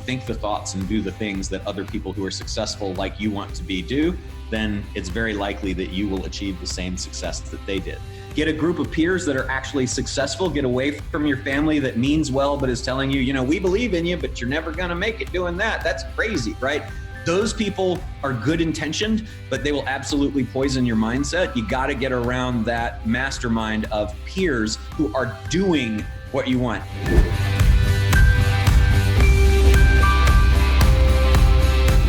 think the thoughts and do the things that other people who are successful like you want to be do, then it's very likely that you will achieve the same success that they did. Get a group of peers that are actually successful. Get away from your family that means well but is telling you, we believe in you, but you're never going to make it doing that. That's crazy, right? Those people are good intentioned, but they will absolutely poison your mindset. You got to get around that mastermind of peers who are doing what you want.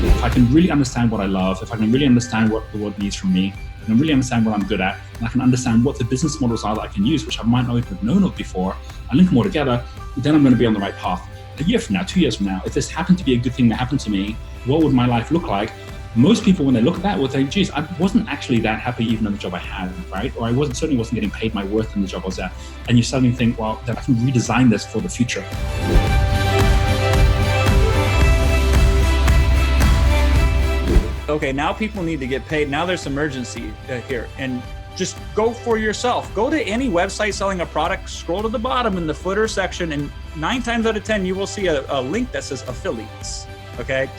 If I can really understand what I love, if I can really understand what the world needs from me, I can really understand what I'm good at, and I can understand what the business models are that I can use, which I might not even have known of before, I link them all together, then I'm going to be on the right path. A year from now, 2 years from now, if this happened to be a good thing that happened to me, what would my life look like? Most people, when they look at that, would think, geez, I wasn't actually that happy even in the job I had, right? Or I certainly wasn't getting paid my worth in the job I was at. And you suddenly think, well, then I can redesign this for the future. Okay, now people need to get paid. Now there's some urgency here. And just go for yourself. Go to any website selling a product, scroll to the bottom in the footer section, and 9 times out of 10, you will see a link that says affiliates, okay?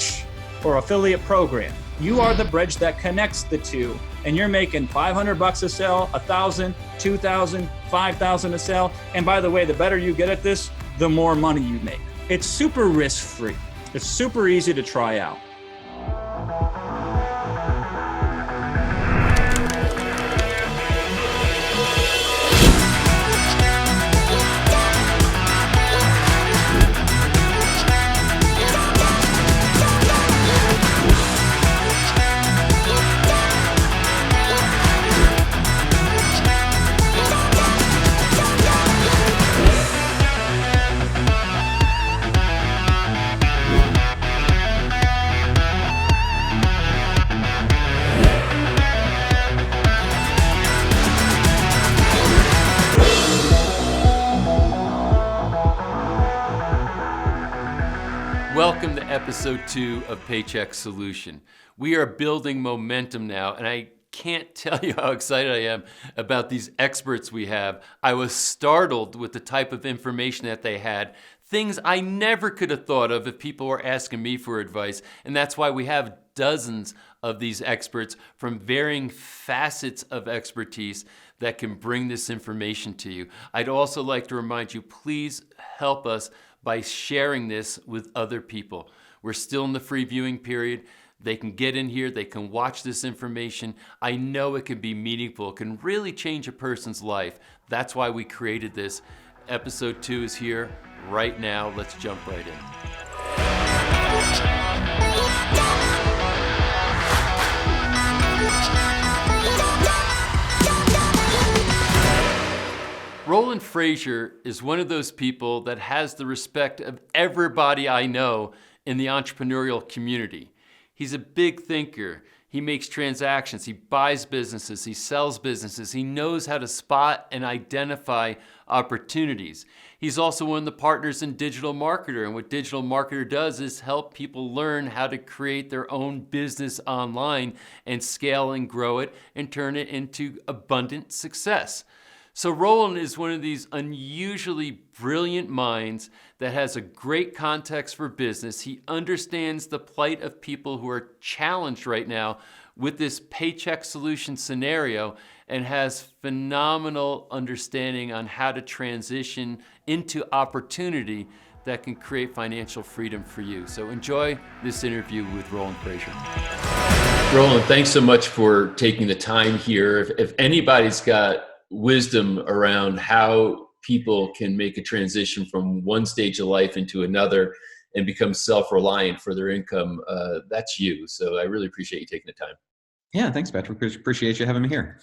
Or affiliate program. You are the bridge that connects the two, and you're making $500 a sale, 1,000, 2,000, 5,000 a sale. And by the way, the better you get at this, the more money you make. It's super risk-free. It's super easy to try out. Welcome to episode 2 of Paycheck Solution. We are building momentum now, and I can't tell you how excited I am about these experts we have. I was startled with the type of information that they had, things I never could have thought of if people were asking me for advice, and that's why we have dozens of these experts from varying facets of expertise that can bring this information to you. I'd also like to remind you, please help us by sharing this with other people. We're still in the free viewing period. They can get in here, they can watch this information. I know it can be meaningful, it can really change a person's life. That's why we created this. Episode 2 is here right now. Let's jump right in. Roland Frazier is one of those people that has the respect of everybody I know in the entrepreneurial community. He's a big thinker. He makes transactions. He buys businesses. He sells businesses. He knows how to spot and identify opportunities. He's also one of the partners in Digital Marketer. And what Digital Marketer does is help people learn how to create their own business online and scale and grow it and turn it into abundant success. So Roland is one of these unusually brilliant minds that has a great context for business. He understands the plight of people who are challenged right now with this paycheck solution scenario and has phenomenal understanding on how to transition into opportunity that can create financial freedom for you. So enjoy this interview with Roland Frazier. Roland, thanks so much for taking the time here. If anybody's got wisdom around how people can make a transition from one stage of life into another and become self-reliant for their income, that's you. So I really appreciate you taking the time. Yeah, thanks, Patrick. Appreciate you having me here.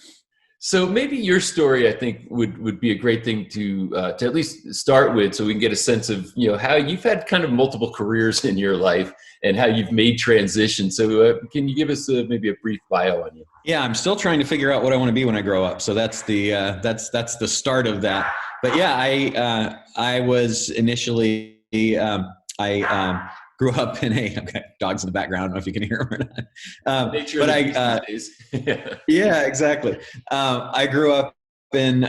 So maybe your story, I think, would be a great thing to at least start with, so we can get a sense of how you've had kind of multiple careers in your life and how you've made transitions. So can you give us maybe a brief bio on you? Yeah, I'm still trying to figure out what I want to be when I grow up. So that's the that's the start of that. But yeah, I was initially I grew up in dogs in the background. I don't know if you can hear them or not. Yeah, exactly. I grew up in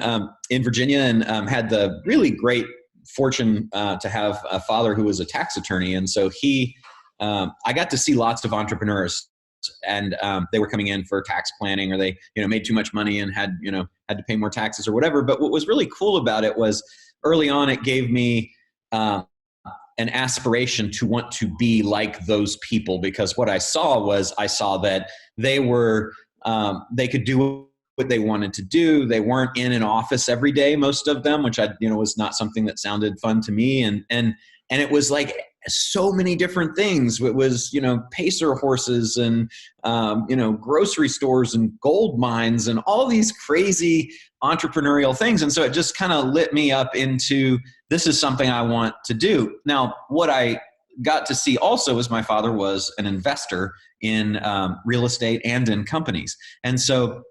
Virginia and had the really great fortune to have a father who was a tax attorney. And so I got to see lots of entrepreneurs, and they were coming in for tax planning, or they, made too much money and had to pay more taxes or whatever. But what was really cool about it was early on, it gave me an aspiration to want to be like those people, because what I saw that they were, they could do what they wanted to do. They weren't in an office every day, most of them, which was not something that sounded fun to me. And it was like so many different things. It was, pacer horses and, grocery stores and gold mines and all these crazy entrepreneurial things. And so it just kind of lit me up into, this is something I want to do. Now, what I got to see also was my father was an investor in real estate and in companies. And so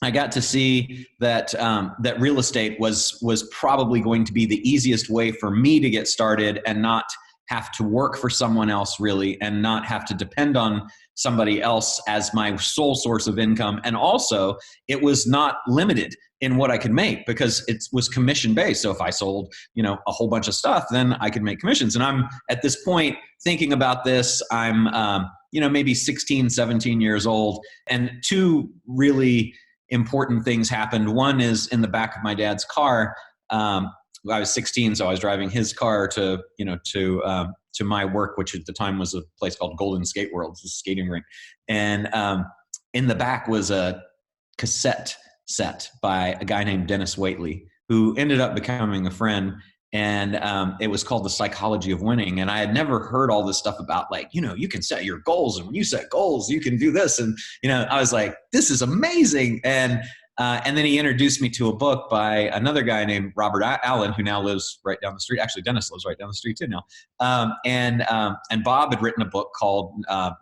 I got to see that that real estate was probably going to be the easiest way for me to get started and not have to work for someone else, really, and not have to depend on somebody else as my sole source of income. And also, it was not limited in what I could make, because it was commission based. So if I sold, a whole bunch of stuff, then I could make commissions. And I'm at this point thinking about this. I'm, maybe 16, 17 years old, and two really important things happened. One is in the back of my dad's car. I was 16, so I was driving his car to my work, which at the time was a place called Golden Skate World, it's a skating rink. And in the back was a cassette set by a guy named Dennis Waitley, who ended up becoming a friend. And it was called The Psychology of Winning. And I had never heard all this stuff about, like, you can set your goals, and when you set goals, you can do this. And, I was like, this is amazing. And then he introduced me to a book by another guy named Robert Allen, who now lives right down the street. Actually, Dennis lives right down the street too now. And Bob had written a book called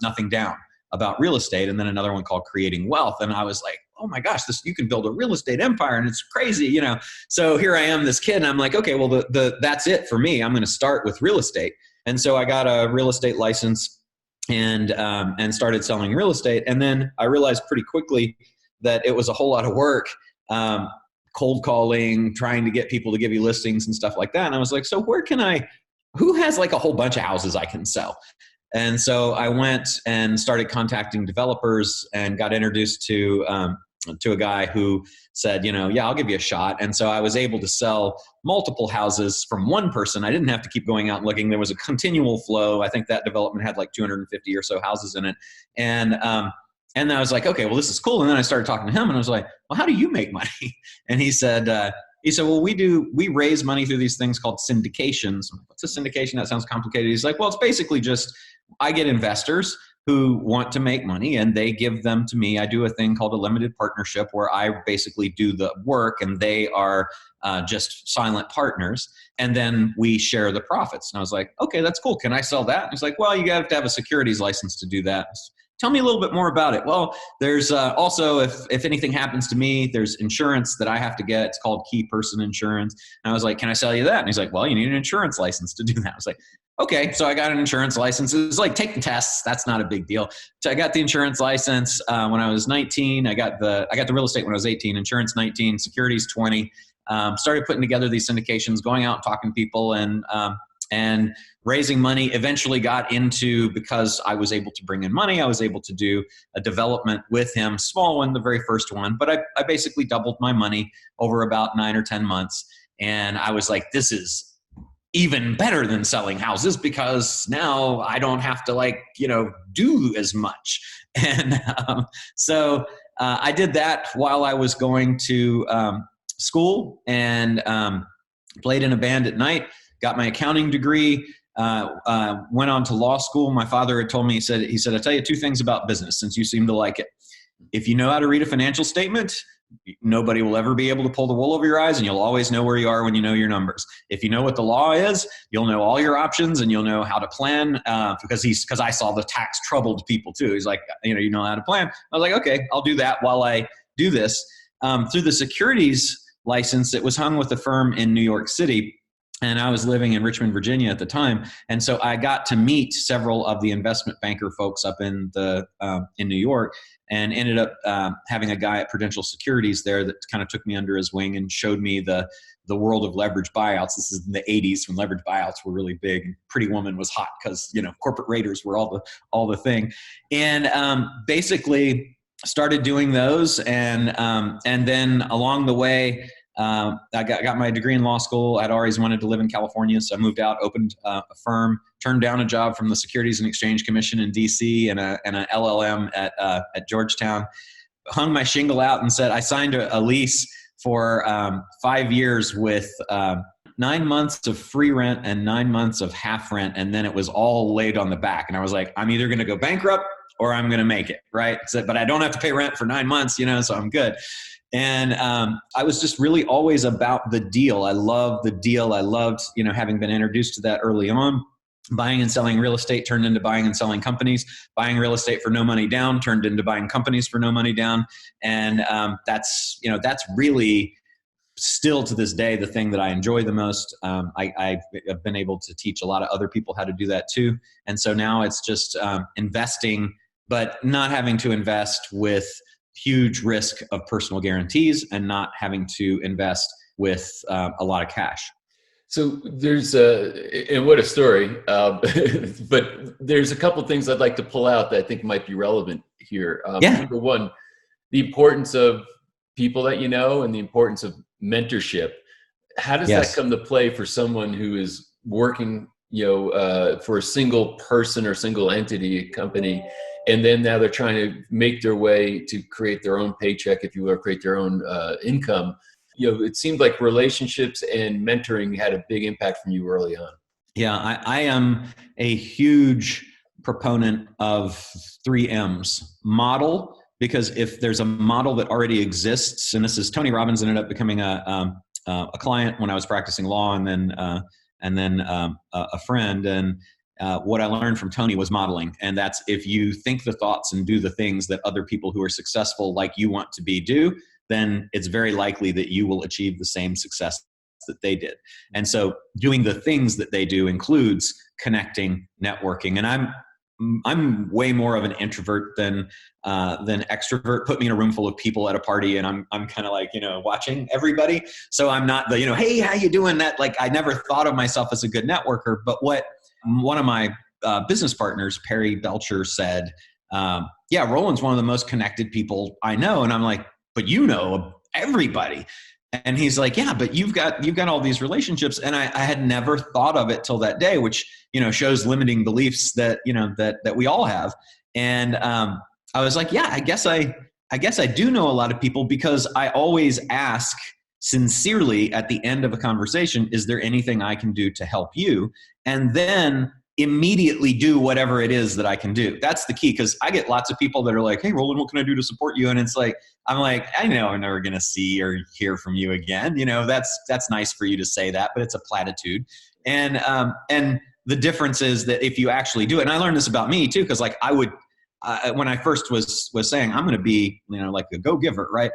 Nothing Down about real estate, and then another one called Creating Wealth. And I was like, oh my gosh, you can build a real estate empire, and it's crazy, So here I am, this kid, and I'm like, okay, well, that's it for me. I'm going to start with real estate. And so I got a real estate license and started selling real estate. And then I realized pretty quickly that it was a whole lot of work, cold calling, trying to get people to give you listings and stuff like that. And I was like, so who has like a whole bunch of houses I can sell? And so I went and started contacting developers and got introduced to a guy who said, yeah, I'll give you a shot. And so I was able to sell multiple houses from one person. I didn't have to keep going out and looking. There was a continual flow. I think that development had like 250 or so houses in it. And I was like, okay, well, this is cool. And then I started talking to him, and I was like, well, how do you make money? And he said, well, we raise money through these things called syndications. I'm like, what's a syndication? That sounds complicated. He's like, well, it's basically just, I get investors who want to make money, and they give them to me. I do a thing called a limited partnership, where I basically do the work, and they are just silent partners. And then we share the profits. And I was like, okay, that's cool. Can I sell that? And he's like, well, you have to have a securities license to do that. Tell me a little bit more about it. Well, there's also, if anything happens to me, there's insurance that I have to get. It's called key person insurance. And I was like, can I sell you that? And he's like, well, you need an insurance license to do that. I was like, okay. So I got an insurance license. It was like, take the tests. That's not a big deal. So I got the insurance license when I was 19. I got the real estate when I was 18, insurance 19, securities 20. Started putting together these syndications, going out and talking to people, and raising money. Eventually got into, because I was able to bring in money, I was able to do a development with him, small one, the very first one, but I basically doubled my money over about 9 or 10 months. And I was like, this is even better than selling houses, because now I don't have to do as much. And so I did that while I was going to school, and played in a band at night. Got my accounting degree, went on to law school. My father had told me, he said, I'll tell you two things about business, since you seem to like it. If you know how to read a financial statement, nobody will ever be able to pull the wool over your eyes, and you'll always know where you are when you know your numbers. If you know what the law is, you'll know all your options, and you'll know how to plan, because I saw the tax troubled people too. He's like, you know how to plan. I was like, okay, I'll do that while I do this. Through the securities license, it was hung with a firm in New York City. And I was living in Richmond, Virginia at the time. And so I got to meet several of the investment banker folks up in New York, and ended up having a guy at Prudential Securities there that kind of took me under his wing and showed me the world of leverage buyouts. This is in the 80s when leverage buyouts were really big. Pretty Woman was hot because, corporate raiders were all the thing. And basically started doing those. And then along the way, I got my degree in law school. I'd always wanted to live in California, so I moved out, opened a firm, turned down a job from the Securities and Exchange Commission in DC and an LLM at Georgetown, hung my shingle out and said, I signed a lease for 5 years with 9 months of free rent and 9 months of half rent, and then it was all laid on the back. And I was like, I'm either going to go bankrupt or I'm going to make it, right? So, but I don't have to pay rent for 9 months, so I'm good. And I was just really always about the deal. I loved the deal. I loved, having been introduced to that early on. Buying and selling real estate turned into buying and selling companies. Buying real estate for no money down turned into buying companies for no money down. And that's really still to this day the thing that I enjoy the most. I've been able to teach a lot of other people how to do that too. And so now it's just investing, but not having to invest with huge risk of personal guarantees and not having to invest with a lot of cash. So there's and what a story, but there's a couple of things I'd like to pull out that I think might be relevant here. Number one, the importance of people that you know and the importance of mentorship. How does that come to play for someone who is working, for a single person or single entity company, and then now they're trying to make their way to create their own paycheck, if you will, create their own income? It seemed like relationships and mentoring had a big impact from you early on. Yeah, I am a huge proponent of 3 M's. Model, because if there's a model that already exists, and this is Tony Robbins ended up becoming a client when I was practicing law, and then a friend. And what I learned from Tony was modeling. And that's, if you think the thoughts and do the things that other people who are successful like you want to be do, then it's very likely that you will achieve the same success that they did. And so doing the things that they do includes connecting, networking. And I'm way more of an introvert than extrovert. Put me in a room full of people at a party and I'm kind of like, watching everybody. So I'm not the, hey, how you doing? That, like, I never thought of myself as a good networker. But what one of my business partners, Perry Belcher, said, Roland's one of the most connected people I know. And I'm like, but everybody. And he's like, yeah, but you've got all these relationships. And I had never thought of it till that day, which, shows limiting beliefs that, that we all have. And I was like, yeah, I guess I do know a lot of people, because I always ask sincerely at the end of a conversation, is there anything I can do to help you? And then immediately do whatever it is that I can do. That's the key, because I get lots of people that are like, hey, Roland, what can I do to support you? And it's like, I'm like, I know I'm never going to see or hear from you again. That's nice for you to say that, but it's a platitude. And the difference is that if you actually do it, and I learned this about me too, because like when I first was saying I'm going to be, like a go-giver, right?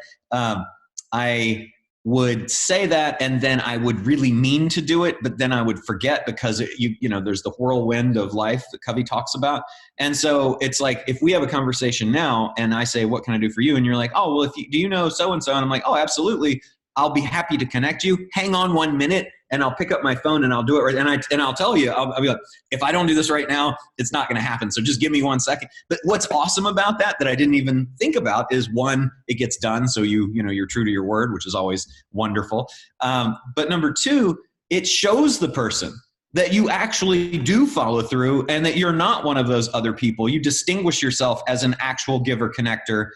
I would say that, and then I would really mean to do it, but then I would forget, because there's the whirlwind of life that Covey talks about. And so it's like, if we have a conversation now and I say, what can I do for you? And you're like, oh, well, do you know so-and-so? And I'm like, oh, absolutely. I'll be happy to connect you. Hang on 1 minute and I'll pick up my phone and I'll do it. Right. And I'll tell you, I'll be like, if I don't do this right now, it's not going to happen. So just give me 1 second. But what's awesome about that I didn't even think about is, one, it gets done. So you're true to your word, which is always wonderful. But number two, it shows the person that you actually do follow through and that you're not one of those other people. You distinguish yourself as an actual giver connector,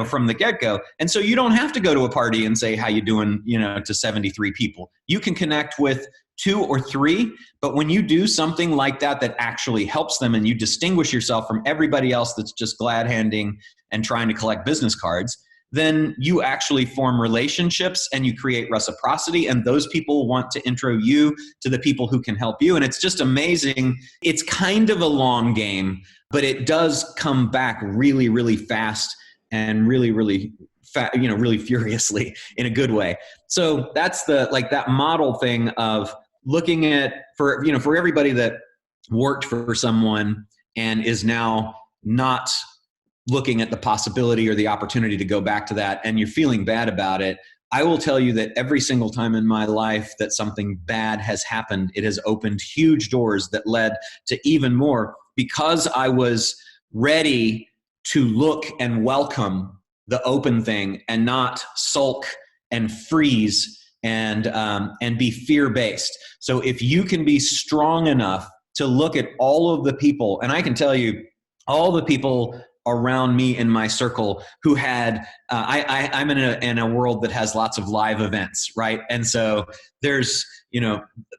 from the get-go. And so you don't have to go to a party and say, how you doing, to 73 people. You can connect with 2 or 3, but when you do something like that actually helps them, and you distinguish yourself from everybody else that's just glad-handing and trying to collect business cards, then you actually form relationships and you create reciprocity, and those people want to intro you to the people who can help you. And it's just amazing. It's kind of a long game, but it does come back really, really fast and really, really really furiously in a good way. So that's that model thing of looking at, for everybody that worked for someone and is now not looking at the possibility or the opportunity to go back to that, and you're feeling bad about it, I will tell you that every single time in my life that something bad has happened, it has opened huge doors that led to even more, because I was ready to look and welcome the open thing and not sulk and freeze and be fear-based. So if you can be strong enough to look at all of the people, and I can tell you, all the people around me in my circle who had, I'm in a world that has lots of live events, right? And so there's,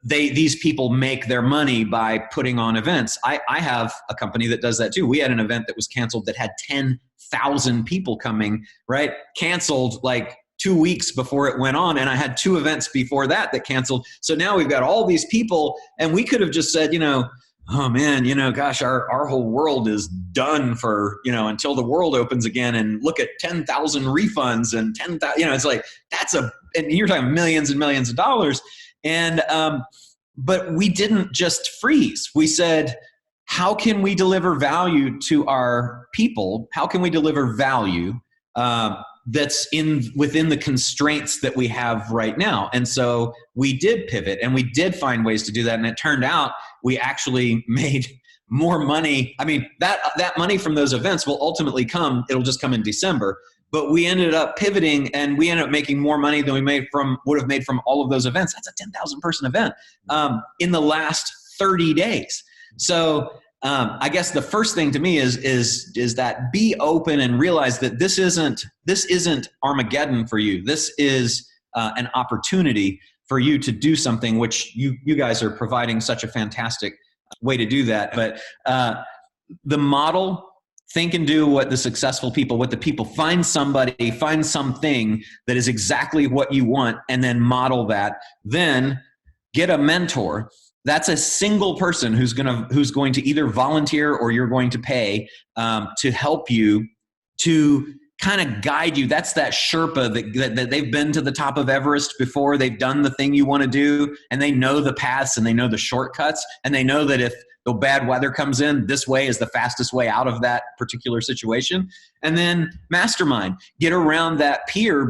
these people make their money by putting on events. I have a company that does that too. We had an event that was canceled that had 10,000 people coming, right? Canceled like 2 weeks before it went on. And I had 2 events before that canceled. So now we've got all these people, and we could have just said, oh man, gosh, our whole world is done for, until the world opens again, and look at 10,000 refunds and 10,000, it's like, and you're talking millions and millions of dollars. And, but we didn't just freeze. We said, how can we deliver value to our people? How can we deliver value, that's within the constraints that we have right now? And so we did pivot, and we did find ways to do that. And it turned out we actually made more money. I mean, that money from those events will ultimately it'll just come in December, but we ended up pivoting, and we ended up making more money than we would have made from all of those events. That's a 10,000 person event, in the last 30 days. So, I guess the first thing to me is that be open and realize that this isn't Armageddon for you. This is an opportunity for you to do something, which you guys are providing such a fantastic way to do that. But the model, think and do what the successful people, find something that is exactly what you want, and then model that. Then get a mentor. That's a single person who's going to either volunteer or you're going to pay to help you, to kind of guide you. That's that Sherpa that they've been to the top of Everest before. They've done the thing you want to do, and they know the paths and they know the shortcuts, and they know that if the bad weather comes in, this way is the fastest way out of that particular situation. And then mastermind, get around that peer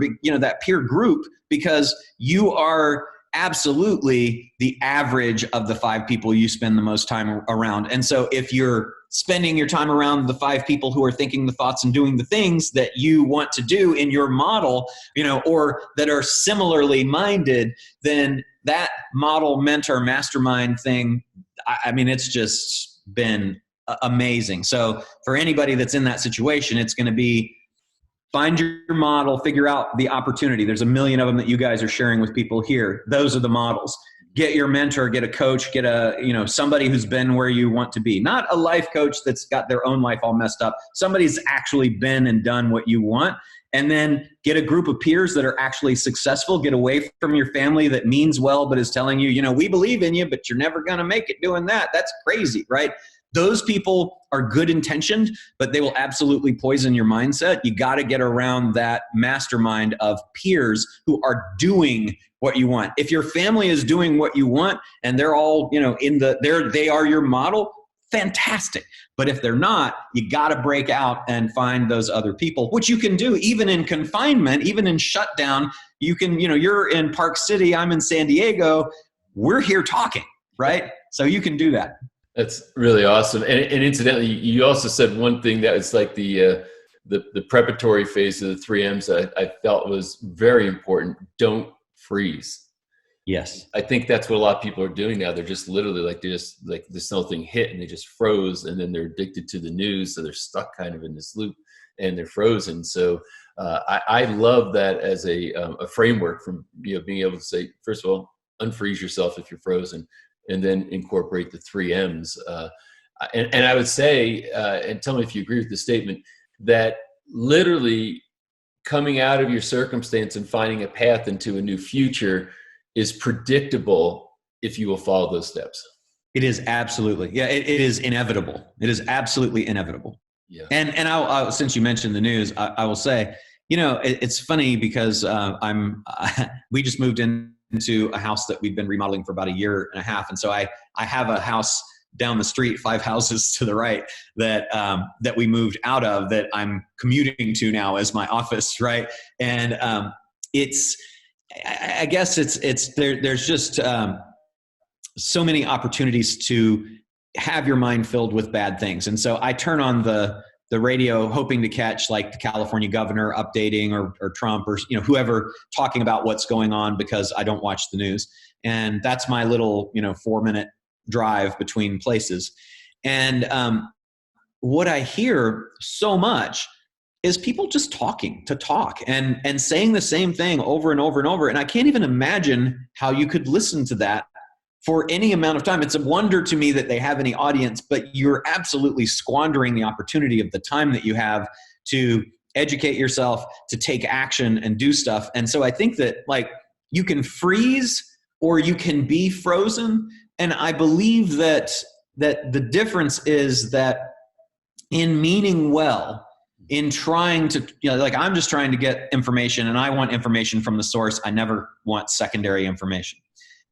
group, because you are absolutely the average of the 5 people you spend the most time around. And so if you're spending your time around the 5 people who are thinking the thoughts and doing the things that you want to do in your model, or that are similarly minded, then that model, mentor, mastermind thing, I mean, it's just been amazing. So for anybody that's in that situation, it's going to be, find your model, figure out the opportunity. There's a million of them that you guys are sharing with people here. Those are the models. Get your mentor, get a coach, get somebody who's been where you want to be. Not a life coach that's got their own life all messed up. Somebody's actually been and done what you want. And then get a group of peers that are actually successful. Get away from your family that means well, but is telling you, we believe in you, but you're never going to make it doing that. That's crazy, right? Those people are good intentioned, but they will absolutely poison your mindset. You got to get around that mastermind of peers who are doing what you want. If your family is doing what you want and they're all, they are your model, fantastic. But if they're not, you got to break out and find those other people, which you can do even in confinement, even in shutdown. You can, you're in Park City, I'm in San Diego. We're here talking, right? So you can do that. That's really awesome. And incidentally, you also said one thing that was like the preparatory phase of the 3 M's that I felt was very important. Don't freeze. Yes. I think that's what a lot of people are doing now. They're just literally like this whole thing hit and they just froze, and then they're addicted to the news. So they're stuck kind of in this loop and they're frozen. So I love that as a framework from, being able to say, first of all, unfreeze yourself if you're frozen, and then incorporate the 3 M's. And I would say, and tell me if you agree with the statement, that literally coming out of your circumstance and finding a path into a new future is predictable if you will follow those steps. It is absolutely. Yeah, it is inevitable. It is absolutely inevitable. Yeah. And I'll since you mentioned the news, I will say, it's funny because we just moved into into a house that we've been remodeling for about a year and a half. And so I have a house down the street, 5 houses to the right, that we moved out of, that I'm commuting to now as my office, right? And I guess there's just so many opportunities to have your mind filled with bad things. And so I turn on the radio hoping to catch like the California governor updating or Trump or whoever talking about what's going on, because I don't watch the news. And that's my little 4-minute drive between places. And what I hear so much is people just talking to talk and saying the same thing over and over and over. And I can't even imagine how you could listen to that for any amount of time. It's a wonder to me that they have any audience, but you're absolutely squandering the opportunity of the time that you have to educate yourself, to take action and do stuff. And so I think that like you can freeze or you can be frozen. And I believe that the difference is that in meaning well, in trying to, like I'm just trying to get information and I want information from the source. I never want secondary information.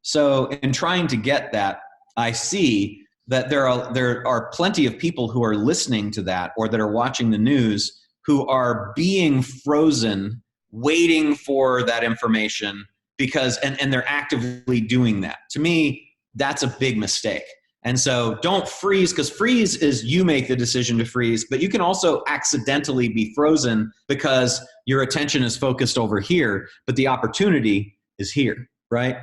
So in trying to get that, I see that there are plenty of people who are listening to that or that are watching the news who are being frozen, waiting for that information because, and they're actively doing that. To me, that's a big mistake. And so don't freeze, because freeze is you make the decision to freeze, but you can also accidentally be frozen because your attention is focused over here, but the opportunity is here, right?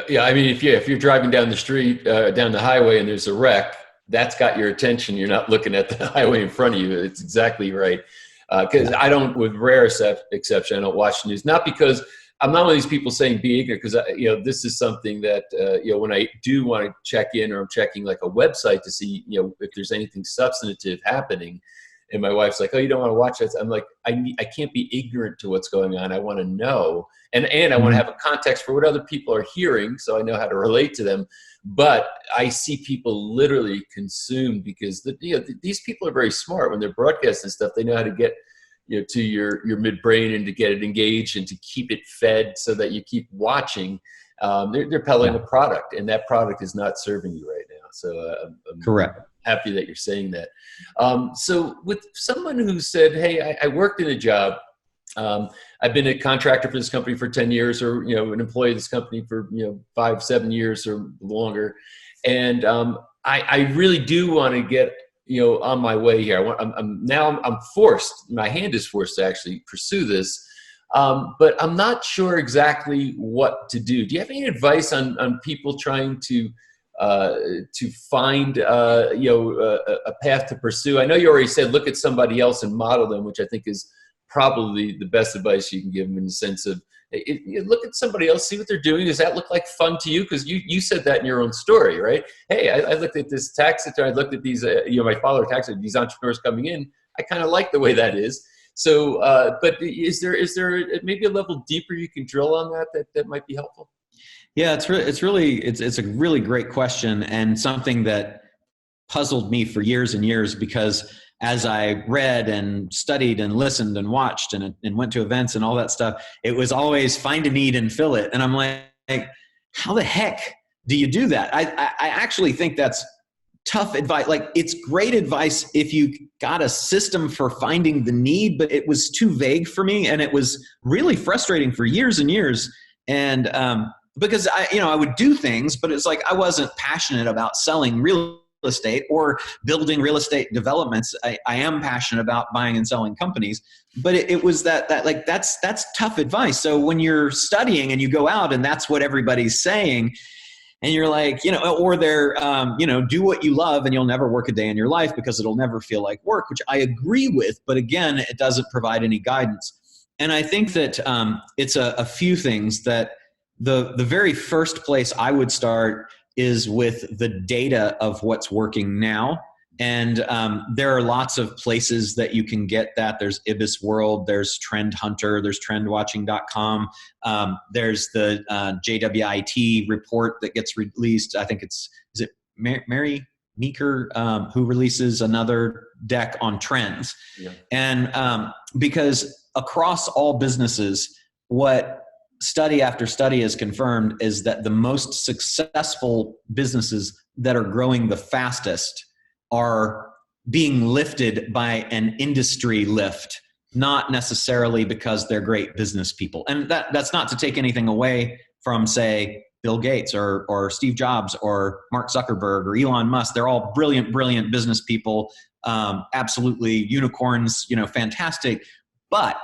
Yeah. I mean, if you're driving down the street, down the highway, and there's a wreck, that's got your attention. You're not looking at the highway in front of you. It's exactly right. Because I don't, with rare exception, I don't watch the news. Not because I'm not one of these people saying be ignorant, because this is something that when I do want to check in, or I'm checking like a website to see if there's anything substantive happening. And my wife's like, "Oh, you don't want to watch that?" I'm like, I can't be ignorant to what's going on. I want to know, and I want to have a context for what other people are hearing, so I know how to relate to them. But I see people literally consumed because these people are very smart when they're broadcasting stuff. They know how to get to your midbrain and to get it engaged and to keep it fed so that you keep watching. They're peddling a product, and that product is not serving you right now. So I'm correct. Happy that you're saying that. So with someone who said, "Hey, I worked in a job. I've been a contractor for this company for 10 years, or an employee of this company for 5-7 years or longer, and I really do want to get on my way here. I'm forced. My hand is forced to actually pursue this, but I'm not sure exactly what to do. Do you have any advice on people trying to find a path to pursue? I know you already said look at somebody else and model them, which I think is probably the best advice you can give them, in the sense of look at somebody else, see what they're doing. Does that look like fun to you? Because you said that in your own story, right? Hey, I looked at this tax return. I looked at these, my father tax, these entrepreneurs coming in. I kind of like the way that is. So, but is there maybe a level deeper you can drill on that might be helpful? Yeah, it's a really great question, and something that puzzled me for years and years, because as I read and studied and listened and watched and went to events and all that stuff, it was always find a need and fill it. And I'm like, how the heck do you do that? I actually think that's tough advice. Like, it's great advice if you got a system for finding the need, but it was too vague for me, and it was really frustrating for years and years. And because I would do things, but it's like I wasn't passionate about selling real estate or building real estate developments. I am passionate about buying and selling companies, but it was that's tough advice. So when you're studying and you go out and that's what everybody's saying, and you're like, or they're, do what you love and you'll never work a day in your life because it'll never feel like work, which I agree with, but again, it doesn't provide any guidance. And I think that it's a few things. That the very first place I would start is with the data of what's working now. And there are lots of places that you can get that. There's Ibis World, there's Trend Hunter, there's trendwatching.com. There's the JWIT report that gets released. I think is it Mary Meeker who releases another deck on trends. Yeah. And because across all businesses, what study after study has confirmed is that the most successful businesses that are growing the fastest are being lifted by an industry lift, not necessarily because they're great business people. And that's not to take anything away from, say, Bill Gates or Steve Jobs or Mark Zuckerberg or Elon Musk. They're all brilliant, brilliant business people, absolutely unicorns, fantastic. But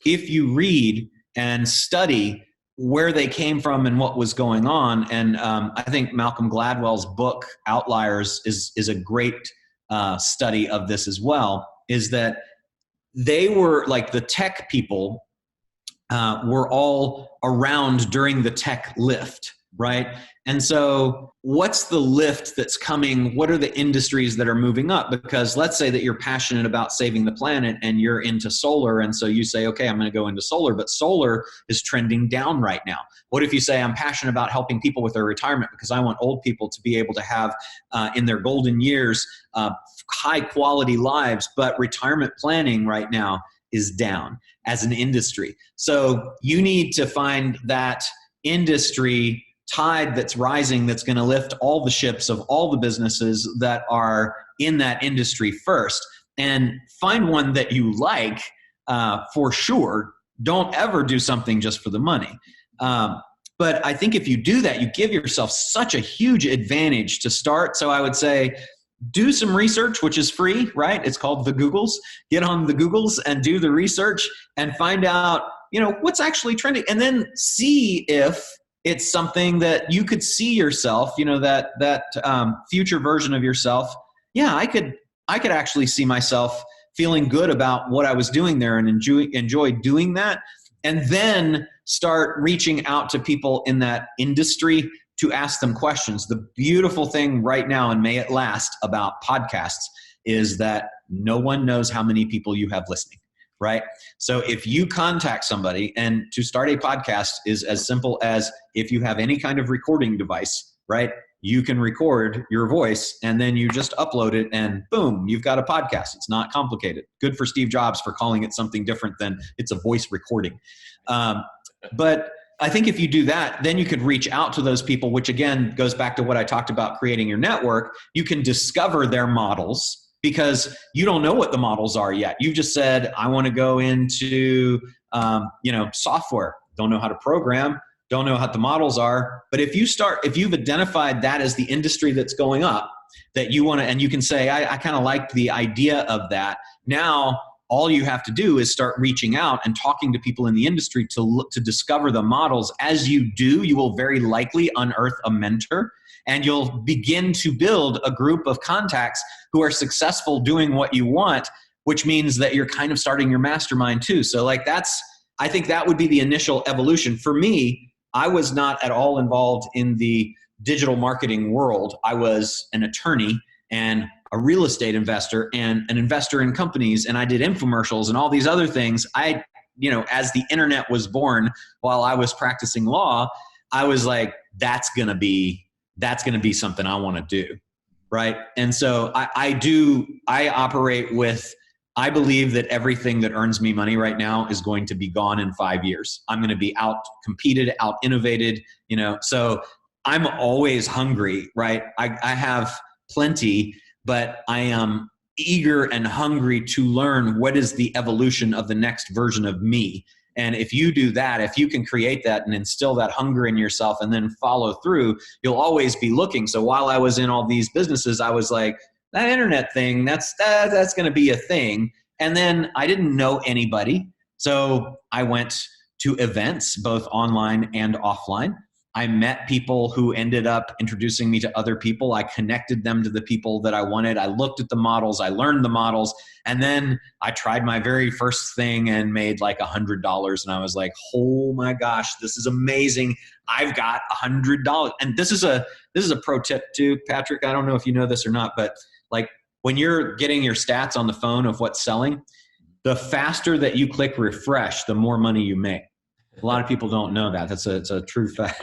if you read and study where they came from and what was going on, and I think Malcolm Gladwell's book Outliers is a great study of this as well, is that they were like the tech people were all around during the tech lift, right? And so what's the lift that's coming? What are the industries that are moving up? Because let's say that you're passionate about saving the planet and you're into solar. And so you say, okay, I'm going to go into solar, but solar is trending down right now. What if you say, I'm passionate about helping people with their retirement because I want old people to be able to have in their golden years, high quality lives, but retirement planning right now is down as an industry. So you need to find that industry tide that's rising, that's going to lift all the ships of all the businesses that are in that industry first, and find one that you like for sure. Don't ever do something just for the money. But I think if you do that, you give yourself such a huge advantage to start. So I would say, do some research, which is free, right? It's called the Googles. Get on the Googles and do the research and find out, what's actually trending, and then see if it's something that you could see yourself, that future version of yourself. Yeah, I could actually see myself feeling good about what I was doing there and enjoy doing that. And then start reaching out to people in that industry to ask them questions. The beautiful thing right now, and may it last, about podcasts is that no one knows how many people you have listening, right? So if you contact somebody, and to start a podcast is as simple as, if you have any kind of recording device, right? You can record your voice and then you just upload it and boom, you've got a podcast. It's not complicated. Good for Steve Jobs for calling it something different than it's a voice recording. But I think if you do that, then you could reach out to those people, which again goes back to what I talked about, creating your network. You can discover their models because you don't know what the models are yet. You just said, I want to go into software. Don't know how to program. Don't know what the models are. But if you've identified that as the industry that's going up, that you want to, and you can say, I kind of like the idea of that. Now, all you have to do is start reaching out and talking to people in the industry to discover the models. As you do, you will very likely unearth a mentor, and you'll begin to build a group of contacts who are successful doing what you want, which means that you're kind of starting your mastermind too. So I think that would be the initial evolution. For me, I was not at all involved in the digital marketing world. I was an attorney and a real estate investor and an investor in companies, and I did infomercials and all these other things. As the internet was born while I was practicing law, I was like, that's going to be something I want to do. Right. And so I operate with, I believe that everything that earns me money right now is going to be gone in 5 years. I'm going to be out competed, out innovated, so I'm always hungry, right? I have plenty, but I am eager and hungry to learn what is the evolution of the next version of me. And if you do that, if you can create that and instill that hunger in yourself and then follow through, you'll always be looking. So while I was in all these businesses, I was like, that internet thing, that's going to be a thing. And then I didn't know anybody. So I went to events, both online and offline. I met people who ended up introducing me to other people. I connected them to the people that I wanted. I looked at the models. I learned the models. And then I tried my very first thing and made like $100. And I was like, oh my gosh, this is amazing. I've got $100. And this is a pro tip too, Patrick. I don't know if you know this or not, but like when you're getting your stats on the phone of what's selling, the faster that you click refresh, the more money you make. A lot of people don't know that. It's a true fact.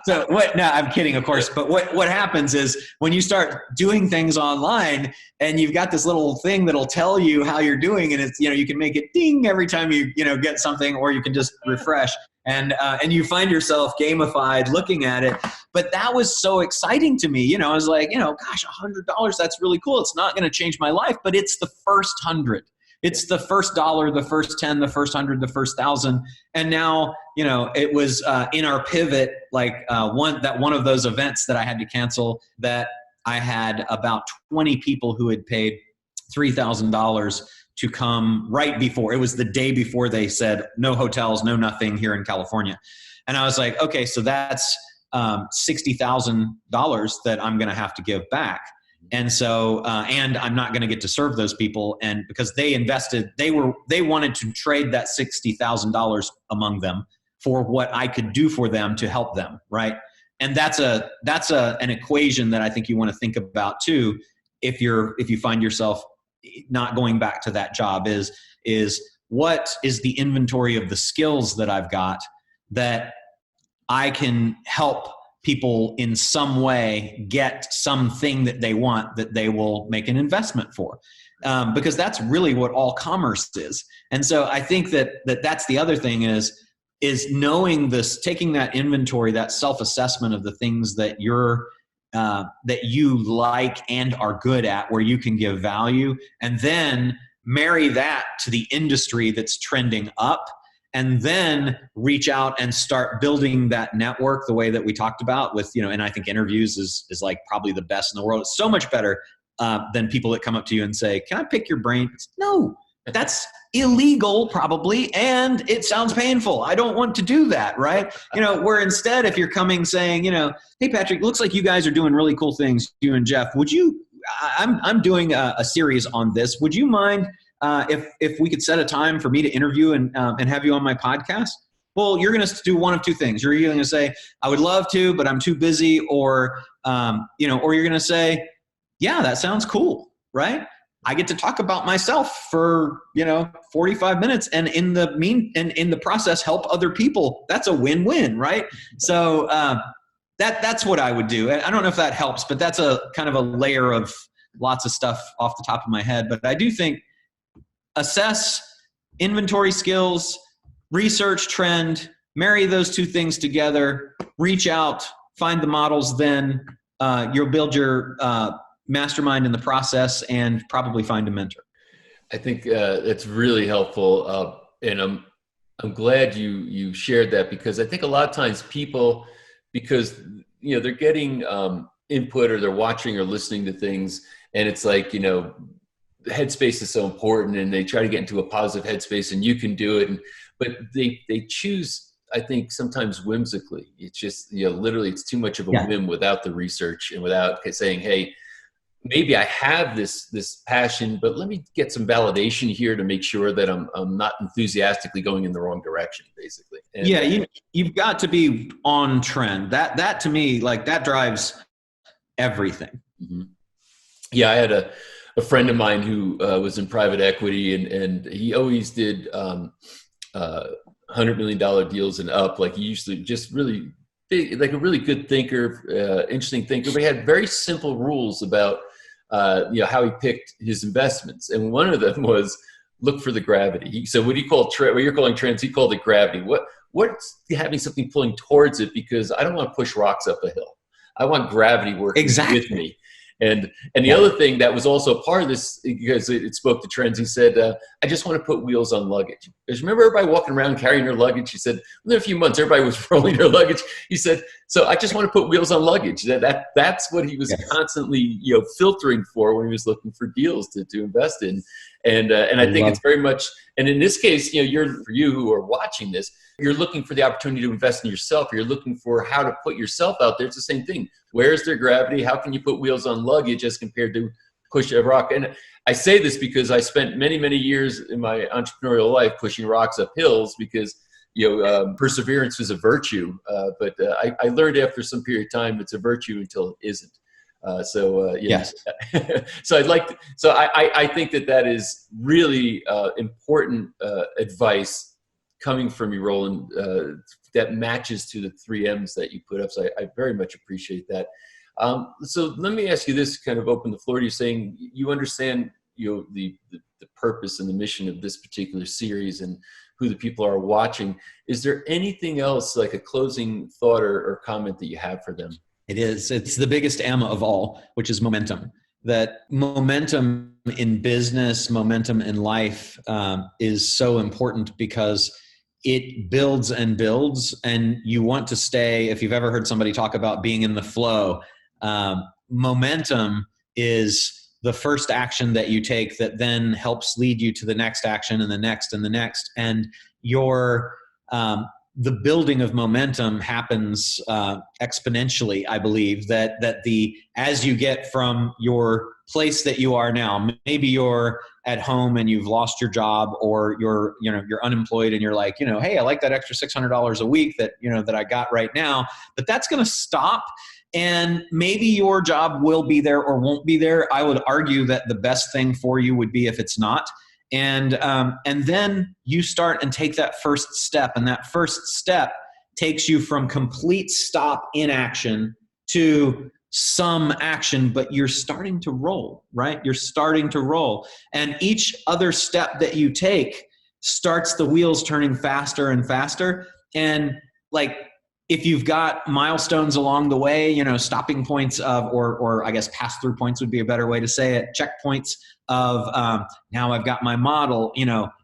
so what? No, I'm kidding, of course. But what happens is when you start doing things online, and you've got this little thing that'll tell you how you're doing, and it's you can make it ding every time you get something, or you can just refresh. and you find yourself gamified looking at it. But that was so exciting to me. I was like, gosh, $100, that's really cool. It's not going to change my life, but it's the first 100. It's the first $1, the first 10, the first 100, the first 1,000. And now, it was in our pivot, like one of those events that I had to cancel, that I had about 20 people who had paid $3,000 to come right before. It was the day before they said no hotels, no nothing here in California. And I was like, okay, so that's $60,000 that I'm going to have to give back. And so, and I'm not going to get to serve those people. And because they invested, they wanted to trade that $60,000 among them for what I could do for them to help them. Right. And that's an equation that I think you want to think about too. If you find yourself not going back to that job, is what is the inventory of the skills that I've got that I can help people in some way get something that they want that they will make an investment for, because that's really what all commerce is. And so I think that's the other thing is knowing this, taking that inventory, that self-assessment of the things that that you like and are good at, where you can give value, and then marry that to the industry that's trending up, and then reach out and start building that network the way that we talked about with, and I think interviews is like probably the best in the world. It's so much better than people that come up to you and say, can I pick your brain? No, that's illegal probably, and it sounds painful. I don't want to do that, right? Where instead, if you're coming saying, hey, Patrick, looks like you guys are doing really cool things, you and Jeff. I'm doing a series on this. Would you mind if we could set a time for me to interview and have you on my podcast? Well, you're going to do one of two things. You're either going to say, I would love to, but I'm too busy, or or you're going to say, yeah, that sounds cool, right? I get to talk about myself for 45 minutes, and in the process help other people. That's a win-win, right? So that's what I would do. I don't know if that helps, but that's a kind of a layer of lots of stuff off the top of my head. But I do think assess inventory skills, research trend, marry those two things together, reach out, find the models, then you'll build your mastermind in the process and probably find a mentor. I think it's really helpful. And I'm glad you shared that, because I think a lot of times people, because they're getting input, or they're watching or listening to things, and it's like, headspace is so important, and they try to get into a positive headspace, and you can do it. But they choose, I think, sometimes whimsically. It's just, literally it's too much of a whim without the research and without saying, hey, maybe I have this passion, but let me get some validation here to make sure that I'm not enthusiastically going in the wrong direction, basically. And you've got to be on trend. That to me, like, that drives everything. Mm-hmm. Yeah, I had a friend of mine who was in private equity, and he always did $100 million deals and up. Like, he used to just really big, like a really good thinker, interesting thinker, but he had very simple rules about how he picked his investments. And one of them was look for the gravity. So what you're calling trends, he called it gravity. What's having something pulling towards it? Because I don't want to push rocks up a hill. I want gravity working with me. And the other thing that was also part of this, because it spoke to trends, he said, I just want to put wheels on luggage. Because remember everybody walking around carrying their luggage? He said, within a few months, everybody was rolling their luggage. He said, so I just want to put wheels on luggage. That's what he was constantly filtering for when he was looking for deals to invest in. And I think it's very much, and in this case, for you who are watching this, you're looking for the opportunity to invest in yourself. You're looking for how to put yourself out there. It's the same thing. Where is there gravity? How can you put wheels on luggage as compared to push a rock? And I say this because I spent many, many years in my entrepreneurial life pushing rocks up hills, because perseverance is a virtue. But I learned after some period of time it's a virtue until it isn't. Yes. So I think that is really important advice coming from you, Roland, that matches to the 3 M's that you put up. So I very much appreciate that. So let me ask you this, kind of open the floor to you, saying you understand the purpose and the mission of this particular series and who the people are watching. Is there anything else, like a closing thought or comment that you have for them? It is. It's the biggest M of all, which is momentum. That momentum in business, momentum in life is so important because it builds and builds, and you want to stay. If you've ever heard somebody talk about being in the flow, momentum is the first action that you take that then helps lead you to the next action and the next and the next. And your the building of momentum happens exponentially. I believe that as you get from your place that you are now, maybe you're at home and you've lost your job, or you're unemployed and you're like, hey, I like that extra $600 a week that I got right now, but that's going to stop. And maybe your job will be there or won't be there. I would argue that the best thing for you would be if it's not. And then you start and take that first step, and that first step takes you from complete stop inaction to some action, but you're starting to roll, right? You're starting to roll. And each other step that you take starts the wheels turning faster and faster. And like, if you've got milestones along the way, stopping points of, or I guess pass-through points would be a better way to say it, checkpoints of, now I've got my model,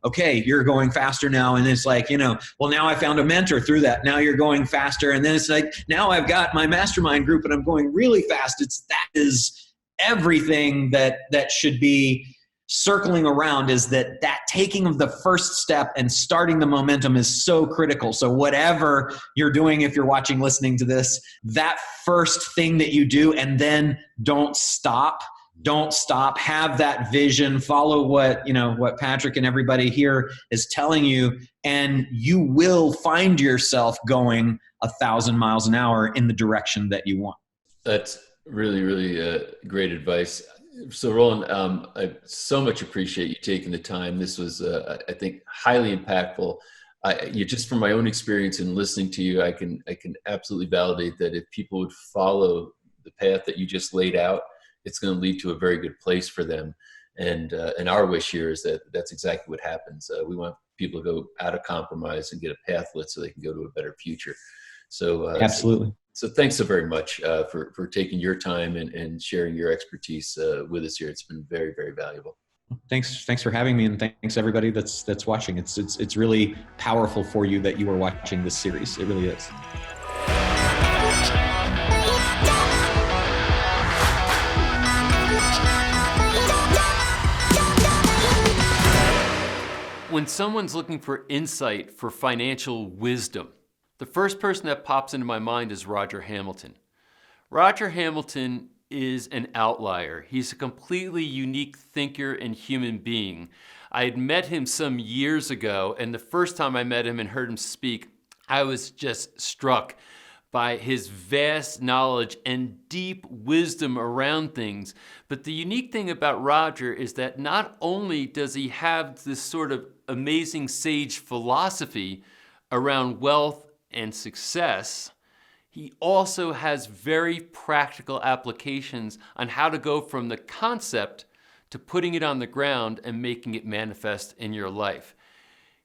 okay, you're going faster now. And it's like, well, now I found a mentor through that. Now you're going faster. And then it's like, now I've got my mastermind group and I'm going really fast. That is everything that should be circling around, is that taking of the first step and starting the momentum is so critical. So whatever you're doing, if you're watching, listening to this, that first thing that you do, and then don't stop, have that vision, follow what Patrick and everybody here is telling you, and you will find yourself going 1,000 miles an hour in the direction that you want. That's really, really great advice. So Roland, I so much appreciate you taking the time. This was, I think, highly impactful. Just from my own experience in listening to you, I can absolutely validate that if people would follow the path that you just laid out, it's going to lead to a very good place for them. And our wish here is that that's exactly what happens. We want people to go out of compromise and get a path lit so they can go to a better future. So absolutely. So thanks so very much for taking your time and sharing your expertise with us here. It's been very, very valuable. Thanks for having me, and thanks everybody that's watching. It's really powerful for you that you are watching this series. It really is. When someone's looking for insight, for financial wisdom, the first person that pops into my mind is Roger Hamilton. Roger Hamilton is an outlier. He's a completely unique thinker and human being. I had met him some years ago, and the first time I met him and heard him speak, I was just struck by his vast knowledge and deep wisdom around things. But the unique thing about Roger is that not only does he have this sort of amazing sage philosophy around wealth and success, he also has very practical applications on how to go from the concept to putting it on the ground and making it manifest in your life.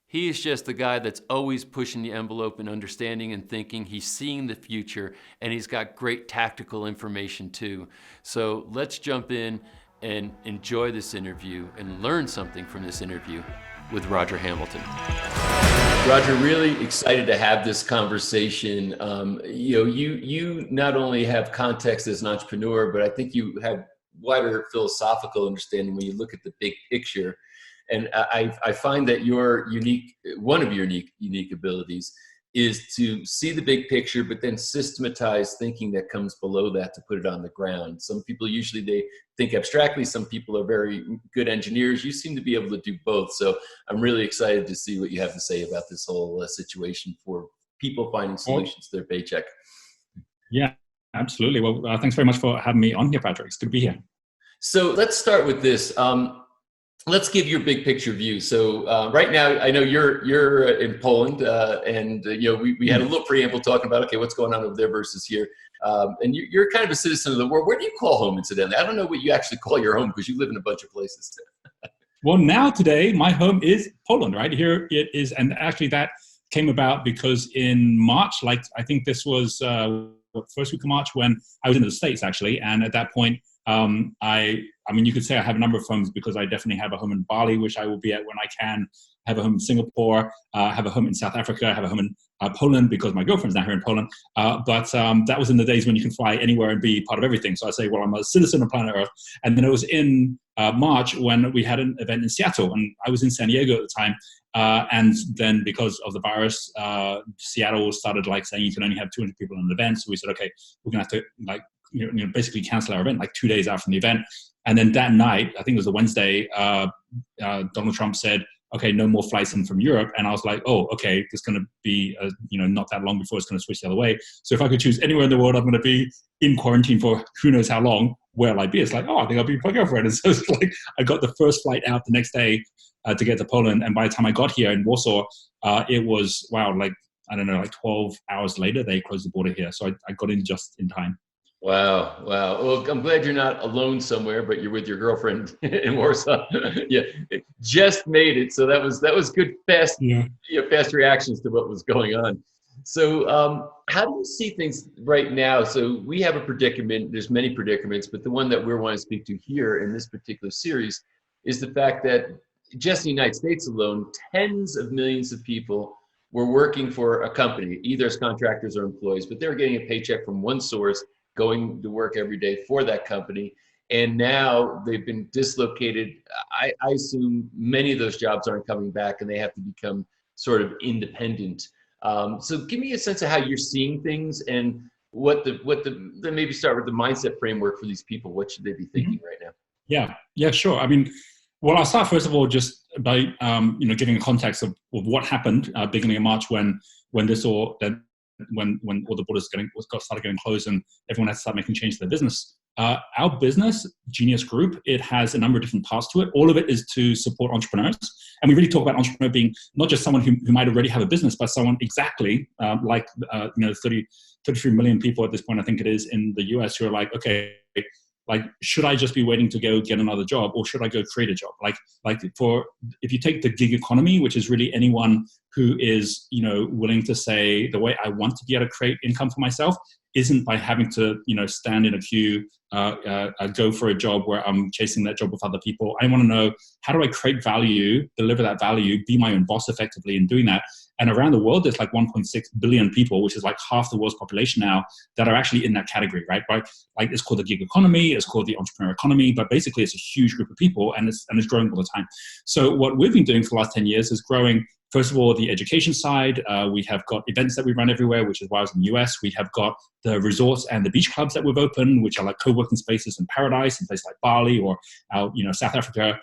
He is just the guy that's always pushing the envelope and understanding and thinking. He's seeing the future, and he's got great tactical information too. So let's jump in and enjoy this interview and learn something from this interview with Roger Hamilton. Roger, really excited to have this conversation. You not only have context as an entrepreneur, but I think you have wider philosophical understanding when you look at the big picture. And I find that one of your unique abilities is to see the big picture, but then systematize thinking that comes below that to put it on the ground. Some people they think abstractly. Some people are very good engineers. You seem to be able to do both. So I'm really excited to see what you have to say about this whole situation for people finding solutions to their paycheck. Yeah, absolutely. Well, thanks very much for having me on here, Patrick. It's good to be here. So let's start with this. Let's give your big picture view. So right now, I know you're in Poland, and we had a little preamble talking about what's going on over there versus here. And you're kind of a citizen of the world. Where do you call home, incidentally? I don't know what you actually call your home because you live in a bunch of places. Well, now today, my home is Poland, right? Here it is. And actually that came about because in March, like I think this was first week of March when I was in the States actually. And at that point, I mean, you could say I have a number of homes because I definitely have a home in Bali, which I will be at when I can. I have a home in Singapore. I have a home in South Africa. I have a home in Poland because my girlfriend's now here in Poland. But that was in the days when you can fly anywhere and be part of everything. So I say, well, I'm a citizen of planet Earth. And then it was in March when we had an event in Seattle, and I was in San Diego at the time. And then because of the virus, Seattle started like saying you can only have 200 people in an event. So we said, okay, we're gonna have to like basically cancel our event like 2 days after the event. And then that night, I think it was a Wednesday, Donald Trump said, okay, no more flights in from Europe. And I was like, oh, okay, it's going to be, not that long before it's going to switch the other way. So if I could choose anywhere in the world, I'm going to be in quarantine for who knows how long, where will I be? It's like, oh, I think I'll be with my girlfriend. And so it's like, I got the first flight out the next day to get to Poland. And by the time I got here in Warsaw, it was, like 12 hours later, they closed the border here. So I got in just in time. Wow. Well, I'm glad you're not alone somewhere, but you're with your girlfriend in Warsaw. Yeah, just made it. So that was good, fast, fast reactions to what was going on. So how do you see things right now? So we have a predicament. There's many predicaments, but the one that we're wanting to speak to here in this particular series is the fact that just in the United States alone, tens of millions of people were working for a company, either as contractors or employees, but they were getting a paycheck from one source, going to work every day for that company. And now they've been dislocated. I assume many of those jobs aren't coming back and they have to become sort of independent. So give me a sense of how you're seeing things and then maybe start with the mindset framework for these people. What should they be thinking right now? Yeah, sure. I mean, well, I'll start first of all just by giving a context of what happened beginning of March when all the borders started getting closed and everyone had to start making changes to their business. Our business, Genius Group, it has a number of different parts to it. All of it is to support entrepreneurs. And we really talk about entrepreneur being not just someone who might already have a business, but someone exactly 33 million people at this point, I think it is, in the US who are like, okay, like, should I just be waiting to go get another job, or should I go create a job? If you take the gig economy, which is really anyone who is, willing to say the way I want to be able to create income for myself isn't by having to, stand in a queue, go for a job where I'm chasing that job with other people. I want to know, how do I create value, deliver that value, be my own boss effectively in doing that? And around the world, there's like 1.6 billion people, which is like half the world's population now, that are actually in that category, right? Like it's called the gig economy, it's called the entrepreneur economy, but basically it's a huge group of people and it's growing all the time. So what we've been doing for the last 10 years is growing, first of all, the education side. We have got events that we run everywhere, which is why I was in the US. We have got the resorts and the beach clubs that we've opened, which are like co-working spaces in paradise, in places like Bali or South Africa,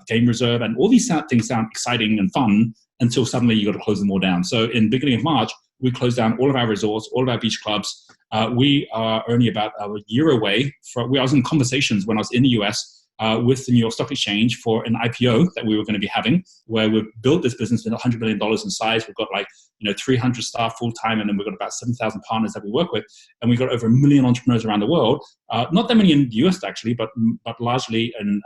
game reserve. And all these things sound exciting and fun until suddenly you got to close them all down. So in the beginning of March, we closed down all of our resorts, all of our beach clubs. We are only about a year away I was in conversations when I was in the US with the New York Stock Exchange for an IPO that we were going to be having, where we've built this business to $100 million in size. We've got 300 staff full time, and then we've got about 7,000 partners that we work with, and we've got over 1 million entrepreneurs around the world. Not that many in the US actually, but largely in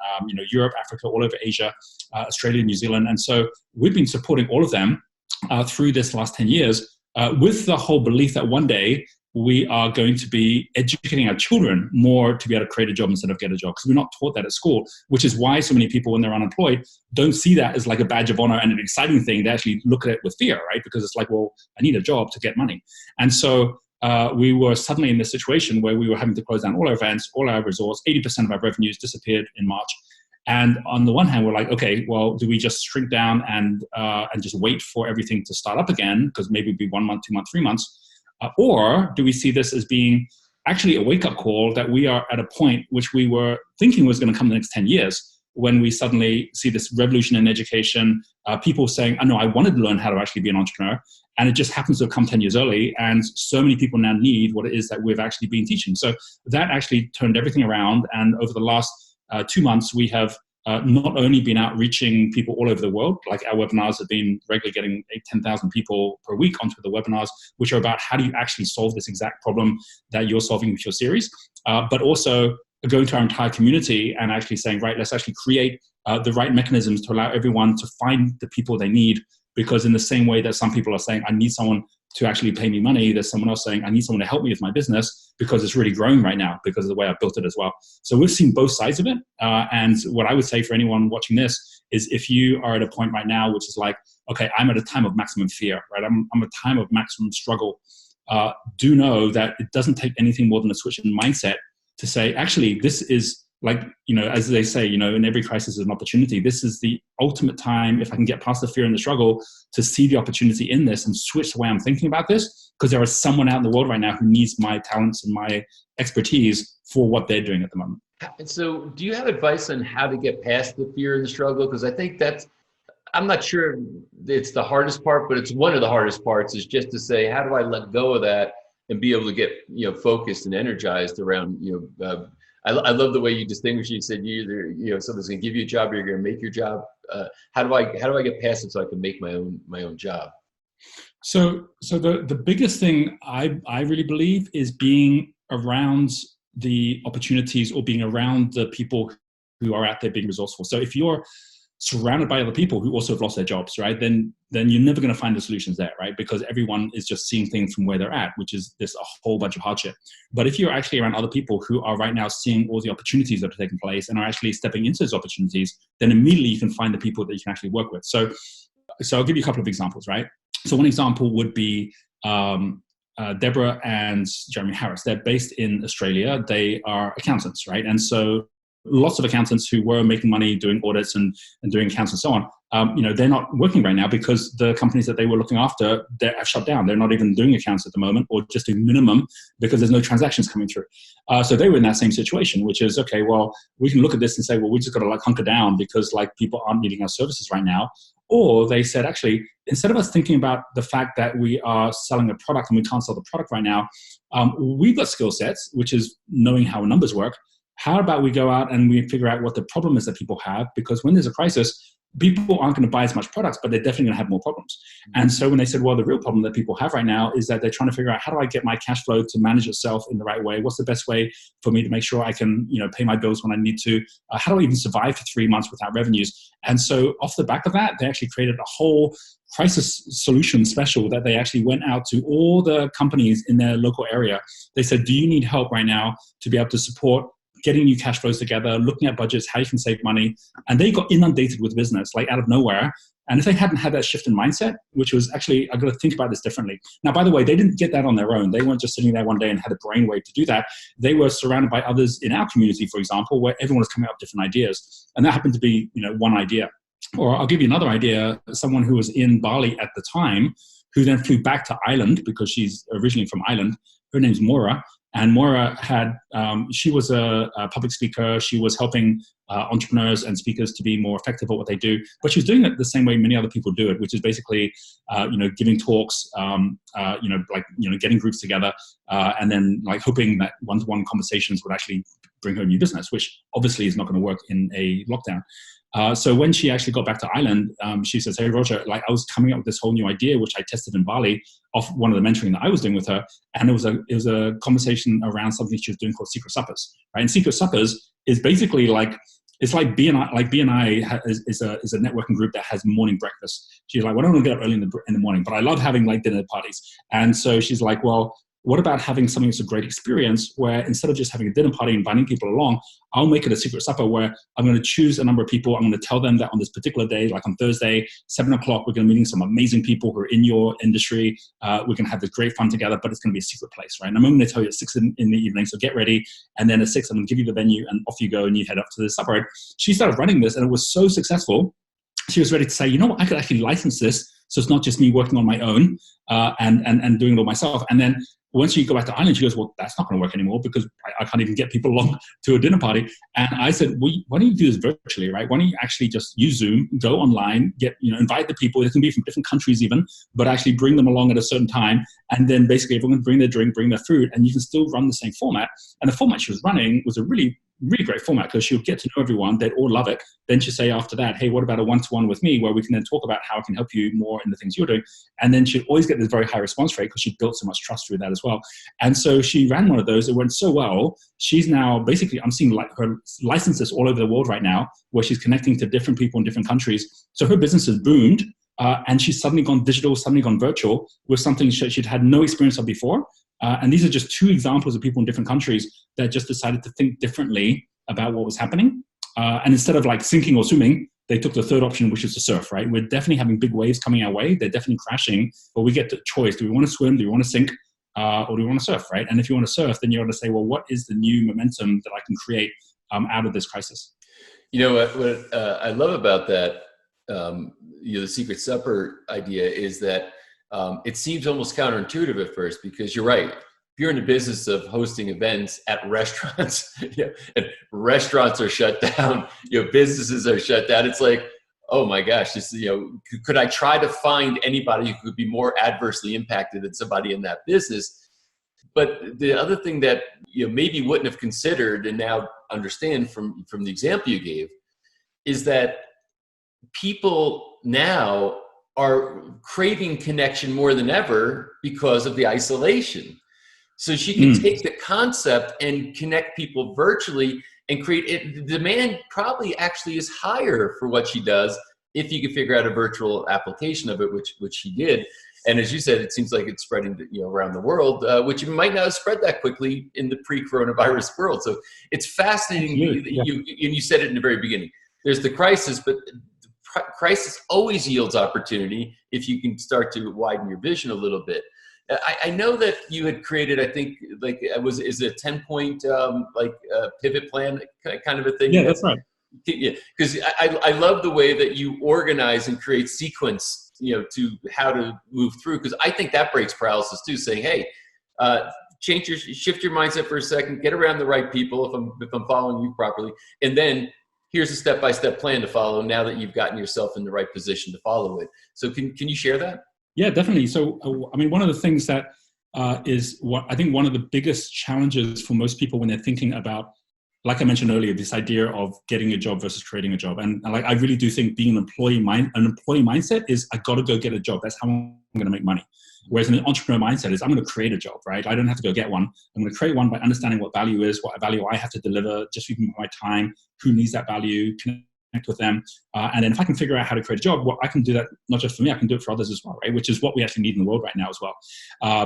Europe, Africa, all over Asia, Australia, New Zealand, and so we've been supporting all of them through this last 10 years with the whole belief that one day we are going to be educating our children more to be able to create a job instead of get a job, because we're not taught that at school, which is why so many people, when they're unemployed, don't see that as like a badge of honor and an exciting thing. They actually look at it with fear, right? Because it's like, well, I need a job to get money. And so we were suddenly in this situation where we were having to close down all our events, all our resorts. 80% of our revenues disappeared in March. And on the one hand, we're like, okay, well, do we just shrink down and just wait for everything to start up again? Because maybe it'd be 1 month, 2 months, 3 months. Or do we see this as being actually a wake-up call that we are at a point which we were thinking was going to come in the next 10 years, when we suddenly see this revolution in education, people saying, I know I wanted to learn how to actually be an entrepreneur, and it just happens to have come 10 years early, and so many people now need what it is that we've actually been teaching. So that actually turned everything around, and over the last 2 months, we have not only been out reaching people all over the world, like our webinars have been regularly getting 10,000 people per week onto the webinars, which are about how do you actually solve this exact problem that you're solving with your series. But also going to our entire community and actually saying, right, let's actually create the right mechanisms to allow everyone to find the people they need. Because in the same way that some people are saying, I need someone to actually pay me money, there's someone else saying, I need someone to help me with my business because it's really growing right now because of the way I built it as well. So we've seen both sides of it. And what I would say for anyone watching this is if you are at a point right now, which is like, okay, I'm at a time of maximum fear, right? I'm at a time of maximum struggle. Do know that it doesn't take anything more than a switch in mindset to say, actually, this is like, as they say, in every crisis is an opportunity. This is the ultimate time, if I can get past the fear and the struggle, to see the opportunity in this and switch the way I'm thinking about this, because there is someone out in the world right now who needs my talents and my expertise for what they're doing at the moment. And so do you have advice on how to get past the fear and the struggle? Because I think I'm not sure it's the hardest part, but it's one of the hardest parts, is just to say, how do I let go of that and be able to get, focused and energized around, I love the way you distinguish. You said you either, someone's going to give you a job or you're going to make your job. How do I get past it so I can make my own job? So the biggest thing I really believe is being around the opportunities or being around the people who are out there being resourceful. So if you're surrounded by other people who also have lost their jobs, right, then you're never going to find the solutions there, right? Because everyone is just seeing things from where they're at, which is there's a whole bunch of hardship. But if you're actually around other people who are right now seeing all the opportunities that are taking place and are actually stepping into those opportunities, then immediately you can find the people that you can actually work with. So I'll give you a couple of examples, right? So one example would be Deborah and Jeremy Harris. They're based in Australia. They are accountants, right? And so lots of accountants who were making money doing audits and doing accounts and so on, they're not working right now because the companies that they were looking after, they have shut down. They're not even doing accounts at the moment, or just doing minimum because there's no transactions coming through. So they were in that same situation, which is, okay, well, we can look at this and say, well, we just got to hunker down because people aren't needing our services right now. Or they said, actually, instead of us thinking about the fact that we are selling a product and we can't sell the product right now, we've got skill sets, which is knowing how numbers work. How about we go out and we figure out what the problem is that people have? Because when there's a crisis, people aren't going to buy as much products, but they're definitely going to have more problems. And so when they said, well, the real problem that people have right now is that they're trying to figure out, how do I get my cash flow to manage itself in the right way? What's the best way for me to make sure I can, pay my bills when I need to? How do I even survive for 3 months without revenues? And so off the back of that, they actually created a whole crisis solution special that they actually went out to all the companies in their local area. They said, do you need help right now to be able to support getting new cash flows together, looking at budgets, how you can save money? And they got inundated with business, out of nowhere. And if they hadn't had that shift in mindset, which was actually, I've got to think about this differently. Now, by the way, they didn't get that on their own. They weren't just sitting there one day and had a brainwave to do that. They were surrounded by others in our community, for example, where everyone was coming up with different ideas. And that happened to be, one idea. Or I'll give you another idea. Someone who was in Bali at the time, who then flew back to Ireland because she's originally from Ireland. Her name's Maura. And Maura she was a public speaker. She was helping entrepreneurs and speakers to be more effective at what they do. But she was doing it the same way many other people do it, which is basically, giving talks, getting groups together, and then hoping that one-to-one conversations would actually bring her new business, which obviously is not going to work in a lockdown. So when she actually got back to Ireland, she says, hey, Roger, I was coming up with this whole new idea, which I tested in Bali off one of the mentoring that I was doing with her. And it was a conversation around something she was doing called Secret Suppers, right? And Secret Suppers is basically it's like BNI. BNI is a networking group that has morning breakfast. She's like, well, I don't want to get up early in the morning, but I love having dinner parties. And so she's like, well, what about having something that's a great experience where instead of just having a dinner party and inviting people along, I'll make it a secret supper where I'm going to choose a number of people. I'm going to tell them that on this particular day, on Thursday, 7 o'clock, we're going to be meeting some amazing people who are in your industry. We're going to have this great fun together, but it's going to be a secret place, right? And I'm going to tell you at 6 in the evening, so get ready. And then at 6, I'm going to give you the venue and off you go and you head up to the supper. She started running this and it was so successful. She was ready to say, you know what, I could actually license this. So it's not just me working on my own and doing it all myself. And then once you go back to Ireland, she goes, well, that's not going to work anymore because I can't even get people along to a dinner party. And I said, well, why don't you do this virtually, right? Why don't you actually just use Zoom, go online, invite the people. It can be from different countries even, but actually bring them along at a certain time. And then basically everyone can bring their drink, bring their food, and you can still run the same format. And the format she was running was a really really great format because she'll get to know everyone. They'd all love it. Then she'll say after that, hey, what about a one-to-one with me where we can then talk about how I can help you more in the things you're doing. And then she'd always get this very high response rate because she built so much trust through that as well. And so she ran one of those. It went so well. She's now basically, I'm seeing like her licenses all over the world right now where she's connecting to different people in different countries. So her business has boomed. And she's suddenly gone digital, suddenly gone virtual with something she'd had no experience of before. And these are just two examples of people in different countries that just decided to think differently about what was happening. And instead of like sinking or swimming, they took the third option, which is to surf, right? We're definitely having big waves coming our way. They're definitely crashing, but we get the choice. Do we want to swim? Do we want to sink? Or do we want to surf, right? And if you want to surf, then you want to say, well, what is the new momentum that I can create out of this crisis? You know, what I love about that, the secret supper idea is that it seems almost counterintuitive at first because you're right. If you're in the business of hosting events at restaurants, and restaurants are shut down, businesses are shut down. It's like, oh my gosh, this, could I try to find anybody who could be more adversely impacted than somebody in that business? But the other thing that maybe wouldn't have considered and now understand from the example you gave is that people now are craving connection more than ever because of the isolation. So she can take the concept and connect people virtually and create it. The demand probably actually is higher for what she does if you can figure out a virtual application of it, which she did. And as you said, it seems like it's spreading around the world, which might not have spread that quickly in the pre-coronavirus world. So it's fascinating. You said it in the very beginning. There's the crisis, but crisis always yields opportunity if you can start to widen your vision a little bit. I know that you had created, I think, is it a 10-point pivot plan kind of a thing? Yeah, that's right. Yeah, because I love the way that you organize and create sequence, to how to move through. Because I think that breaks paralysis too. Saying, hey, shift your mindset for a second, get around the right people if I'm following you properly, and then here's a step-by-step plan to follow now that you've gotten yourself in the right position to follow it. So can you share that? Yeah, definitely. So, one of the things that is what I think one of the biggest challenges for most people when they're thinking about, like I mentioned earlier, this idea of getting a job versus creating a job. And like, I really do think being an employee mindset is I got to go get a job. That's how I'm going to make money. Whereas an entrepreneur mindset is I'm going to create a job, right? I don't have to go get one. I'm going to create one by understanding what value is, what value I have to deliver, just using my time, who needs that value, connect with them. And then if I can figure out how to create a job, I can do that not just for me, I can do it for others as well, right? Which is what we actually need in the world right now as well.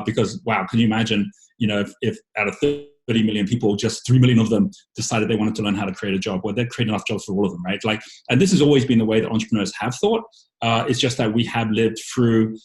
Because, wow, can you imagine, if out of 30 million people, just 3 million of them decided they wanted to learn how to create a job, well, they'd create enough jobs for all of them, right? And this has always been the way that entrepreneurs have thought. It's just that we have lived through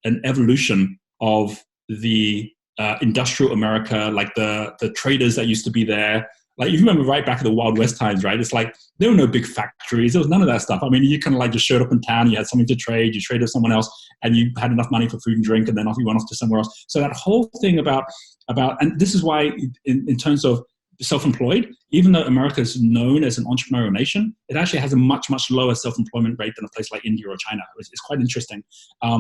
an evolution of the industrial America, like the traders that used to be there. Like, you remember right back at the Wild West times, right? It's like there were no big factories. There was none of that stuff. I mean, you kind of like just showed up in town, you had something to trade, you traded with someone else, and you had enough money for food and drink, and then off you went off to somewhere else. So that whole thing about and this is why in terms of self-employed, even though America is known as an entrepreneurial nation, it actually has a much, much lower self-employment rate than a place like India or China. It's quite interesting,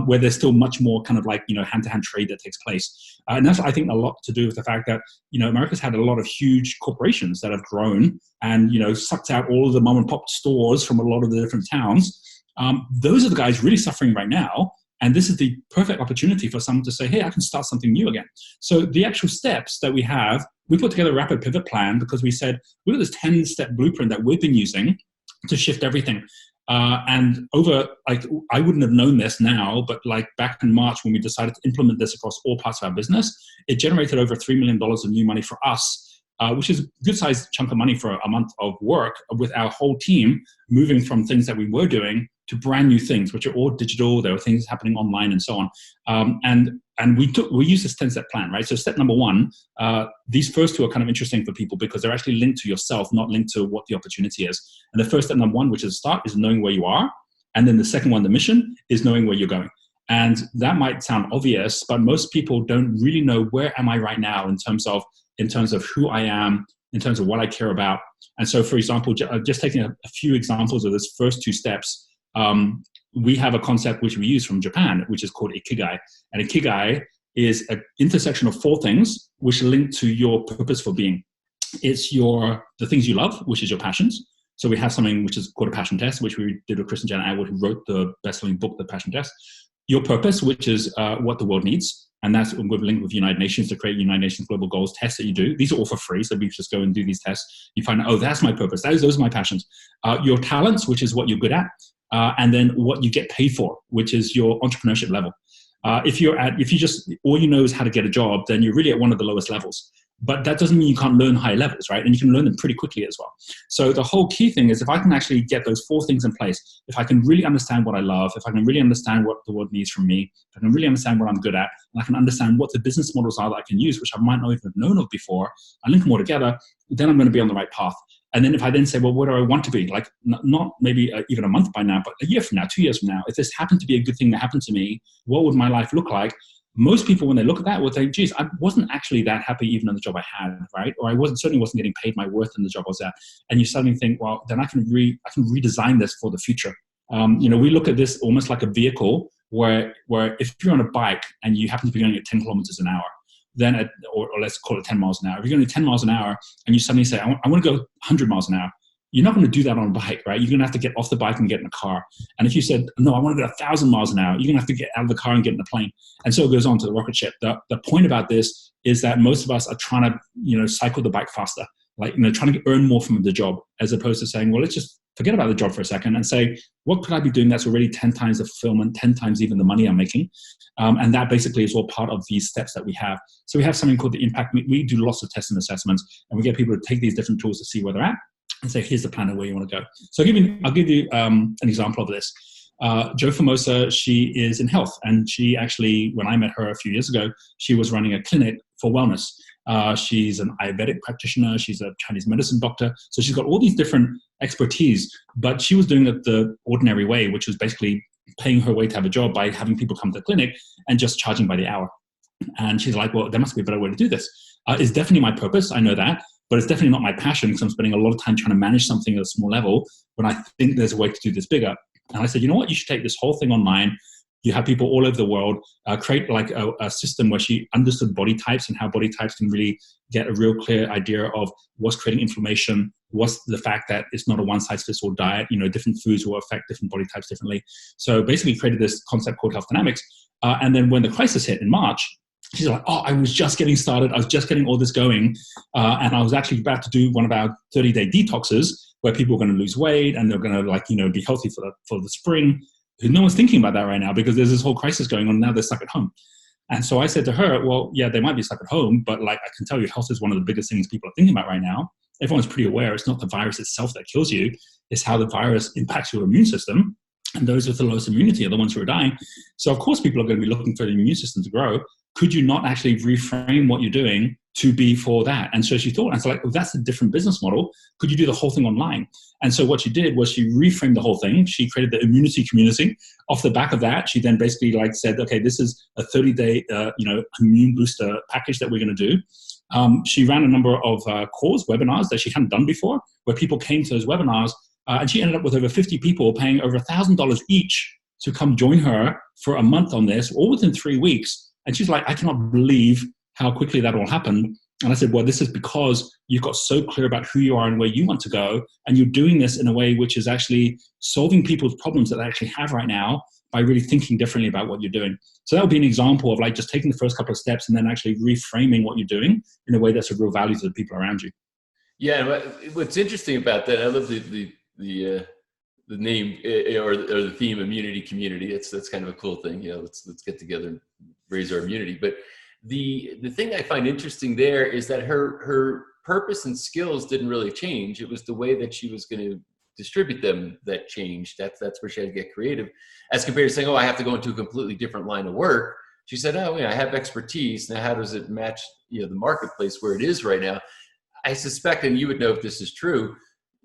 where there's still much more kind of like, hand-to-hand trade that takes place. And that's, I think, a lot to do with the fact that, America's had a lot of huge corporations that have grown and, sucked out all of the mom and pop stores from a lot of the different towns. Those are the guys really suffering right now. And this is the perfect opportunity for someone to say, hey, I can start something new again. So the actual steps that we have, we put together a rapid pivot plan because we said, look at this 10-step blueprint that we've been using to shift everything. And over, I wouldn't have known this now, but back in March when we decided to implement this across all parts of our business, it generated over $3 million of new money for us, which is a good sized chunk of money for a month of work with our whole team moving from things that we were doing to brand new things, which are all digital. There were things happening online and so on. And we used this 10-step plan, right? So step number one, these first two are kind of interesting for people because they're actually linked to yourself, not linked to what the opportunity is. And the first step, number one, which is start, is knowing where you are. And then the second one, the mission, is knowing where you're going. And that might sound obvious, but most people don't really know where am I right now in terms of who I am, in terms of what I care about. And so, for example, just taking a few examples of those first two steps, we have a concept which we use from Japan, which is called Ikigai. And Ikigai is an intersection of four things which link to your purpose for being. It's the things you love, which is your passions. So we have something which is called a passion test, which we did with Chris and Janet Atwood, who wrote the best-selling book, The Passion Test. Your purpose, which is what the world needs. And that's linked with United Nations to create United Nations Global Goals tests that you do. These are all for free. So we just go and do these tests. You find out, oh, that's my purpose. Those are my passions. Your talents, which is what you're good at. And then what you get paid for, which is your entrepreneurship level. If you just, all you know is how to get a job, then you're really at one of the lowest levels. But that doesn't mean you can't learn higher levels, right? And you can learn them pretty quickly as well. So the whole key thing is if I can actually get those 4 things in place, if I can really understand what I love, if I can really understand what the world needs from me, if I can really understand what I'm good at, and I can understand what the business models are that I can use, which I might not even have known of before, I link them all together, then I'm going to be on the right path. And then if I then say, well, what do I want to be? Like not maybe even a month by now, but a year from now, 2 years from now, if this happened to be a good thing that happened to me, what would my life look like? Most people, when they look at that, will think, geez, I wasn't actually that happy even in the job I had, right? Or I certainly wasn't getting paid my worth in the job I was at. And you suddenly think, well, then I can redesign this for the future. We look at this almost like a vehicle where if you're on a bike and you happen to be going at 10 kilometers an hour, then or let's call it 10 miles an hour. If you're going 10 miles an hour and you suddenly say, I want to go 100 miles an hour, you're not going to do that on a bike, right? You're going to have to get off the bike and get in a car. And if you said, no, I want to go 1,000 miles an hour, you're going to have to get out of the car and get in a plane. And so it goes on to the rocket ship. The point about this is that most of us are trying to, cycle the bike faster, trying to earn more from the job, as opposed to saying, well, let's just forget about the job for a second and say, what could I be doing that's already 10 times the fulfillment, 10 times even the money I'm making? And that basically is all part of these steps that we have. So we have something called the impact. We do lots of tests and assessments, and we get people to take these different tools to see where they're at and say, here's the plan of where you want to go. So I'll give you an example of this. Jo Formosa, she is in health. And she actually, when I met her a few years ago, she was running a clinic for wellness. She's an Ayurvedic practitioner. She's a Chinese medicine doctor. So she's got all these different expertise, but she was doing it the ordinary way, which was basically paying her way to have a job by having people come to the clinic and just charging by the hour. And she's like, well, there must be a better way to do this. It's definitely my purpose. I know that. But it's definitely not my passion because I'm spending a lot of time trying to manage something at a small level when I think there's a way to do this bigger. And I said, you know what? You should take this whole thing online. You have people all over the world create like a system where she understood body types and how body types can really get a real clear idea of what's creating inflammation, what's the fact that it's not a one-size-fits-all diet. Different foods will affect different body types differently. So basically created this concept called health dynamics. And then when the crisis hit in March, she's like, oh, I was just getting started. I was just getting all this going. And I was actually about to do one of our 30-day detoxes where people are going to lose weight and they're going to be healthy for the spring. No one's thinking about that right now because there's this whole crisis going on. Now they're stuck at home. And so I said to her, well, yeah, they might be stuck at home, but I can tell you health is one of the biggest things people are thinking about right now. Everyone's pretty aware it's not the virus itself that kills you. It's how the virus impacts your immune system. And those with the lowest immunity are the ones who are dying. So of course people are going to be looking for the immune system to grow. Could you not actually reframe what you're doing to be for that? And so she thought, and so well, that's a different business model. Could you do the whole thing online? And so what she did was she reframed the whole thing. She created the immunity community. Off the back of that, she then basically said, okay, this is a 30-day, immune booster package that we're going to do. She ran a number of webinars that she hadn't done before, where people came to those webinars, and she ended up with over 50 people paying over $1,000 each to come join her for a month on this, all within 3 weeks. And she's like, I cannot believe how quickly that all happened. And I said, well, this is because you've got so clear about who you are and where you want to go. And you're doing this in a way which is actually solving people's problems that they actually have right now by really thinking differently about what you're doing. So that would be an example of just taking the first couple of steps and then actually reframing what you're doing in a way that's of real value to the people around you. Yeah. What's interesting about that, I love the name or the theme immunity community. That's kind of a cool thing. Let's get together and raise our immunity. But the thing I find interesting there is that her purpose and skills didn't really change. It was the way that she was going to distribute them that changed. That's where she had to get creative, as compared to saying, oh, I have to go into a completely different line of work. She said, oh yeah, I have expertise. Now how does it match the marketplace where it is right now? I suspect, and you would know if this is true,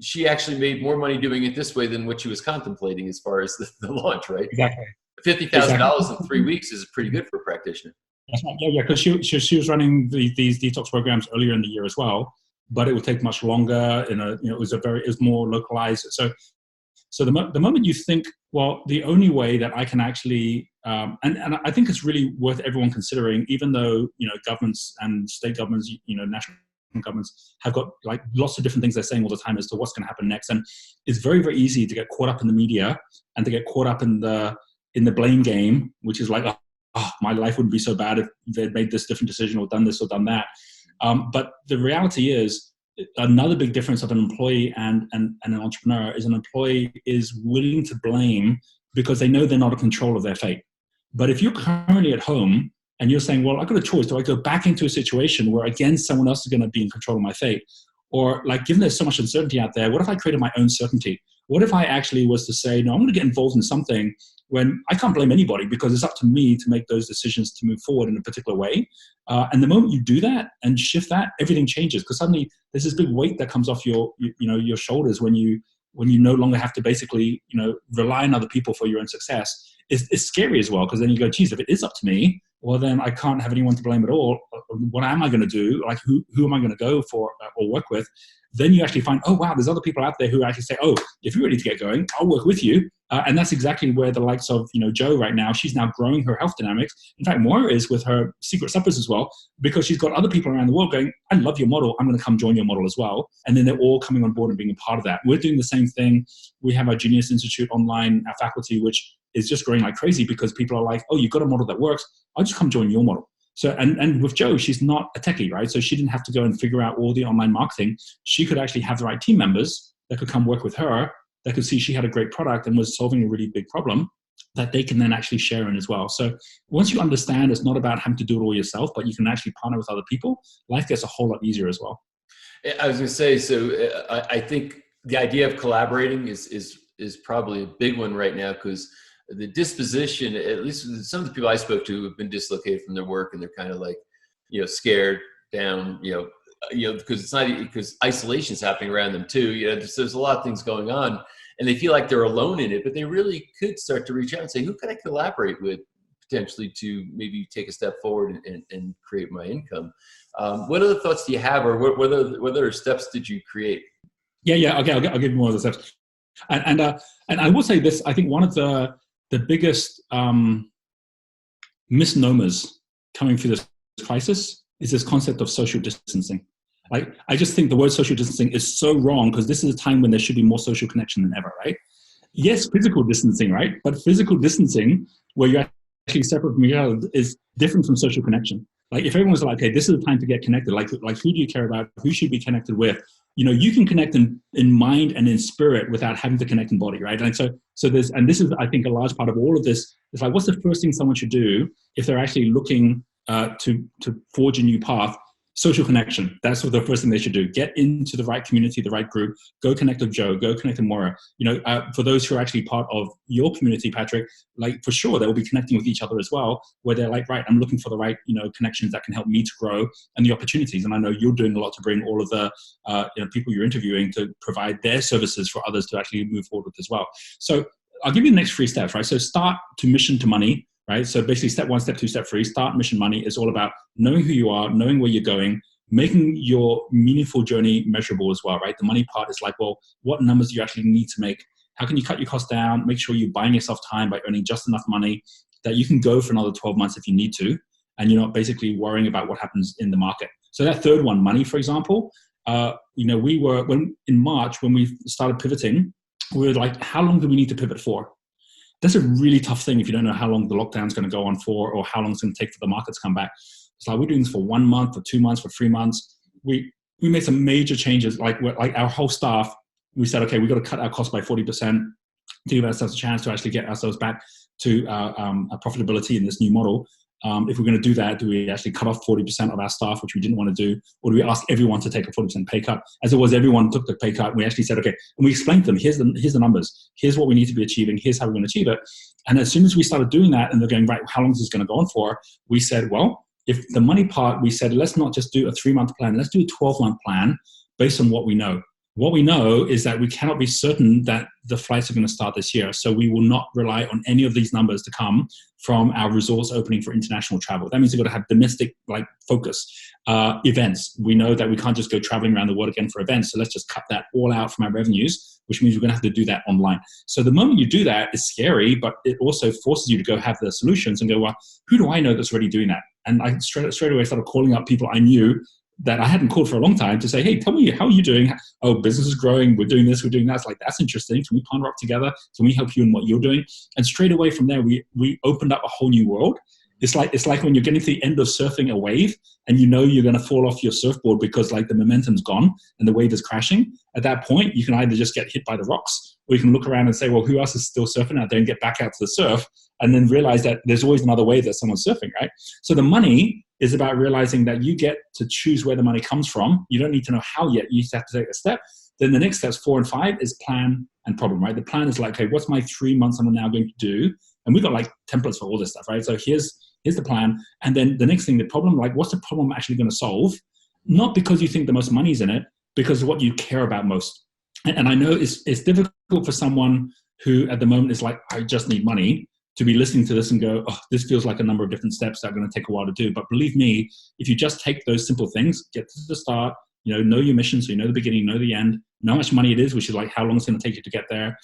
she actually made more money doing it this way than what she was contemplating as far as the launch, right? Exactly. $50,000 in 3 weeks is pretty good for a practitioner. That's right. Yeah, because she was running these detox programs earlier in the year as well, but it would take much longer. It was more localized. So the moment you think, well, the only way that I can actually, and I think it's really worth everyone considering, even though governments and state governments, national governments have got like lots of different things they're saying all the time as to what's going to happen next. And it's very, very easy to get caught up in the media and to get caught up in the blame game, which is like, oh, my life wouldn't be so bad if they'd made this different decision or done this or done that. But the reality is, another big difference of an employee and an entrepreneur is an employee is willing to blame because they know they're not in control of their fate. But if you're currently at home and you're saying, well, I've got a choice. Do I go back into a situation where, again, someone else is going to be in control of my fate? Or like, given there's so much uncertainty out there, what if I created my own certainty? What if I actually was to say, no, I'm going to get involved in something when I can't blame anybody because it's up to me to make those decisions to move forward in a particular way. And the moment you do that and shift that, everything changes, because suddenly there's this big weight that comes off your shoulders when you no longer have to basically, rely on other people for your own success. It's scary as well, because then you go, geez, if it is up to me, well, then I can't have anyone to blame at all. What am I going to do? Like, who am I going to go for or work with? Then you actually find, oh, wow, there's other people out there who actually say, oh, if you're ready to get going, I'll work with you. And that's exactly where the likes of, Jo right now, she's now growing her health dynamics. In fact, Moira is with her secret suppers as well, because she's got other people around the world going, I love your model. I'm going to come join your model as well. And then they're all coming on board and being a part of that. We're doing the same thing. We have our Genius Institute online, our faculty, which is just growing like crazy because people are like, oh, you've got a model that works. I'll just come join your model. So, and with Jo, she's not a techie, right? So she didn't have to go and figure out all the online marketing. She could actually have the right team members that could come work with her, that could see she had a great product and was solving a really big problem that they can then actually share in as well. So once you understand it's not about having to do it all yourself, but you can actually partner with other people, life gets a whole lot easier as well. I was going to say, so I think the idea of collaborating is probably a big one right now, because the disposition, at least some of the people I spoke to have been dislocated from their work, and they're kind of like, scared down, because isolation is happening around them too. There's a lot of things going on, and they feel like they're alone in it, but they really could start to reach out and say, who can I collaborate with potentially to maybe take a step forward and create my income? What other thoughts do you have, or what other steps did you create? Yeah. Okay, I'll give you more of the steps. And I will say this, I think one of the biggest misnomers coming through this crisis is this concept of social distancing. Like, I just think the word social distancing is so wrong, because this is a time when there should be more social connection than ever, right? Yes, physical distancing, right? But physical distancing, where you're actually separate from each other, is different from social connection. Like, if everyone's like, okay, this is the time to get connected, like who do you care about? Who should be connected with? You can connect in mind and in spirit without having to connect in body, right? And so there's, and this is, I think, a large part of all of this. It's like, what's the first thing someone should do if they're actually looking to forge a new path? Social connection. That's what the first thing they should do. Get into the right community, the right group. Go connect with Jo. Go connect with Moira. For those who are actually part of your community, Patrick, like, for sure, they will be connecting with each other as well, where they're like, right, I'm looking for the right, connections that can help me to grow, and the opportunities. And I know you're doing a lot to bring all of the, people you're interviewing to provide their services for others to actually move forward with as well. So I'll give you the next 3 steps, right? So start to mission to money. Right? So basically, step 1, step 2, step 3, start mission money is all about knowing who you are, knowing where you're going, making your meaningful journey measurable as well, right? The money part is like, well, what numbers do you actually need to make? How can you cut your costs down? Make sure you're buying yourself time by earning just enough money that you can go for another 12 months if you need to, and you're not basically worrying about what happens in the market. So that third one, money, for example, we were, in March, when we started pivoting, we were like, how long do we need to pivot for? That's a really tough thing if you don't know how long the lockdown's going to go on for, or how long it's going to take for the market to come back. It's like, we're doing this for 1 month, for 2 months, for 3 months. We made some major changes. Like our whole staff, we said, okay, we've got to cut our costs by 40% to give ourselves a chance to actually get ourselves back to profitability in this new model. If we're going to do that, do we actually cut off 40% of our staff, which we didn't want to do? Or do we ask everyone to take a 40% pay cut? As it was, everyone took the pay cut. And we actually said, okay, and we explained to them, here's the numbers. Here's what we need to be achieving. Here's how we're going to achieve it. And as soon as we started doing that, and they're going, right, how long is this going to go on for? We said, well, if the money part, we said, let's not just do a 3-month plan. Let's do a 12-month plan based on what we know. What we know is that we cannot be certain that the flights are going to start this year. So we will not rely on any of these numbers to come from our resorts opening for international travel. That means we've got to have domestic focus events. We know that we can't just go traveling around the world again for events. So let's just cut that all out from our revenues, which means we're going to have to do that online. So the moment you do that, it's scary, but it also forces you to go have the solutions and go, well, who do I know that's already doing that? And I straight away started calling up people I knew that I hadn't called for a long time to say, hey, tell me, how are you doing? Oh, business is growing. We're doing this, we're doing that. It's like, that's interesting. Can we partner up together? Can we help you in what you're doing? And straight away from there, we opened up a whole new world. It's like when you're getting to the end of surfing a wave and you know you're going to fall off your surfboard because like the momentum's gone and the wave is crashing. At that point, you can either just get hit by the rocks, or you can look around and say, well, who else is still surfing out there, and get back out to the surf, and then realize that there's always another wave that someone's surfing, right? So the money is about realizing that you get to choose where the money comes from. You don't need to know how yet. You just have to take a step. Then the next steps 4 and 5 is plan and problem, right? The plan is like, okay, what's my 3 months I'm now going to do? And we've got like templates for all this stuff, right? So here's the plan. And then the next thing, the problem, like what's the problem I'm actually going to solve? Not because you think the most money's in it, because of what you care about most. And I know it's difficult for someone who at the moment is like, I just need money, to be listening to this and go, oh, this feels like a number of different steps that are going to take a while to do. But believe me, if you just take those simple things, get to the start, know your mission, so you know the beginning, know the end, know how much money it is, which is like how long it's going to take you to get there,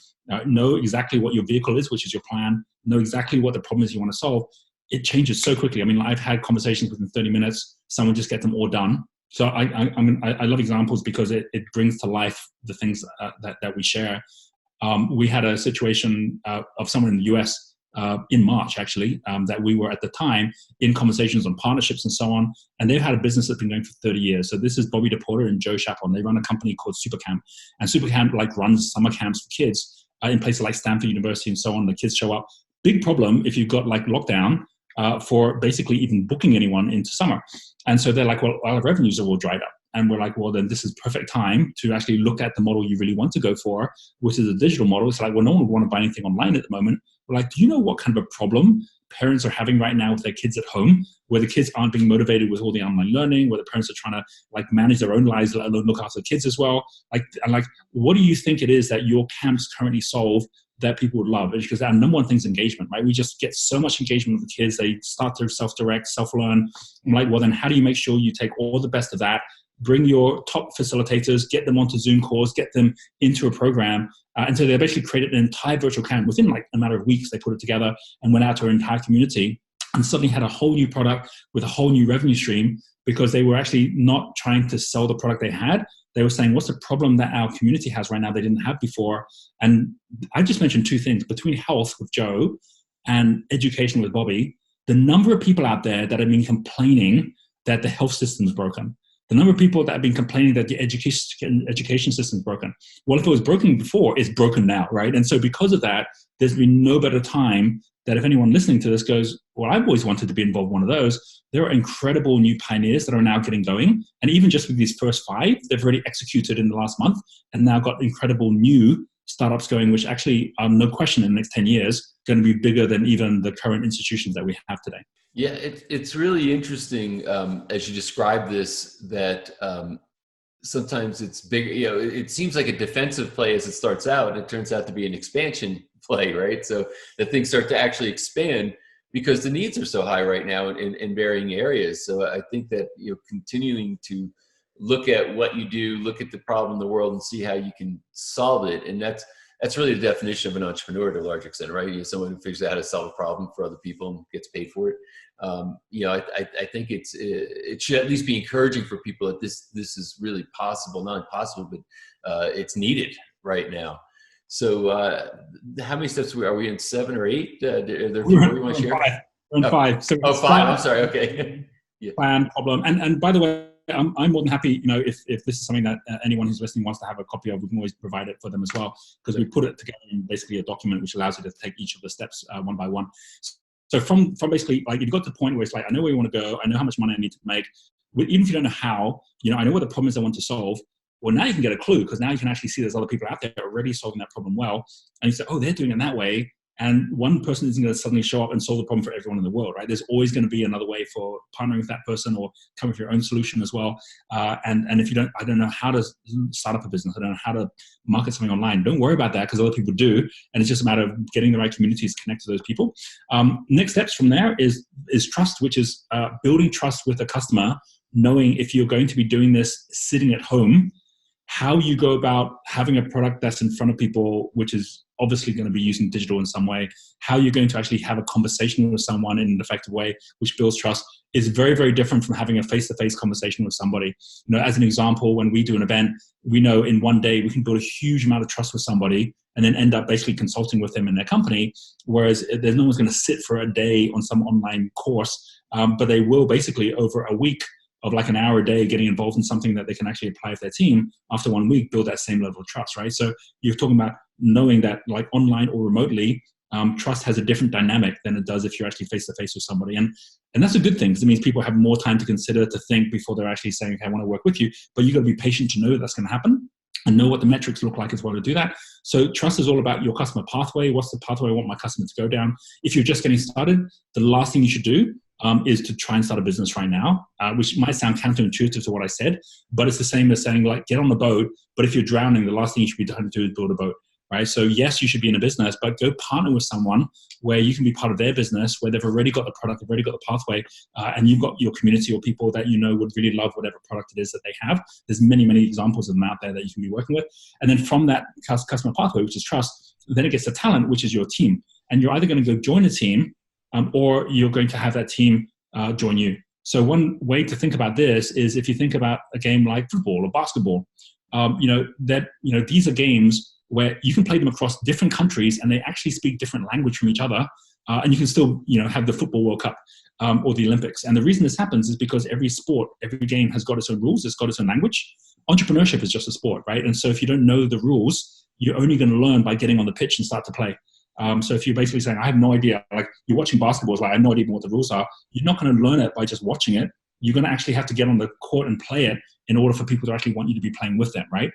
know exactly what your vehicle is, which is your plan, know exactly what the problem is you want to solve. It changes so quickly. I mean, I've had conversations within 30 minutes, someone just gets them all done. So I love examples because it brings to life the things that we share. We had a situation of someone in the US in March, actually, that we were at the time in conversations on partnerships and so on. And they've had a business that's been going for 30 years. So this is Bobby DePorter and Joe Chapon. They run a company called Supercamp. And Supercamp like runs summer camps for kids in places like Stanford University and so on. The kids show up. Big problem if you've got like lockdown for basically even booking anyone into summer. And so they're like, well, our revenues are all dried up. And we're like, well, then this is perfect time to actually look at the model you really want to go for, which is a digital model. It's like, well, no one would want to buy anything online at the moment. We're like, do you know what kind of a problem parents are having right now with their kids at home, where the kids aren't being motivated with all the online learning, where the parents are trying to like manage their own lives, let alone look after the kids as well? Like, what do you think it is that your camps currently solve that people would love? Because our number one thing is engagement, right? We just get so much engagement with the kids. They start to self-direct, self-learn. I'm like, well, then how do you make sure you take all the best of that, bring your top facilitators, get them onto Zoom calls, get them into a program. And so they basically created an entire virtual camp. Within like a matter of weeks, they put it together and went out to our entire community and suddenly had a whole new product with a whole new revenue stream, because they were actually not trying to sell the product they had. They were saying, what's the problem that our community has right now they didn't have before? And I just mentioned two things. Between health with Joe and education with Bobby, the number of people out there that have been complaining that the health system is broken, the number of people that have been complaining that the education system is broken. Well, if it was broken before, it's broken now, right? And so because of that, there's been no better time that if anyone listening to this goes, well, I've always wanted to be involved in one of those. There are incredible new pioneers that are now getting going. And even just with these first 5, they've already executed in the last month and now got incredible new startups going, which actually are no question in the next 10 years going to be bigger than even the current institutions that we have today. Yeah, it's really interesting as you describe this, that sometimes it's big. It seems like a defensive play as it starts out, and it turns out to be an expansion play, right? So that things start to actually expand because the needs are so high right now in varying areas. So I think that continuing to look at what you do, look at the problem in the world, and see how you can solve it, and that's really the definition of an entrepreneur to a large extent, right? You're someone who figures out how to solve a problem for other people and gets paid for it. I think it should at least be encouraging for people that this is really possible, not impossible, but it's needed right now. So how many steps are we in? 7 or 8? Are there people you want to share? 5. We're on 5. So 5. I'm sorry. Okay. Yeah. Plan, problem. And by the way, I'm more than happy, if this is something that anyone who's listening wants to have a copy of, we can always provide it for them as well, because we put it together in basically a document which allows you to take each of the steps one by one. So from basically, like, if you got to the point where it's like, I know where you want to go, I know how much money I need to make, even if you don't know how, I know what the problem is I want to solve. Well, now you can get a clue, because now you can actually see there's other people out there already solving that problem well. And you say, oh, they're doing it that way. And one person isn't going to suddenly show up and solve the problem for everyone in the world, right? There's always going to be another way for partnering with that person or come with your own solution as well. And if I don't know how to start up a business, I don't know how to market something online, don't worry about that, because other people do. And it's just a matter of getting the right communities to connect to those people. Next steps from there is trust, which is building trust with the customer, knowing if you're going to be doing this sitting at home, how you go about having a product that's in front of people, which is obviously going to be using digital in some way, how you're going to actually have a conversation with someone in an effective way, which builds trust, is very, very different from having a face-to-face conversation with somebody. As an example, when we do an event, we know in one day we can build a huge amount of trust with somebody and then end up basically consulting with them in their company. Whereas there's no one's going to sit for a day on some online course, but they will basically over a week of like an hour a day getting involved in something that they can actually apply with their team, after 1 week, build that same level of trust, right? So you're talking about knowing that like online or remotely, trust has a different dynamic than it does if you're actually face-to-face with somebody. And that's a good thing, because it means people have more time to consider, to think before they're actually saying, okay, I want to work with you. But you've got to be patient to know that that's going to happen and know what the metrics look like as well to do that. So trust is all about your customer pathway. What's the pathway I want my customer to go down? If you're just getting started, the last thing you should do is to try and start a business right now, which might sound counterintuitive to what I said, but it's the same as saying like, get on the boat. But if you're drowning, the last thing you should be trying to do is build a boat, right? So yes, you should be in a business, but go partner with someone where you can be part of their business, where they've already got the product, they've already got the pathway, and you've got your community or people that you know would really love whatever product it is that they have. There's many, many examples of them out there that you can be working with. And then from that customer pathway, which is trust, then it gets to talent, which is your team. And you're either going to go join a team, or you're going to have that team join you. So one way to think about this is if you think about a game like football or basketball, these are games where you can play them across different countries and they actually speak different language from each other, and you can still have the Football World Cup or the Olympics. And the reason this happens is because every sport, every game has got its own rules, it's got its own language. Entrepreneurship is just a sport, right? And so if you don't know the rules, you're only going to learn by getting on the pitch and start to play. So if you're basically saying, I have no idea, like you're watching basketball, it's like, I have no idea what the rules are. You're not going to learn it by just watching it. You're going to actually have to get on the court and play it in order for people to actually want you to be playing with them, right?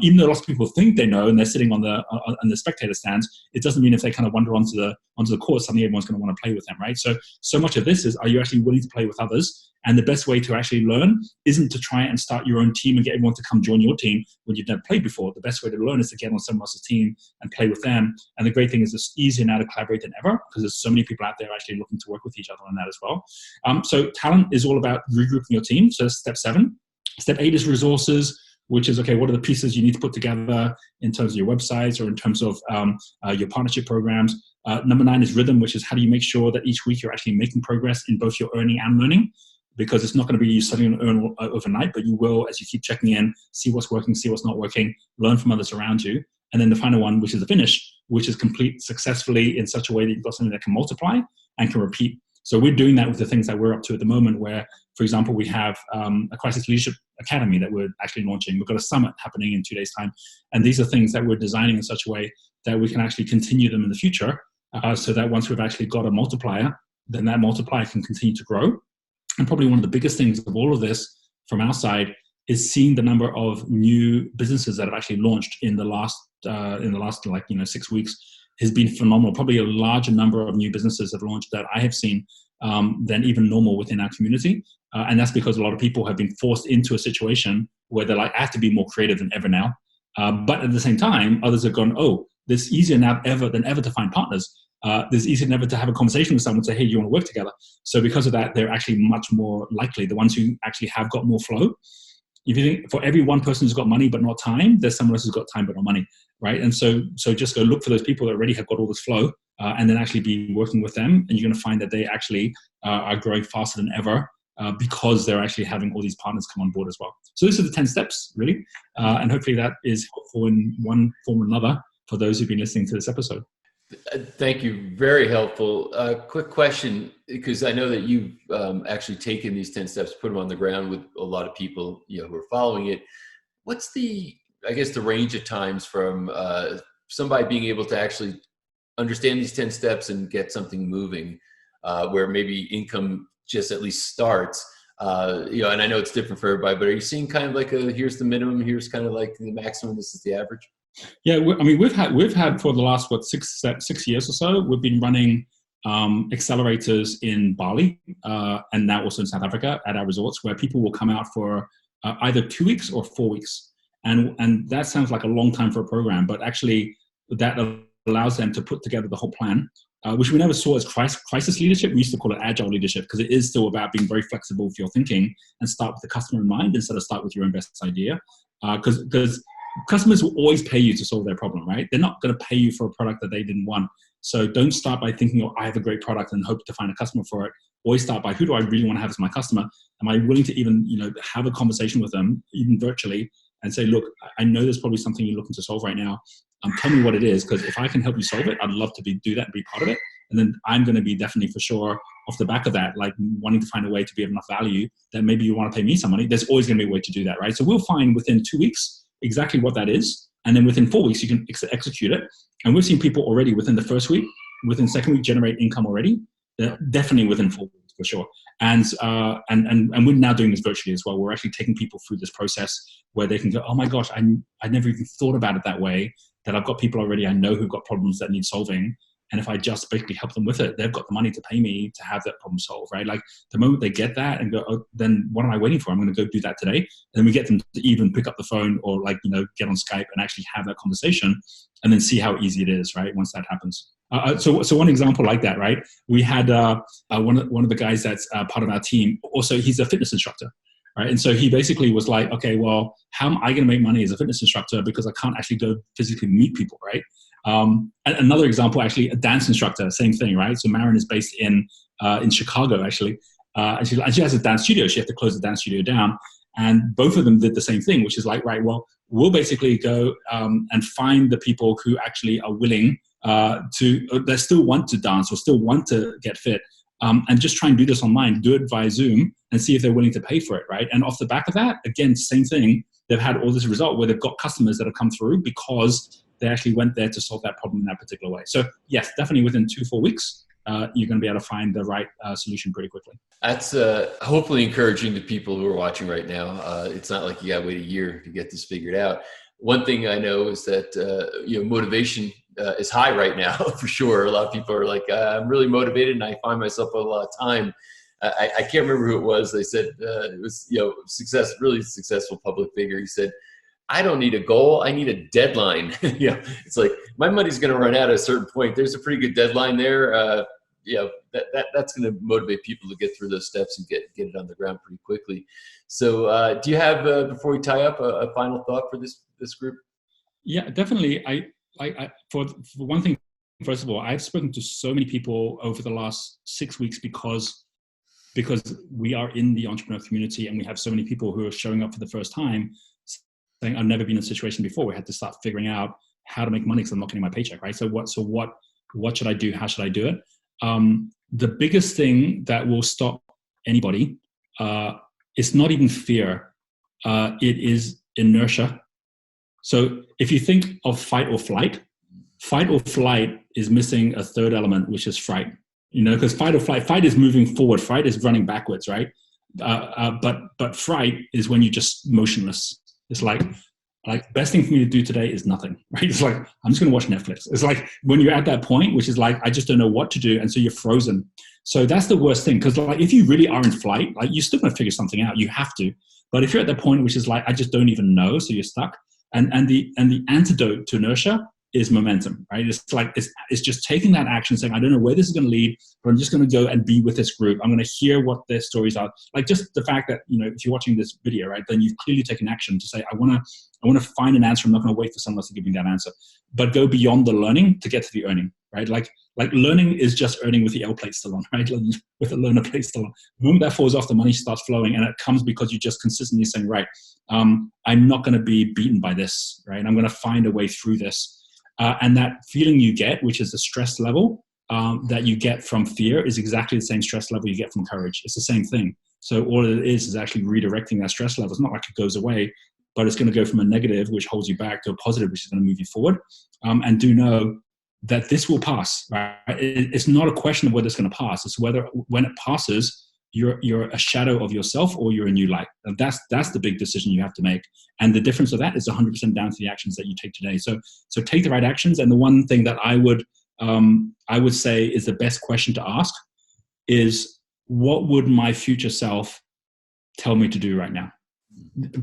Even though lots of people think they know and they're sitting on the spectator stands, it doesn't mean if they kind of wander onto the court, suddenly everyone's going to want to play with them, right? So much of this is, are you actually willing to play with others? And the best way to actually learn isn't to try and start your own team and get everyone to come join your team when you've never played before. The best way to learn is to get on someone else's team and play with them. And the great thing is it's easier now to collaborate than ever, because there's so many people out there actually looking to work with each other on that as well. So talent is all about regrouping your team. So that's step 7. Step 8 is resources, which is, okay, what are the pieces you need to put together in terms of your websites or in terms of your partnership programs? Number 9 is rhythm, which is how do you make sure that each week you're actually making progress in both your earning and learning? Because it's not going to be you suddenly earn overnight, but you will, as you keep checking in, see what's working, see what's not working, learn from others around you. And then the final one, which is the finish, which is complete successfully in such a way that you've got something that can multiply and can repeat. So we're doing that with the things that we're up to at the moment, where, for example, we have a Crisis Leadership Academy that we're actually launching. We've got a summit happening in 2 days' time. And these are things that we're designing in such a way that we can actually continue them in the future, so that once we've actually got a multiplier, then that multiplier can continue to grow. And probably one of the biggest things of all of this from our side is seeing the number of new businesses that have actually launched in the last 6 weeks has been phenomenal. Probably a larger number of new businesses have launched that I have seen than even normal within our community. And that's because a lot of people have been forced into a situation where they're like, I have to be more creative than ever now. But at the same time, others have gone, oh, this is easier now than ever to find partners. It's easier than ever to have a conversation with someone and say, hey, you want to work together? So because of that, they're actually much more likely, the ones who actually have got more flow. If you think for every one person who's got money but not time, there's someone else who's got time but not money, right? And so just go look for those people that already have got all this flow, and then actually be working with them. And you're going to find that they actually are growing faster than ever because they're actually having all these partners come on board as well. So these are the 10 steps, really. And hopefully that is helpful in one form or another for those who've been listening to this episode. Thank you. Very helpful. Quick question, because I know that you've actually taken these 10 steps, put them on the ground with a lot of people who are following it. What's the range of times from somebody being able to actually understand these 10 steps and get something moving, where maybe income just at least starts? And I know it's different for everybody, but are you seeing kind of like here's the minimum, here's kind of like the maximum, this is the average? Yeah, we've had for the last 6 years or so, we've been running accelerators in Bali and now also in South Africa at our resorts, where people will come out for either 2 weeks or 4 weeks, and that sounds like a long time for a program, but actually that allows them to put together the whole plan. which we never saw as crisis leadership. We used to call it agile leadership because it is still about being very flexible with your thinking and start with the customer in mind instead of start with your own best idea. Because customers will always pay you to solve their problem, right? They're not going to pay you for a product that they didn't want. So don't start by thinking, oh, I have a great product and hope to find a customer for it. Always start by, who do I really want to have as my customer? Am I willing to even, have a conversation with them, even virtually, and say, look, I know there's probably something you're looking to solve right now. Tell me what it is, because if I can help you solve it, I'd love to do that and be part of it. And then I'm going to be definitely for sure off the back of that, like wanting to find a way to be of enough value that maybe you want to pay me some money. There's always going to be a way to do that, right? So we'll find within 2 weeks exactly what that is. And then within 4 weeks, you can execute it. And we've seen people already within the first week, within the second week, generate income already. Definitely within 4 weeks for sure. And we're now doing this virtually as well. We're actually taking people through this process where they can go, oh my gosh, I never even thought about it that way, that I've got people already I know who've got problems that need solving. And if I just basically help them with it, they've got the money to pay me to have that problem solved, right? Like the moment they get that and go, oh, then what am I waiting for? I'm going to go do that today. And then we get them to even pick up the phone or get on Skype and actually have that conversation and then see how easy it is, right? Once that happens. So one example like that, right? We had one of the guys that's part of our team. Also, he's a fitness instructor, right? And so he basically was like, okay, well, how am I going to make money as a fitness instructor because I can't actually go physically meet people, right? And another example, actually, a dance instructor, same thing, right? So Maren is based in Chicago, actually. And she has a dance studio. She had to close the dance studio down. And both of them did the same thing, which is like, right, well, we'll basically go and find the people who actually are willing they still want to dance or still want to get fit, and just try and do this online, do it via Zoom and see if they're willing to pay for it, right? And off the back of that, again, same thing. They've had all this result where they've got customers that have come through because they actually went there to solve that problem in that particular way. So yes, definitely within 2-4 weeks, you're going to be able to find the right solution pretty quickly. That's hopefully encouraging to people who are watching right now. It's not like you got to wait a year to get this figured out. One thing I know is that motivation is high right now for sure. A lot of people are like, I'm really motivated, and I find myself with a lot of time. I can't remember who it was. They said it was really successful public figure. He said, I don't need a goal. I need a deadline. It's like my money's going to run out at a certain point. There's a pretty good deadline there. That's going to motivate people to get through those steps and get it on the ground pretty quickly. So do you have, before we tie up, a final thought for this group? Yeah, definitely. I for one thing, first of all, I've spoken to so many people over the last 6 weeks because we are in the entrepreneur community and we have so many people who are showing up for the first time saying, I've never been in a situation before. We had to start figuring out how to make money because I'm not getting my paycheck, right? So what should I do? How should I do it? The biggest thing that will stop anybody is not even fear. It is inertia. So if you think of fight or flight is missing a third element, which is fright. Because fight is moving forward. Fright is running backwards, right? But fright is when you're just motionless. It's like best thing for me to do today is nothing, right? It's like, I'm just going to watch Netflix. It's like when you're at that point, which is like, I just don't know what to do. And so you're frozen. So that's the worst thing. Because like, if you really are in flight, like you're still going to figure something out. You have to. But if you're at that point, which is like, I just don't even know. So you're stuck. And the antidote to inertia is momentum, right? It's like, it's just taking that action, saying, I don't know where this is going to lead, but I'm just going to go and be with this group. I'm going to hear what their stories are. Like just the fact that, if you're watching this video, right, then you've clearly taken action to say, I want to find an answer. I'm not going to wait for someone else to give me that answer, but go beyond the learning to get to the earning, right? Like learning is just earning with the L plate still on, right? With the learner plate still on. The moment that falls off, the money starts flowing, and it comes because you just consistently saying, right, I'm not going to be beaten by this, right? I'm going to find a way through this. And that feeling you get, which is the stress level that you get from fear, is exactly the same stress level you get from courage. It's the same thing. So all it is actually redirecting that stress level. It's not like it goes away, but it's going to go from a negative, which holds you back, to a positive, which is going to move you forward. And do know that this will pass, right? It's not a question of whether it's going to pass. It's whether when it passes, you're a shadow of yourself or you're a new light. And that's the big decision you have to make. And the difference of that is 100% down to the actions that you take today. So take the right actions. And the one thing that I would say is the best question to ask is, what would my future self tell me to do right now?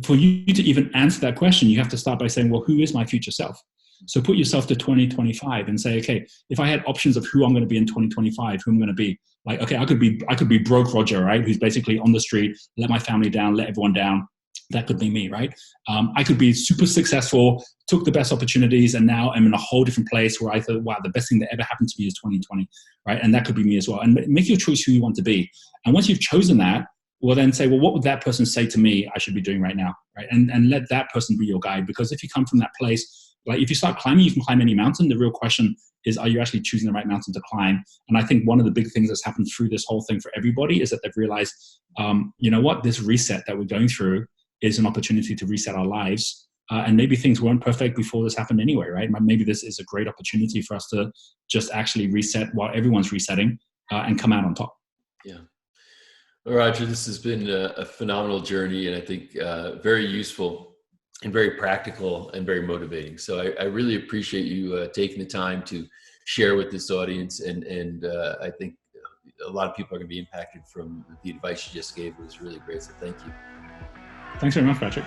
For you to even answer that question, you have to start by saying, well, who is my future self? So put yourself to 2025 and say, okay, if I had options of who I'm going to be in 2025, who I'm going to be, like, okay, I could be broke Roger, right? Who's basically on the street, let my family down, let everyone down. That could be me, right? I could be super successful, took the best opportunities, and now I'm in a whole different place where I thought, wow, the best thing that ever happened to me is 2020, right? And that could be me as well. And make your choice who you want to be. And once you've chosen that, well, then say, well, what would that person say to me I should be doing right now, right? And let that person be your guide. Because if you come from that place, like if you start climbing, you can climb any mountain. The real question is, are you actually choosing the right mountain to climb? And I think one of the big things that's happened through this whole thing for everybody is that they've realized, you know what, this reset that we're going through is an opportunity to reset our lives. And maybe things weren't perfect before this happened anyway, right? Maybe this is a great opportunity for us to just actually reset while everyone's resetting and come out on top. Yeah. Well, Roger, this has been a phenomenal journey, and I think very useful and very practical and very motivating. So I really appreciate you taking the time to share with this audience. And I think a lot of people are going to be impacted from the advice you just gave. It was really great. So thank you. Thanks very much, Patrick.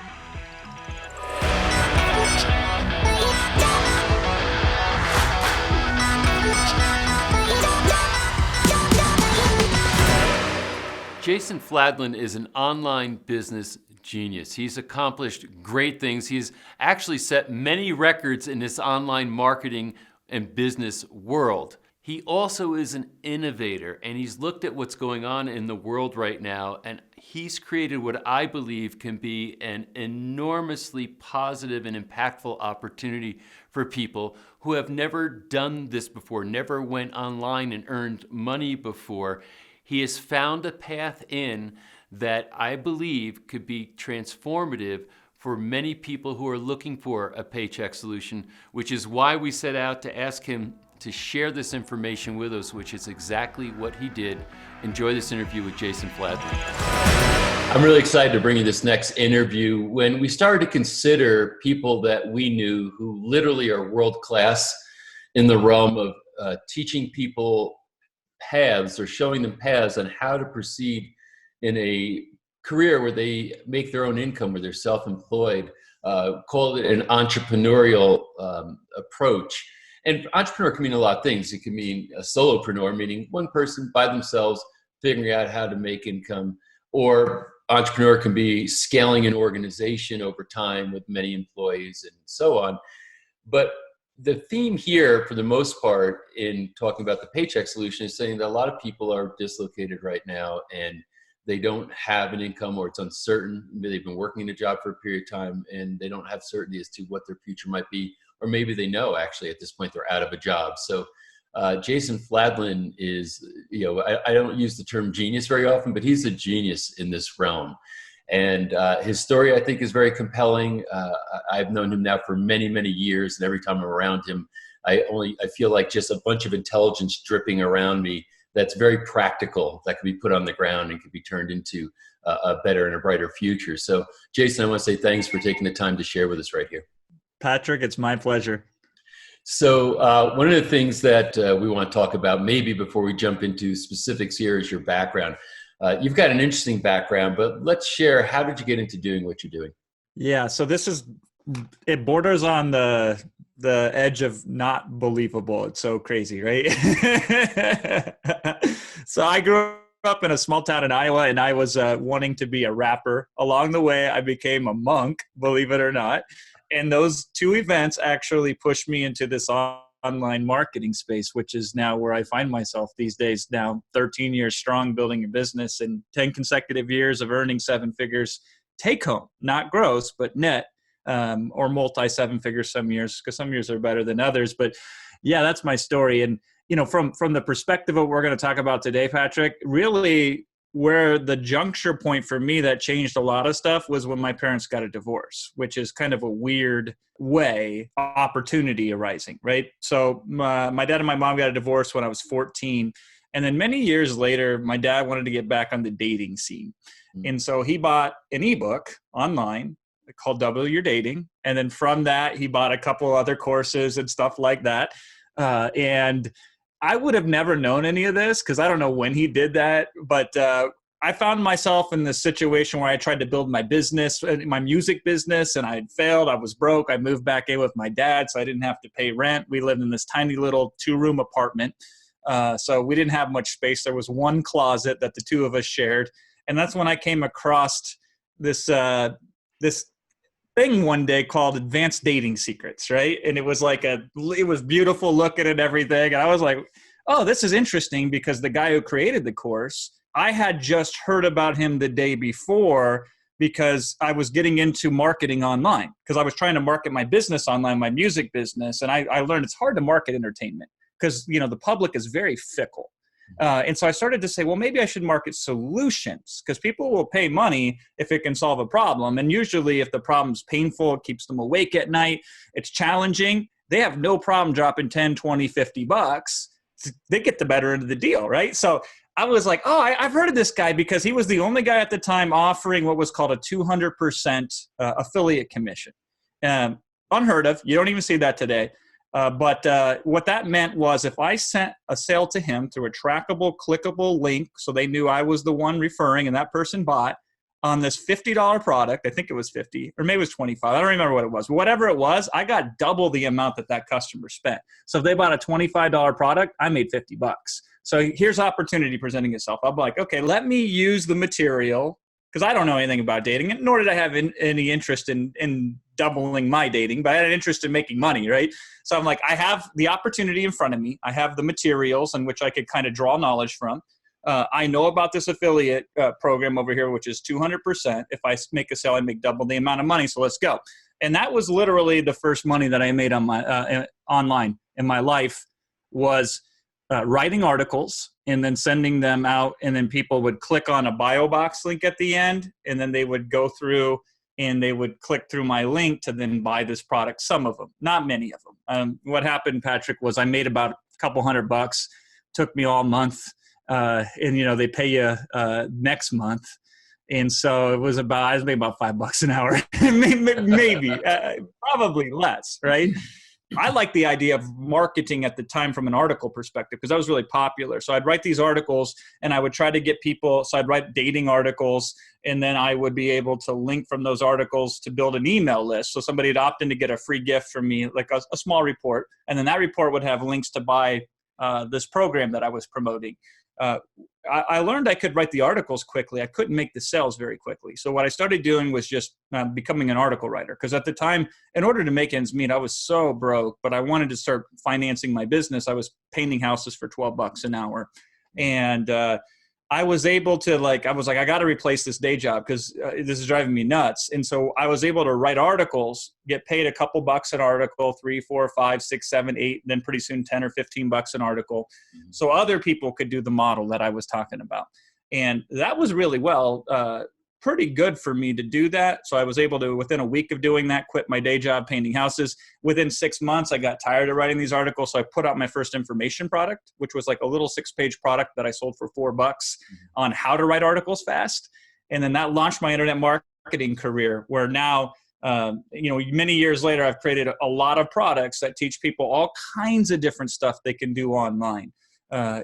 Jason Fladlien is an online business genius. He's accomplished great things. He's actually set many records in this online marketing and business world. He also is an innovator, and he's looked at what's going on in the world right now, and he's created what I believe can be an enormously positive and impactful opportunity for people who have never done this before, never went online and earned money before. He has found a path in that I believe could be transformative for many people who are looking for a paycheck solution, which is why we set out to ask him to share this information with us, which is exactly what he did. Enjoy this interview with Jason Fladlien. I'm really excited to bring you this next interview. When we started to consider people that we knew who literally are world-class in the realm of teaching people paths or showing them paths on how to proceed in a career where they make their own income, where they're self-employed, call it an entrepreneurial approach. And entrepreneur can mean a lot of things. It can mean a solopreneur, meaning one person by themselves figuring out how to make income, or entrepreneur can be scaling an organization over time with many employees and so on. But the theme here, for the most part, in talking about the paycheck solution is saying that a lot of people are dislocated right now and they don't have an income, or it's uncertain. Maybe they've been working in a job for a period of time and they don't have certainty as to what their future might be. Or maybe they know actually at this point they're out of a job. So Jason Fladlien is, I don't use the term genius very often, but he's a genius in this realm. And his story, I think, is very compelling. I've known him now for many, many years. And every time I'm around him, I feel like just a bunch of intelligence dripping around me that's very practical, that can be put on the ground and can be turned into a better and a brighter future. So Jason, I want to say thanks for taking the time to share with us right here. Patrick, it's my pleasure. So one of the things that we want to talk about maybe before we jump into specifics here is your background. You've got an interesting background, but let's share, how did you get into doing what you're doing? Yeah, so it borders on the edge of not believable. It's so crazy, right? So I grew up in a small town in Iowa, and I was wanting to be a rapper. Along the way, I became a monk, believe it or not. And those two events actually pushed me into this online marketing space, which is now where I find myself these days, now 13 years strong, building a business, and 10 consecutive years of earning 7 figures take home, not gross, but net, or multi 7 figures some years, because some years are better than others. But yeah, that's my story. And, from the perspective of what we're going to talk about today, Patrick, really where the juncture point for me that changed a lot of stuff was when my parents got a divorce, which is kind of a weird way opportunity arising, right? So my dad and my mom got a divorce when I was 14. And then many years later, my dad wanted to get back on the dating scene. And so he bought an ebook online called Double Your Dating. And then from that, he bought a couple other courses and stuff like that. And I would have never known any of this because I don't know when he did that. But I found myself in this situation where I tried to build my business, my music business, and I had failed. I was broke. I moved back in with my dad, so I didn't have to pay rent. We lived in this tiny little 2-room apartment. So we didn't have much space. There was one closet that the two of us shared. And that's when I came across this thing one day called Advanced Dating Secrets, right? And it was like it was beautiful looking and everything. And I was like, oh, this is interesting, because the guy who created the course, I had just heard about him the day before, because I was getting into marketing online, because I was trying to market my business online, my music business. And I learned it's hard to market entertainment, because, you know, the public is very fickle. And so I started to say, well, maybe I should market solutions, because people will pay money if it can solve a problem. And usually if the problem's painful, it keeps them awake at night, it's challenging, they have no problem dropping 10, 20, 50 bucks. They get the better end of the deal, right? So I was like, oh, I've heard of this guy, because he was the only guy at the time offering what was called a 200% affiliate commission. Unheard of. You don't even see that today. But what that meant was, if I sent a sale to him through a trackable, clickable link, so they knew I was the one referring and that person bought on this $50 product, I think it was 50, or maybe it was 25. I don't remember what it was. But whatever it was, I got double the amount that customer spent. So if they bought a $25 product, I made 50 bucks. So here's opportunity presenting itself. I'm like, okay, let me use the material, because I don't know anything about dating, nor did I have any interest in doubling my dating, but I had an interest in making money, right? So I'm like, I have the opportunity in front of me. I have the materials in which I could kind of draw knowledge from. I know about this affiliate program over here, which is 200%. If I make a sale, I make double the amount of money. So let's go. And that was literally the first money that I made on my online in my life, was writing articles and then sending them out. And then people would click on a bio box link at the end, and then they would go through and they would click through my link to then buy this product. Some of them, not many of them. What happened, Patrick, was I made about a couple $100. Took me all month. And you know, they pay you next month. And so it was I was making about $5 an hour, maybe, probably less, right? I like the idea of marketing at the time from an article perspective, because that was really popular. So I'd write these articles and I would try to get people. So I'd write dating articles, and then I would be able to link from those articles to build an email list. So somebody would opt in to get a free gift from me, like a small report. And then that report would have links to buy this program that I was promoting. I learned I could write the articles quickly. I couldn't make the sales very quickly. So what I started doing was just becoming an article writer. Because at the time, in order to make ends meet, I was so broke, but I wanted to start financing my business. I was painting houses for $12 an hour. And I was able to I got to replace this day job, because this is driving me nuts. And so I was able to write articles, get paid a couple bucks an article, 3, 4, 5, 6, 7, 8, then pretty soon 10 or 15 bucks an article. Mm-hmm. So other people could do the model that I was talking about. And that was really pretty good for me to do that. So I was able to, within a week of doing that, quit my day job painting houses. Within 6 months, I got tired of writing these articles. So I put out my first information product, which was like a little 6-page product that I sold for $4 on how to write articles fast. And then that launched my internet marketing career, where now, many years later, I've created a lot of products that teach people all kinds of different stuff they can do online.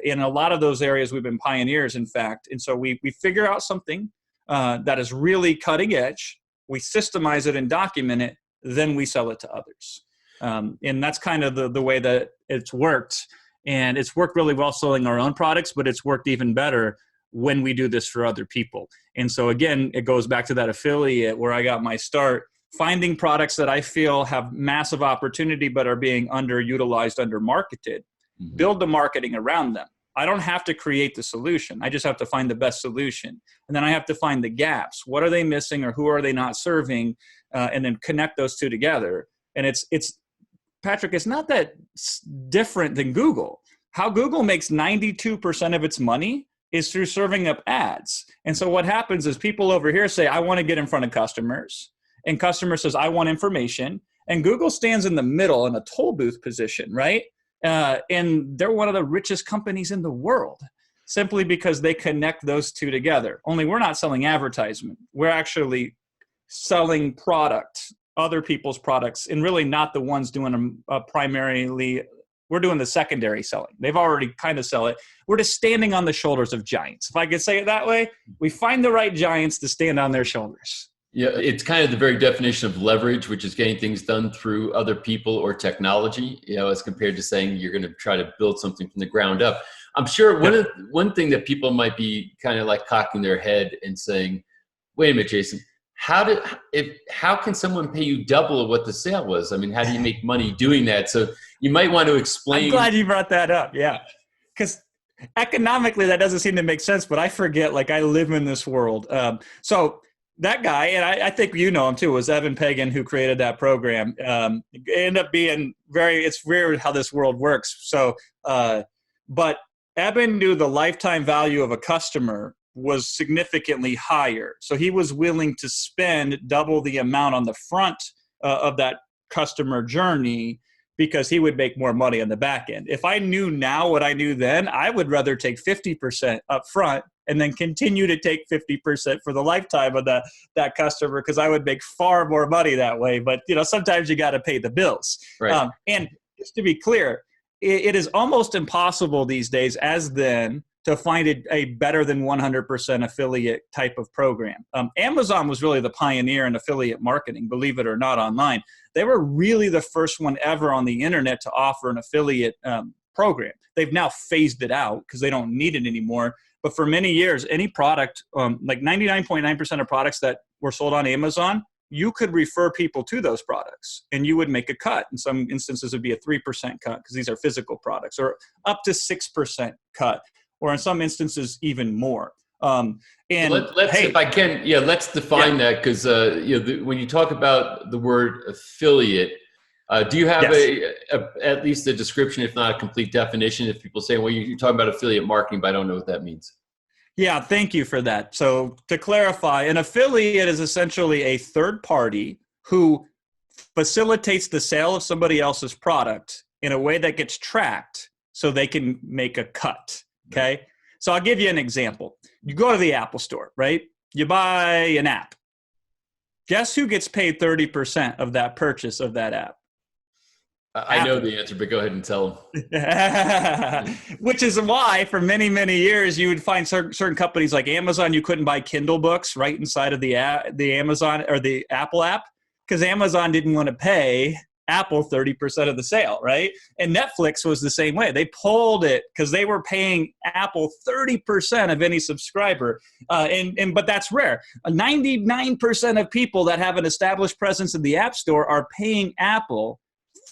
In a lot of those areas, we've been pioneers, in fact. And so we figure out something that is really cutting edge, we systemize it and document it, then we sell it to others. And that's kind of the way that it's worked. And it's worked really well selling our own products, but it's worked even better when we do this for other people. And so again, it goes back to that affiliate where I got my start, finding products that I feel have massive opportunity but are being underutilized, undermarketed, build the marketing around them. I don't have to create the solution. I just have to find the best solution. And then I have to find the gaps. What are they missing, or who are they not serving? And then connect those two together. And it's Patrick, it's not that different than Google. How Google makes 92% of its money is through serving up ads. And so what happens is people over here say, I want to get in front of customers. And customer says, I want information. And Google stands in the middle in a toll booth position, right? And they're one of the richest companies in the world, simply because they connect those two together. Only we're not selling advertisement. We're actually selling product, other people's products, and really not the ones doing them primarily We're doing the secondary selling. They've already kind of sell it. We're just standing on the shoulders of giants. If I could say it that way, we find the right giants to stand on their shoulders. Yeah, it's kind of the very definition of leverage, which is getting things done through other people or technology, as compared to saying you're going to try to build something from the ground up. I'm sure one thing that people might be kind of like cocking their head and saying, wait a minute, Jason, how can someone pay you double of what the sale was? I mean, how do you make money doing that? So you might want to explain. I'm glad you brought that up. Yeah. Because economically that doesn't seem to make sense, but I forget, like, I live in this world. So that guy, and I think you know him too, was Evan Pagan, who created that program. It ended up being it's weird how this world works. So, but Evan knew the lifetime value of a customer was significantly higher. So he was willing to spend double the amount on the front of that customer journey because he would make more money on the back end. If I knew now what I knew then, I would rather take 50% up front and then continue to take 50% for the lifetime of that customer, because I would make far more money that way. But sometimes you got to pay the bills. Right. And just to be clear, it is almost impossible these days, as then, to find a better than 100% affiliate type of program. Amazon was really the pioneer in affiliate marketing, believe it or not, online. They were really the first one ever on the internet to offer an affiliate program. They've now phased it out because they don't need it anymore. But for many years, any product, like 99.9% of products that were sold on Amazon, you could refer people to those products and you would make a cut. In some instances, it would be a 3% cut because these are physical products, or up to 6% cut, or in some instances, even more. If I can, let's define that, because when you talk about the word affiliate, do you have at least a description, if not a complete definition? If people say, well, you're talking about affiliate marketing, but I don't know what that means. Yeah, thank you for that. So to clarify, an affiliate is essentially a third party who facilitates the sale of somebody else's product in a way that gets tracked so they can make a cut. Okay. So I'll give you an example. You go to the Apple store, right? You buy an app. Guess who gets paid 30% of that purchase of that app? I know the answer, but go ahead and tell them. Which is why for many, many years, you would find certain companies like Amazon, you couldn't buy Kindle books right inside of the Amazon or the Apple app, because Amazon didn't want to pay Apple 30% of the sale, right? And Netflix was the same way. They pulled it because they were paying Apple 30% of any subscriber. But that's rare. 99% of people that have an established presence in the App Store are paying Apple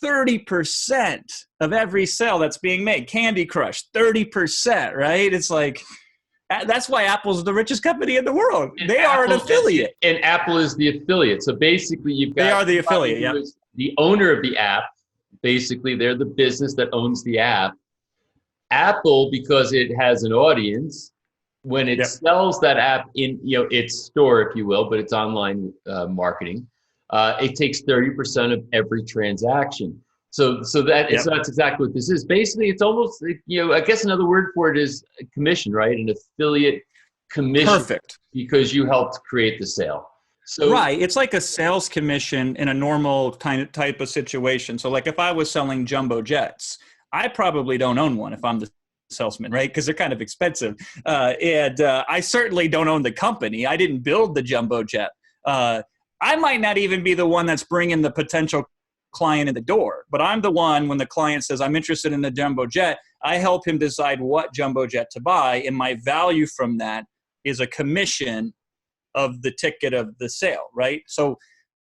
30% of every sale that's being made. Candy Crush, 30%, right? It's like, that's why Apple's the richest company in the world. And they are an affiliate. And Apple is the affiliate. So basically you've got— They are the affiliate, yeah. The owner of the app, basically they're the business that owns the app. Apple, because it has an audience, when it sells that app in its store, if you will, but it's online marketing, it takes 30% of every transaction. So that's exactly what this is. Basically, it's almost, I guess another word for it is a commission, right? An affiliate commission. Perfect. Because you helped create the sale. So, right. It's like a sales commission in a normal type of situation. So like if I was selling jumbo jets, I probably don't own one if I'm the salesman, right? Because they're kind of expensive. I certainly don't own the company. I didn't build the jumbo jet. I might not even be the one that's bringing the potential client in the door, but I'm the one, when the client says, I'm interested in the jumbo jet, I help him decide what jumbo jet to buy. And my value from that is a commission of the ticket of the sale, right? So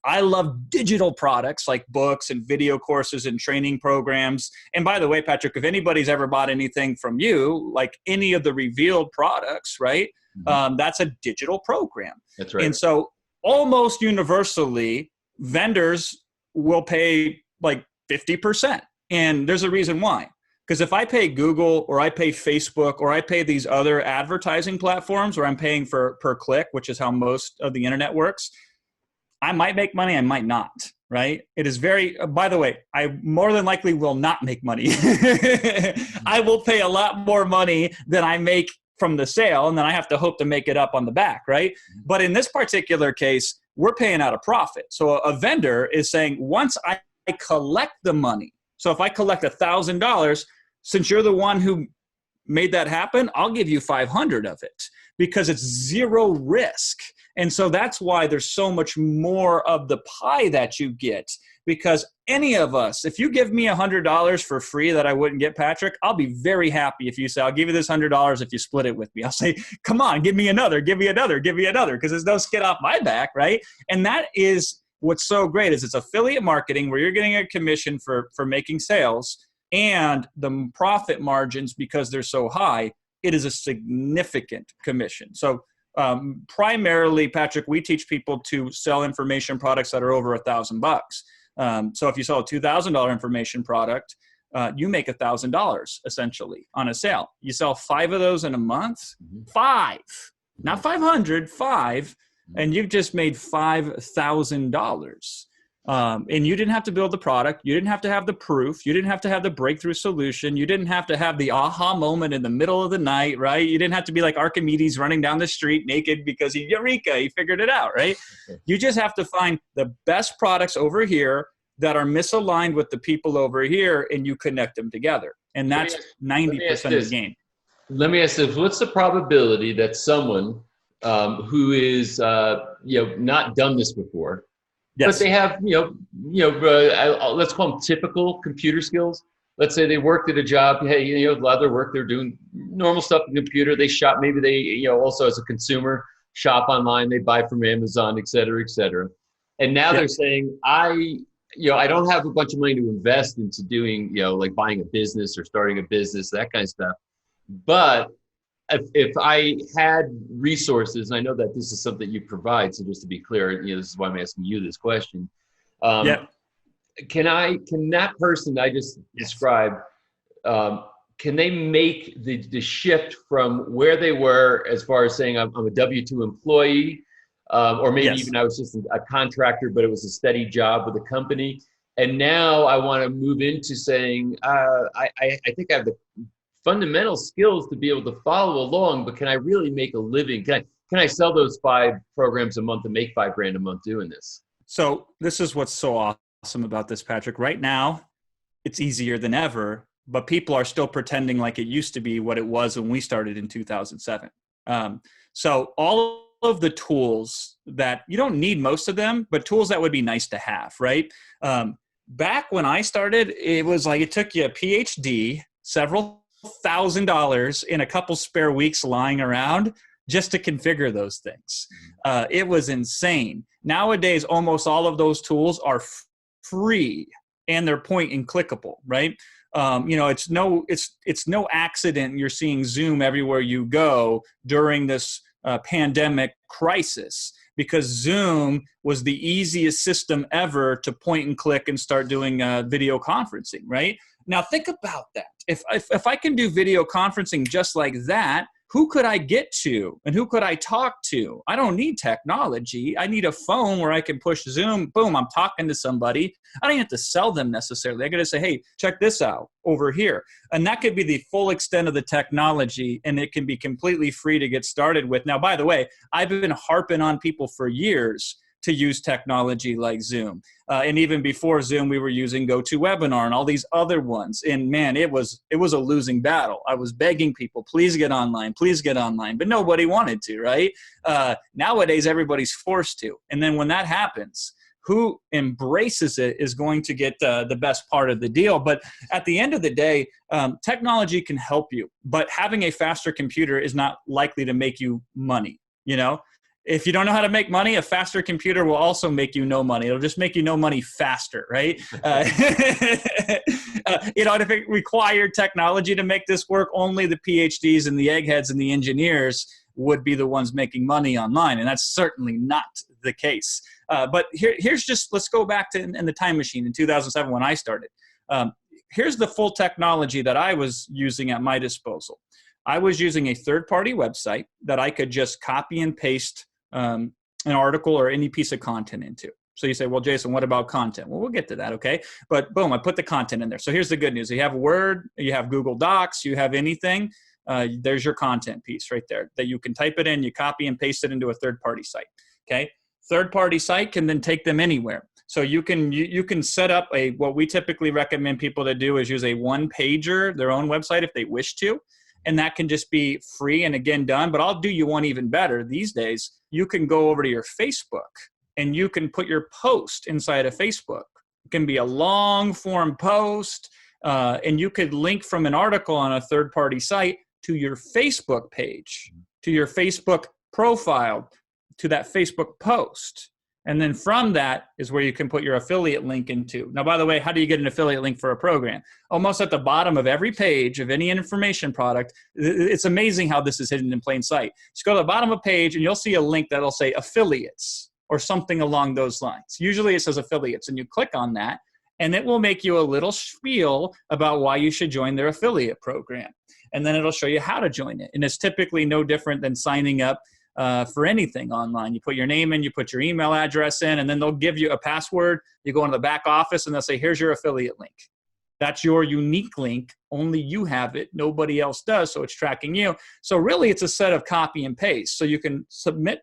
I love digital products like books and video courses and training programs. And by the way, Patrick, if anybody's ever bought anything from you, like any of the revealed products, right? Mm-hmm. That's a digital program. That's right. And so almost universally, vendors will pay like 50%. And there's a reason why. Because if I pay Google or I pay Facebook or I pay these other advertising platforms where I'm paying per click, which is how most of the internet works, I might make money, I might not, right? It is very, by the way, I more than likely will not make money. I will pay a lot more money than I make from the sale, and then I have to hope to make it up on the back, right? But in this particular case, we're paying out a profit. So a vendor is saying, once I collect the money So if I collect $1,000, since you're the one who made that happen, I'll give you 500 of it because it's zero risk. And so that's why there's so much more of the pie that you get, because any of us, if you give me $100 for free that I wouldn't get, Patrick, I'll be very happy if you say, I'll give you this $100 if you split it with me. I'll say, come on, give me another, give me another, give me another, because there's no skin off my back, right? And that is what's so great is it's affiliate marketing where you're getting a commission for making sales, and the profit margins, because they're so high, it is a significant commission. So primarily, Patrick, we teach people to sell information products that are over $1,000. So if you sell a $2,000 information product, you make $1,000 essentially on a sale. You sell 5 of those in a month, 5, not 500, 5, and you've just made $5,000. And you didn't have to build the product. You didn't have to have the proof. You didn't have to have the breakthrough solution. You didn't have to have the aha moment in the middle of the night, right? You didn't have to be like Archimedes running down the street naked because eureka, he figured it out, right? You just have to find the best products over here that are misaligned with the people over here, and you connect them together. And that's 90% of the game. Let me ask this. What's the probability that someone who is, not done this before, yes, but they have, let's call them typical computer skills. Let's say they worked at a job. Hey, a lot of their work, they're doing normal stuff on the computer. They shop, maybe they, also as a consumer, shop online, they buy from Amazon, et cetera, et cetera. And now they're saying, I don't have a bunch of money to invest into doing, like buying a business or starting a business, that kind of stuff. But if I had resources, and I know that this is something you provide, so just to be clear, this is why I'm asking you this question. Can that person I just described, can they make the shift from where they were as far as saying I'm a W-2 employee, or maybe even I was just a contractor, but it was a steady job with a company, and now I want to move into saying I think I have the fundamental skills to be able to follow along, but can I really make a living? Can I sell those 5 programs a month and make $5,000 a month doing this? So this is what's so awesome about this, Patrick. Right now, it's easier than ever, but people are still pretending like it used to be what it was when we started in 2007. So all of the tools that you don't need most of them, but tools that would be nice to have, right? Back when I started, it was like it took you a PhD, several $1,000 in a couple spare weeks lying around just to configure those things. It was insane. Nowadays, almost all of those tools are free and they're point and clickable, right? It's no accident you're seeing Zoom everywhere you go during this pandemic crisis, because Zoom was the easiest system ever to point and click and start doing video conferencing, right? Now think about that. If I can do video conferencing just like that, who could I get to and who could I talk to? I don't need technology. I need a phone where I can push Zoom. Boom, I'm talking to somebody. I don't have to sell them necessarily. I got to say, hey, check this out over here. And that could be the full extent of the technology, and it can be completely free to get started with. Now, by the way, I've been harping on people for years to use technology like Zoom. And even before Zoom, we were using GoToWebinar and all these other ones. And man, it was a losing battle. I was begging people, please get online, but nobody wanted to, right? Nowadays, everybody's forced to. And then when that happens, who embraces it is going to get the best part of the deal. But at the end of the day, technology can help you, but having a faster computer is not likely to make you money, If you don't know how to make money, a faster computer will also make you no money. It'll just make you no money faster, right? If it required technology to make this work, only the PhDs and the eggheads and the engineers would be the ones making money online. And that's certainly not the case. But here's just, let's go back to in the time machine in 2007 when I started. Here's the full technology that I was using at my disposal. I was using a third-party website that I could just copy and paste an article or any piece of content into. So you say, well, Jason, what about content? Well, we'll get to that, okay? But boom, I put the content in there. So here's the good news. You have Word, you have Google Docs, you have anything. There's your content piece right there that you can type it in, you copy and paste it into a third-party site, okay? Third-party site can then take them anywhere. So you can set up what we typically recommend people to do is use a one pager, their own website if they wish to. And that can just be free and again done. But I'll do you one even better these days. You can go over to your Facebook and you can put your post inside of Facebook. It can be a long form post, and you could link from an article on a third-party site to your Facebook page, to your Facebook profile, to that Facebook post. And then from that is where you can put your affiliate link into. Now, by the way, how do you get an affiliate link for a program? Almost at the bottom of every page of any information product, it's amazing how this is hidden in plain sight. Just go to the bottom of a page and you'll see a link that'll say affiliates or something along those lines. Usually it says affiliates, and you click on that and it will make you a little spiel about why you should join their affiliate program. And then it'll show you how to join it. And it's typically no different than signing up for anything online. You put your name in, you put your email address in, and then they'll give you a password. You go into the back office and they'll say, here's your affiliate link. That's your unique link. Only you have it. Nobody else does. So it's tracking you. So really it's a set of copy and paste. So you can submit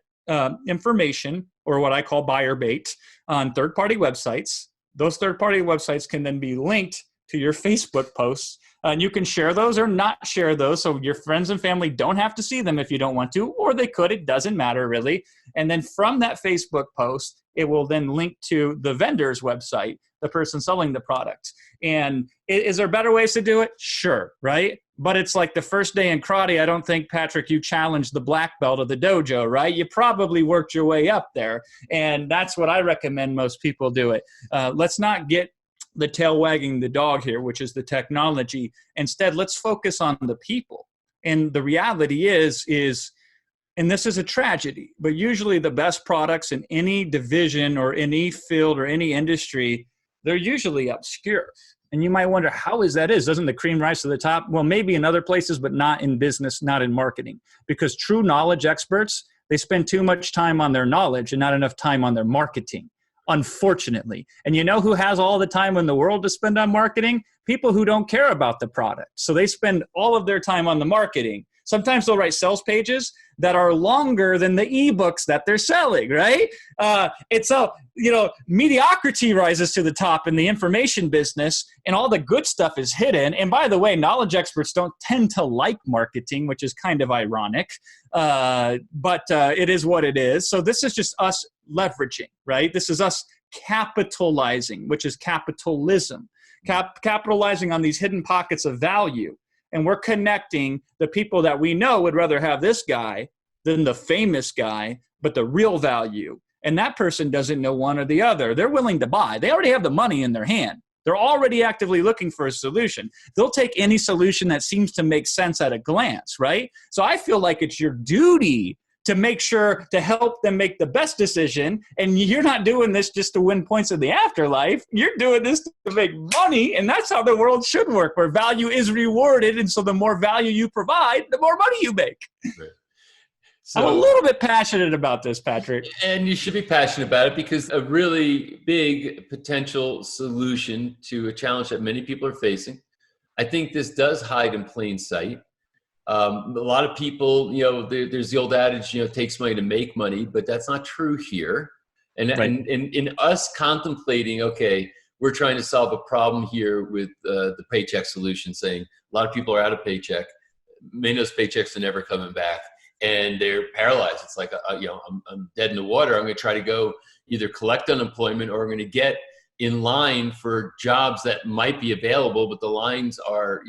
information, or what I call buyer bait, on third-party websites. Those third-party websites can then be linked to your Facebook posts. And you can share those or not share those. So your friends and family don't have to see them if you don't want to, or they could. It doesn't matter really. And then from that Facebook post, it will then link to the vendor's website, the person selling the product. And is there better ways to do it? Sure, right? But it's like the first day in karate. I don't think, Patrick, you challenged the black belt of the dojo, right? You probably worked your way up there. And that's what I recommend most people do it. Let's not get the tail wagging the dog here, which is the technology. Instead, let's focus on the people. And the reality is, and this is a tragedy, but usually the best products in any division or any field or any industry, they're usually obscure. And you might wonder, how is that? Doesn't the cream rise to the top? Well, maybe in other places, but not in business, not in marketing. Because true knowledge experts, they spend too much time on their knowledge and not enough time on their marketing, unfortunately. And you know who has all the time in the world to spend on marketing? People who don't care about the product. So they spend all of their time on the marketing. Sometimes they'll write sales pages that are longer than the ebooks that they're selling, right? Mediocrity rises to the top in the information business, and all the good stuff is hidden. And by the way, knowledge experts don't tend to like marketing, which is kind of ironic, but it is what it is. So this is just us leveraging, right? This is us capitalizing, which is capitalism, capitalizing on these hidden pockets of value. And we're connecting the people that we know would rather have this guy than the famous guy, but the real value. And that person doesn't know one or the other. They're willing to buy. They already have the money in their hand. They're already actively looking for a solution. They'll take any solution that seems to make sense at a glance, right? So I feel like it's your duty to make sure to help them make the best decision. And you're not doing this just to win points in the afterlife. You're doing this to make money. And that's how the world should work, where value is rewarded. And so the more value you provide, the more money you make. Right. So, I'm a little bit passionate about this, Patrick. And you should be passionate about it, because a really big potential solution to a challenge that many people are facing. I think this does hide in plain sight. A lot of people, there's the old adage, it takes money to make money, but that's not true here. And, right. and in us contemplating, okay, we're trying to solve a problem here with the Paycheck solution, saying a lot of people are out of paycheck. Many of those paychecks are never coming back, and they're paralyzed. It's like, I'm dead in the water. I'm going to try to go either collect unemployment, or I'm going to get in line for jobs that might be available, but the lines are,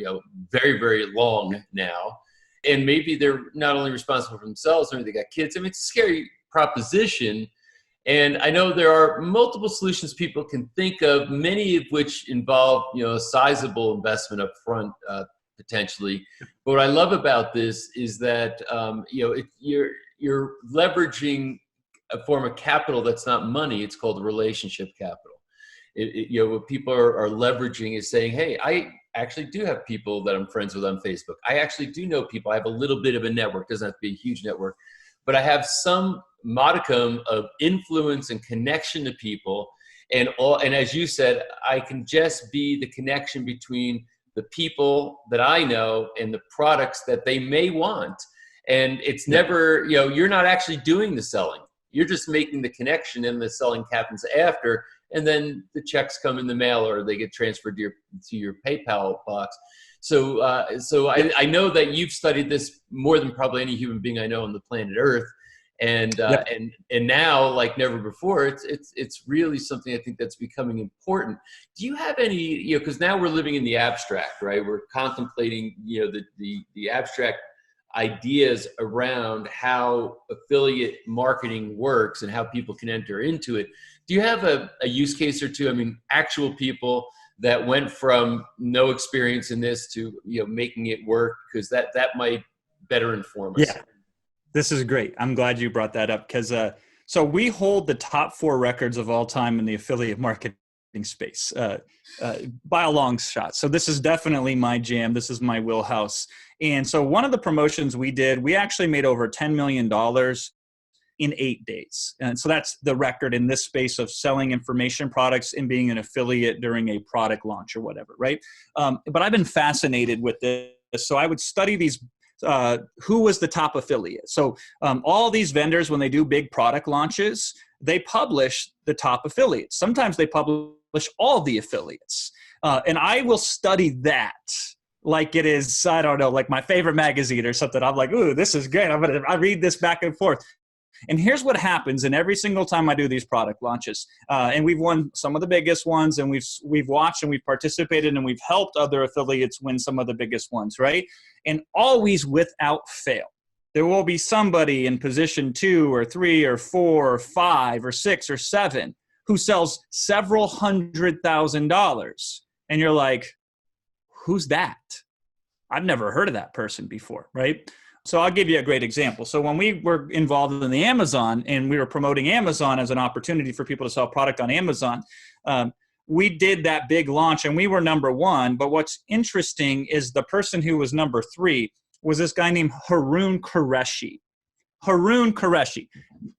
very, very long now. And maybe they're not only responsible for themselves, or they got kids. I mean, it's a scary proposition. And I know there are multiple solutions people can think of, many of which involve, a sizable investment up front, potentially. But what I love about this is that, you're leveraging a form of capital that's not money. It's called relationship capital. What people are leveraging is saying, hey, I actually do have people that I'm friends with on Facebook. I actually do know people. I have a little bit of a network. Doesn't have to be a huge network, but I have some modicum of influence and connection to people. And as you said, I can just be the connection between the people that I know and the products that they may want. And it's never, you're not actually doing the selling. You're just making the connection, and the selling happens after. and then the checks come in the mail or they get transferred to your PayPal box. So, I know that you've studied this more than probably any human being I know on the planet Earth, and now, like never before, it's really something I think that's becoming important. Do you have any, because now we're living in the abstract, right? We're contemplating, the abstract ideas around how affiliate marketing works and how people can enter into it. Do you have a use case or two? I mean, actual people that went from no experience in this to making it work, because that might better inform us. Yeah, this is great. I'm glad you brought that up, because so we hold the top 4 records of all time in the affiliate marketing space by a long shot. So this is definitely my jam. This is my wheelhouse. And so one of the promotions we did, we actually made over $10 million in 8 days. And so that's the record in this space of selling information products and being an affiliate during a product launch or whatever, right? But I've been fascinated with this. So I would study these, who was the top affiliate. So all these vendors, when they do big product launches, they publish the top affiliates. Sometimes they publish all the affiliates. And I will study that like it is, I don't know, like my favorite magazine or something. I'm like, ooh, this is great. I read this back and forth. And here's what happens in every single time I do these product launches. And we've won some of the biggest ones, and we've watched and we've participated and we've helped other affiliates win some of the biggest ones, right? And always without fail, there will be somebody in position 2 or 3 or 4 or 5 or 6 or 7 who sells several $100,000. And you're like, who's that? I've never heard of that person before, right? So I'll give you a great example. So when we were involved in the Amazon and we were promoting Amazon as an opportunity for people to sell product on Amazon, we did that big launch and we were number 1. But what's interesting is the person who was number 3 was this guy named Haroon Qureshi. Haroon Qureshi.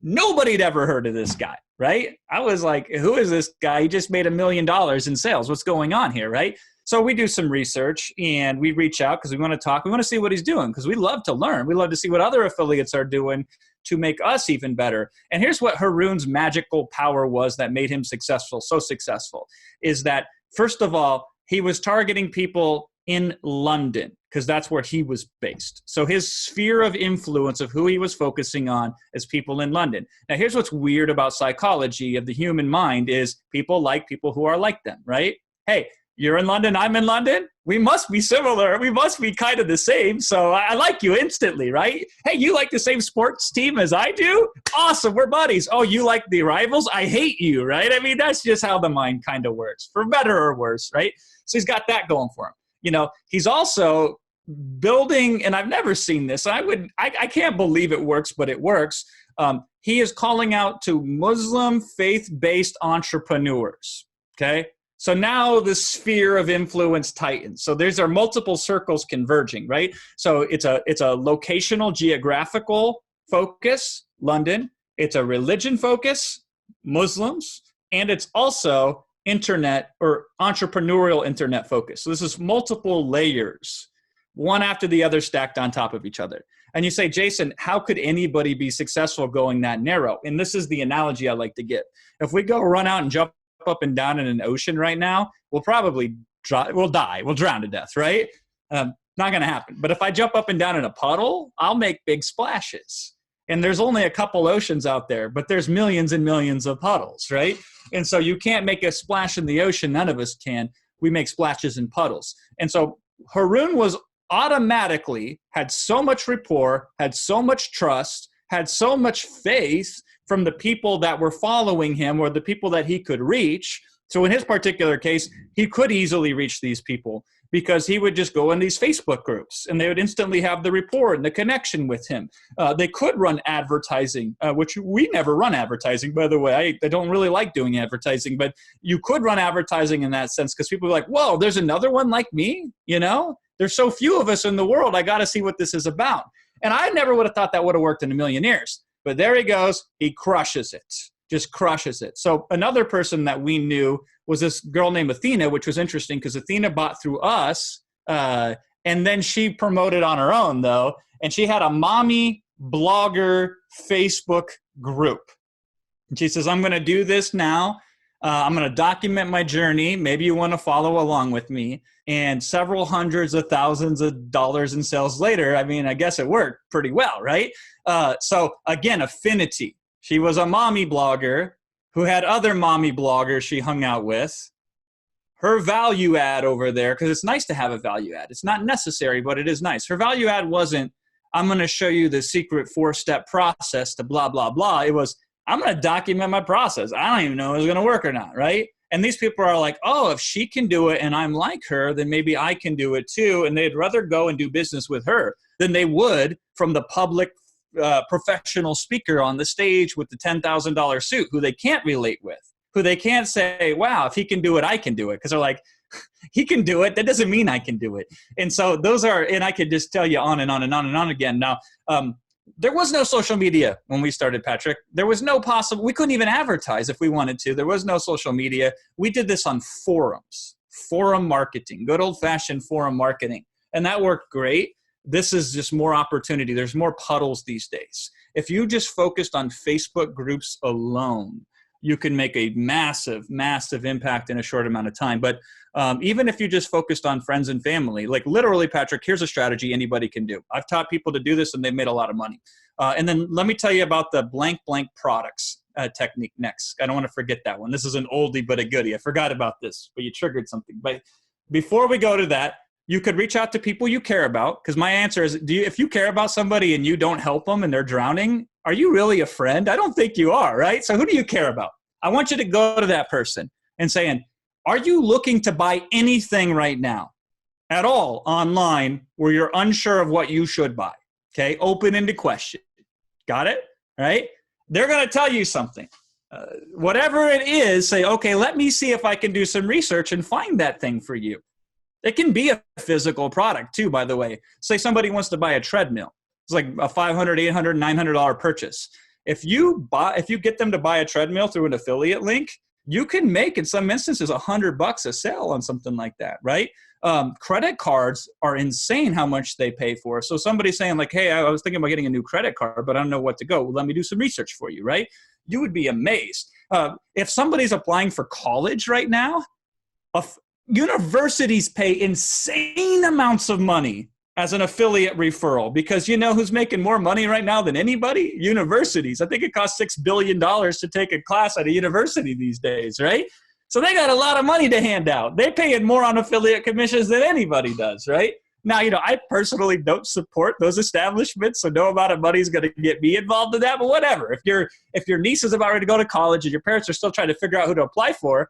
Nobody had ever heard of this guy, right? I was like, who is this guy? He just made $1 million in sales. What's going on here, right? So we do some research and we reach out because we want to talk. We want to see what he's doing because we love to learn. We love to see what other affiliates are doing to make us even better. And here's what Haroon's magical power was that made him successful, so successful, is that, first of all, he was targeting people in London because that's where he was based. So his sphere of influence of who he was focusing on is people in London. Now, here's what's weird about psychology of the human mind is people like people who are like them, right? Hey, you're in London, I'm in London. We must be similar. We must be kind of the same. So I like you instantly, right? Hey, you like the same sports team as I do? Awesome, we're buddies. Oh, you like the rivals? I hate you, right? I mean, that's just how the mind kind of works, for better or worse, right? So he's got that going for him. He's also building, and I've never seen this. I can't believe it works, but it works. He is calling out to Muslim faith-based entrepreneurs, okay? So now the sphere of influence tightens. So these are multiple circles converging, right? So it's a locational geographical focus, London. It's a religion focus, Muslims. And it's also internet or entrepreneurial internet focus. So this is multiple layers, one after the other stacked on top of each other. And you say, Jason, how could anybody be successful going that narrow? And this is the analogy I like to give. If we go run out and jump up and down in an ocean right now, we'll probably we'll die. We'll drown to death, right? Not going to happen. But if I jump up and down in a puddle, I'll make big splashes. And there's only a couple oceans out there, but there's millions and millions of puddles, right? And so you can't make a splash in the ocean. None of us can. We make splashes in puddles. And so Haroon was automatically had so much rapport, had so much trust, had so much faith from the people that were following him or the people that he could reach. So in his particular case, he could easily reach these people because he would just go in these Facebook groups and they would instantly have the rapport and the connection with him. They could run advertising, which we never run advertising, by the way. I don't really like doing advertising, but you could run advertising in that sense because people are like, whoa, there's another one like me, There's so few of us in the world. I got to see what this is about. And I never would have thought that would have worked in a million years. But there he goes. He crushes it, just crushes it. So another person that we knew was this girl named Athena, which was interesting because Athena bought through us. And then she promoted on her own, though. And she had a mommy blogger Facebook group. And she says, I'm going to do this now. I'm going to document my journey. Maybe you want to follow along with me. And several hundreds of thousands of dollars in sales later, I mean, I guess it worked pretty well, right? So again, affinity. She was a mommy blogger who had other mommy bloggers she hung out with. Her value add over there, because it's nice to have a value add. It's not necessary, but it is nice. Her value add wasn't, I'm going to show you the secret 4-step process to blah, blah, blah. It was, I'm going to document my process. I don't even know if it's going to work or not, right? And these people are like, oh, if she can do it and I'm like her, then maybe I can do it too. And they'd rather go and do business with her than they would from the public professional speaker on the stage with the $10,000 suit who they can't relate with, who they can't say, wow, if he can do it, I can do it. Because they're like, he can do it. That doesn't mean I can do it. And so those are, and I could just tell you on and on and on and on again. Now, there was no social media when we started, Patrick. There was no possible, we couldn't even advertise if we wanted to. There was no social media. We did this on forums, forum marketing, good old fashioned forum marketing. And that worked great. This is just more opportunity. There's more puddles these days. If you just focused on Facebook groups alone, you can make a massive, massive impact in a short amount of time. But even if you just focused on friends and family, like literally, Patrick, here's a strategy anybody can do. I've taught people to do this and they've made a lot of money. And then let me tell you about the blank products technique next. I don't want to forget that one. This is an oldie but a goodie. I forgot about this, but you triggered something. But before we go to that, you could reach out to people you care about, because my answer is, if you care about somebody and you don't help them and they're drowning, are you really a friend? I don't think you are, right? So who do you care about? I want you to go to that person and saying, are you looking to buy anything right now at all online where you're unsure of what you should buy? Okay, open-ended question. Got it? Right? They're going to tell you something. Whatever it is, say, okay, let me see if I can do some research and find that thing for you. It can be a physical product too, by the way. Say somebody wants to buy a treadmill. It's like a $500, $800, $900 purchase. If you get them to buy a treadmill through an affiliate link, you can make, in some instances, $100 a sale on something like that, right? Credit cards are insane how much they pay for. So somebody's saying like, hey, I was thinking about getting a new credit card, but I don't know what to go. Well, let me do some research for you, right? You would be amazed. If somebody's applying for college right now, universities pay insane amounts of money as an affiliate referral, because you know who's making more money right now than anybody? Universities. I think it costs $6 billion to take a class at a university these days, right? So they got a lot of money to hand out. They're paying more on affiliate commissions than anybody does, right? Now, I personally don't support those establishments, so no amount of money is going to get me involved in that, but whatever. If your niece is about ready to go to college and your parents are still trying to figure out who to apply for,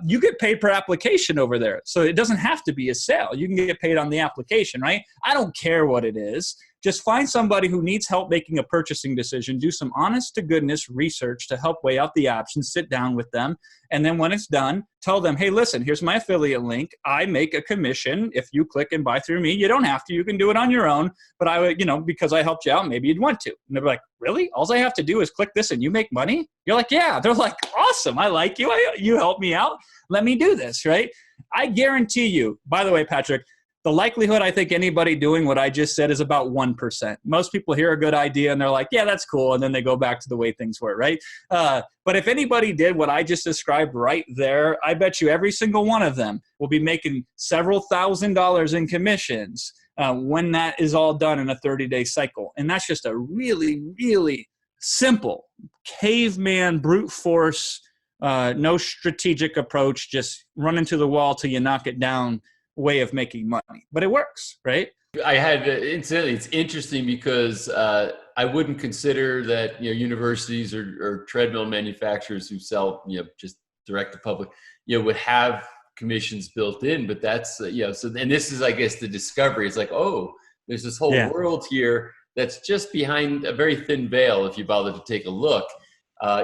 you get paid per application over there. So it doesn't have to be a sale. You can get paid on the application, right? I don't care what it is. Just find somebody who needs help making a purchasing decision. Do some honest to goodness research to help weigh out the options. Sit down with them. And then when it's done, tell them, hey, listen, here's my affiliate link. I make a commission if you click and buy through me. You don't have to. You can do it on your own. But I would, because I helped you out, maybe you'd want to. And they're like, really? All I have to do is click this and you make money? You're like, yeah. They're like, awesome. I like you. You help me out. Let me do this, right? I guarantee you, by the way, Patrick, the likelihood I think anybody doing what I just said is about 1%. Most people hear a good idea and they're like, yeah, that's cool. And then they go back to the way things were, right? But if anybody did what I just described right there, I bet you every single one of them will be making several $1,000s in commissions when that is all done in a 30-day cycle. And that's just a really, really simple caveman brute force, no strategic approach, just run into the wall till you knock it down way of making money, but it works, right? I had, incidentally, it's interesting because I wouldn't consider that, universities or treadmill manufacturers who sell, just direct to public, would have commissions built in, but that's, so, and this is, I guess, the discovery. It's like, oh, there's this whole world here that's just behind a very thin veil if you bother to take a look.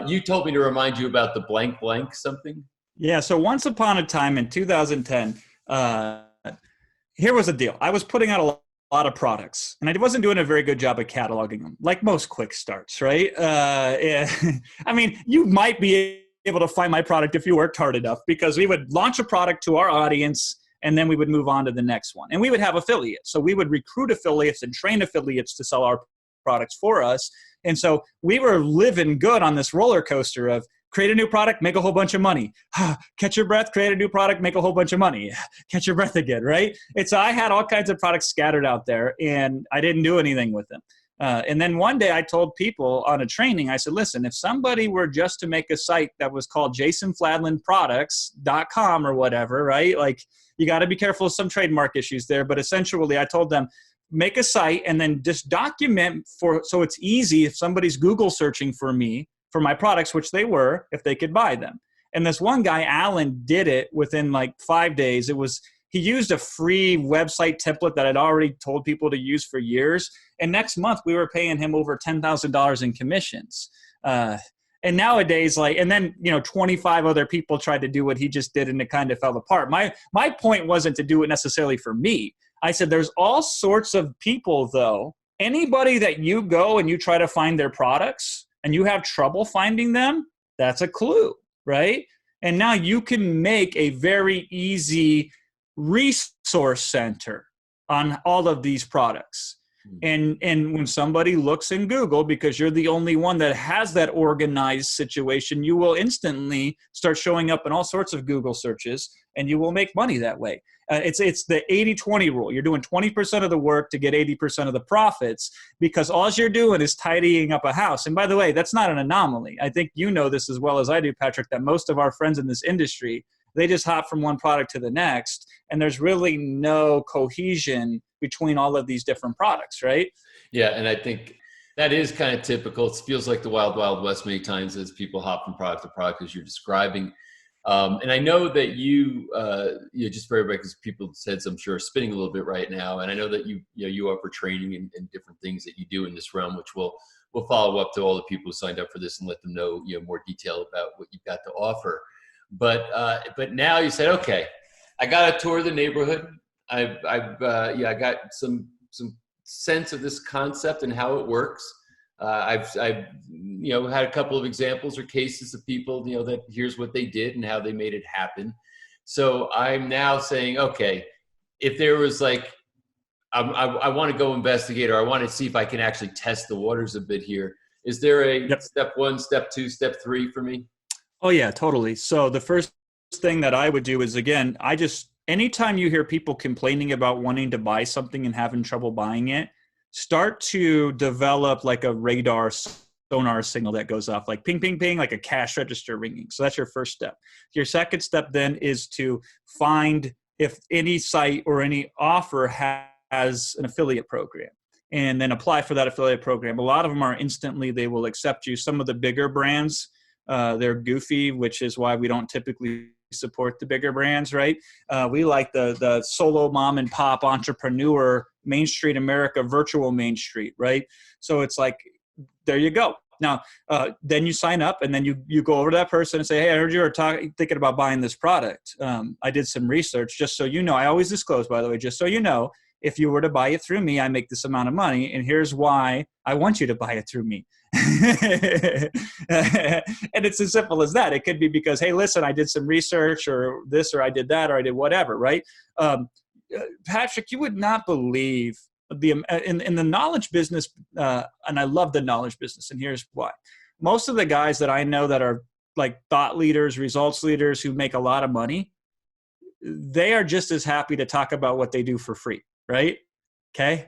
You told me to remind you about the blank something. Yeah. So once upon a time in 2010, here was the deal. I was putting out a lot of products and I wasn't doing a very good job of cataloging them, like most quick starts, right? I mean, you might be able to find my product if you worked hard enough, because we would launch a product to our audience and then we would move on to the next one. And we would have affiliates. So we would recruit affiliates and train affiliates to sell our products for us. And so we were living good on this roller coaster of create a new product, make a whole bunch of money. Catch your breath, create a new product, make a whole bunch of money. Catch your breath again, right? And so I had all kinds of products scattered out there, and I didn't do anything with them. And then one day I told people on a training, I said, listen, if somebody were just to make a site that was called jasonfladlandproducts.com or whatever, right? Like, you got to be careful of some trademark issues there. But essentially, I told them, make a site and then just document so it's easy if somebody's Google searching for me, for my products, which they were, if they could buy them. And this one guy, Alan, did it within like 5 days. He used a free website template that I'd already told people to use for years. And next month we were paying him over $10,000 in commissions. And nowadays, and then 25 other people tried to do what he just did, and it kind of fell apart. My point wasn't to do it necessarily for me. I said, there's all sorts of people though. Anybody that you go and you try to find their products and you have trouble finding them, that's a clue, right? And now you can make a very easy resource center on all of these products. And when somebody looks in Google, because you're the only one that has that organized situation, you will instantly start showing up in all sorts of Google searches, and you will make money that way. It's the 80-20 rule. You're doing 20% of the work to get 80% of the profits, because all you're doing is tidying up a house. And by the way, that's not an anomaly. I think you know this as well as I do, Patrick, that most of our friends in this industry, they just hop from one product to the next, and there's really no cohesion between all of these different products, right? Yeah, and I think that is kind of typical. It feels like the wild, wild west many times as people hop from product to product, as you're describing. And I know that you just for everybody, because people said, I'm sure, spinning a little bit right now. And I know that you offer training and different things that you do in this realm, which we'll follow up to all the people who signed up for this and let them know more detail about what you've got to offer. But now you said, okay, I got a tour of the neighborhood. I got some sense of this concept and how it works. I've had a couple of examples or cases of people, that here's what they did and how they made it happen. So I'm now saying, okay, if there was I want to go investigate, or I want to see if I can actually test the waters a bit here. Is there a step 1, step 2, step 3 for me? Oh yeah, totally. So the first thing that I would do is, again, anytime you hear people complaining about wanting to buy something and having trouble buying it, start to develop like a radar sonar signal that goes off, like ping, ping, ping, like a cash register ringing. So that's your first step. Your second step then is to find if any site or any offer has an affiliate program, and then apply for that affiliate program. A lot of them are instantly, they will accept you. Some of the bigger brands, they're goofy, which is why we don't typically support the bigger brands, right? We like the solo mom and pop entrepreneur, Main Street America, virtual Main Street, right? So it's like, there you go. Now, then you sign up, and then you go over to that person and say, hey, I heard you were thinking about buying this product. I did some research, just so you know. I always disclose, by the way, just so you know, if you were to buy it through me, I make this amount of money, and here's why I want you to buy it through me. And it's as simple as that. It could be because, hey, listen, I did some research, or this, or I did that, or I did whatever, right? Patrick, you would not believe in the knowledge business, and I love the knowledge business, and here's why. Most of the guys that I know that are like thought leaders, results leaders who make a lot of money, they are just as happy to talk about what they do for free, right? Okay.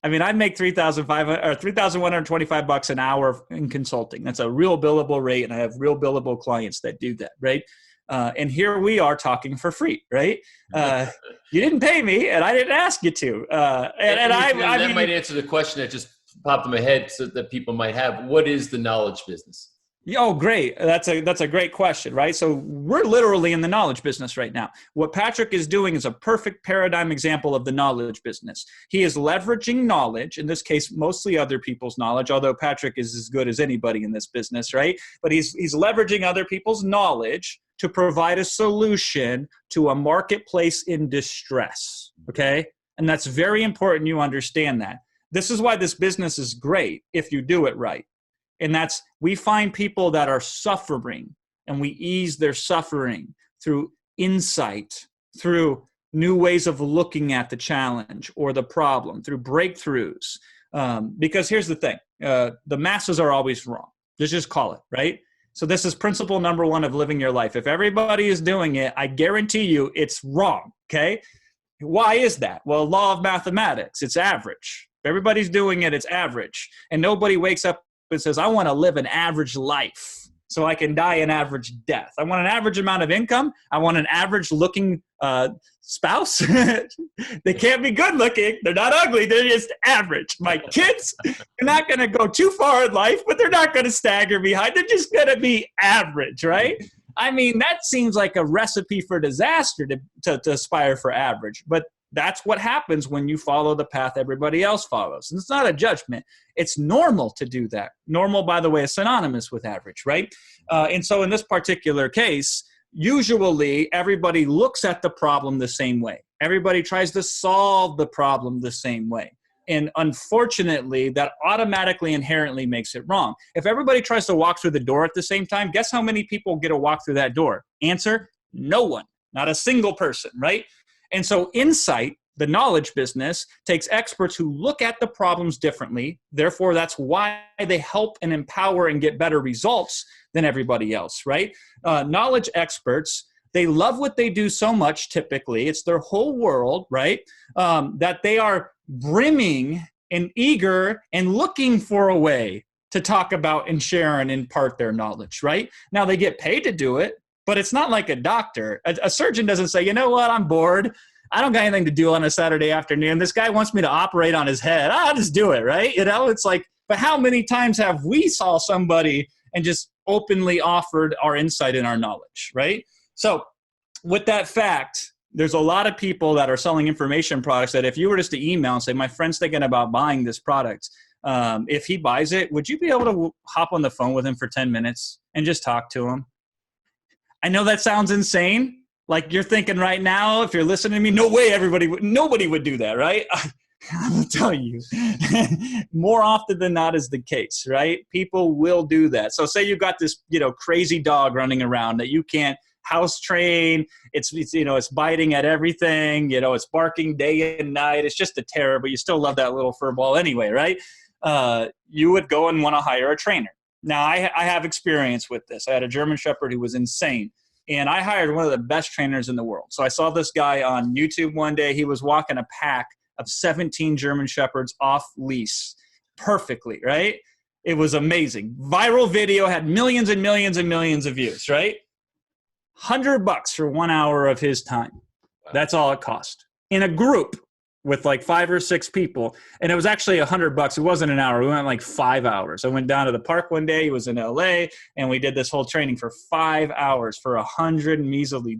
I mean, I make $3,125 an hour in consulting. That's a real billable rate, and I have real billable clients that do that, right? And here we are talking for free, right? You didn't pay me, and I didn't ask you to. That might answer the question that just popped in my head, so that people might have. What is the knowledge business? Oh, great. That's a great question, right? So we're literally in the knowledge business right now. What Patrick is doing is a perfect paradigm example of the knowledge business. He is leveraging knowledge, in this case, mostly other people's knowledge, although Patrick is as good as anybody in this business, right? But he's leveraging other people's knowledge to provide a solution to a marketplace in distress, okay? And that's very important you understand that. This is why this business is great if you do it right. And that's, we find people that are suffering, and we ease their suffering through insight, through new ways of looking at the challenge or the problem, through breakthroughs. Because here's the thing, the masses are always wrong. Just call it, right? So this is principle number one of living your life. If everybody is doing it, I guarantee you it's wrong, okay? Why is that? Well, law of mathematics, it's average. If everybody's doing it, it's average. And nobody wakes up and says, I want to live an average life so I can die an average death. I want an average amount of income. I want an average looking spouse. They can't be good looking. They're not ugly. They're just average. My kids, they're not going to go too far in life, but they're not going to stagger behind. They're just going to be average, right? I mean, that seems like a recipe for disaster to aspire for average. But that's what happens when you follow the path everybody else follows. And it's not a judgment. It's normal to do that. Normal, by the way, is synonymous with average, right? And so in this particular case, usually everybody looks at the problem the same way. Everybody tries to solve the problem the same way. And unfortunately, that automatically inherently makes it wrong. If everybody tries to walk through the door at the same time, guess how many people get to walk through that door? Answer, no one, not a single person, right? And so insight, the knowledge business, takes experts who look at the problems differently. Therefore, that's why they help and empower and get better results than everybody else, right? Knowledge experts, they love what they do so much, typically. It's their whole world, right? That they are brimming and eager and looking for a way to talk about and share and impart their knowledge, right? Now, they get paid to do it. But it's not like a doctor. A surgeon doesn't say, you know what, I'm bored. I don't got anything to do on a Saturday afternoon. This guy wants me to operate on his head. I'll just do it, right? You know, it's like, but how many times have we saw somebody and just openly offered our insight and our knowledge, right? So with that fact, there's a lot of people that are selling information products that if you were just to email and say, my friend's thinking about buying this product, if he buys it, would you be able to hop on the phone with him for 10 minutes and just talk to him? I know that sounds insane. Like you're thinking right now, if you're listening to me, no way nobody would do that, right? I will tell you, more often than not is the case, right? People will do that. So say you've got this, crazy dog running around that you can't house train. It's biting at everything. It's barking day and night. It's just a terror, but you still love that little fur ball anyway, right? You would go and want to hire a trainer. Now, I have experience with this. I had a German Shepherd who was insane, and I hired one of the best trainers in the world. So I saw this guy on YouTube one day. He was walking a pack of 17 German Shepherds off leash perfectly, right? It was amazing. Viral video, had millions and millions and millions of views, right? $100 for 1 hour of his time. Wow. That's all it cost. In a group with like 5 or 6 people. And it was actually $100. It wasn't an hour. We went like 5 hours. I went down to the park one day. He was in LA, and we did this whole training for 5 hours for $100 measly.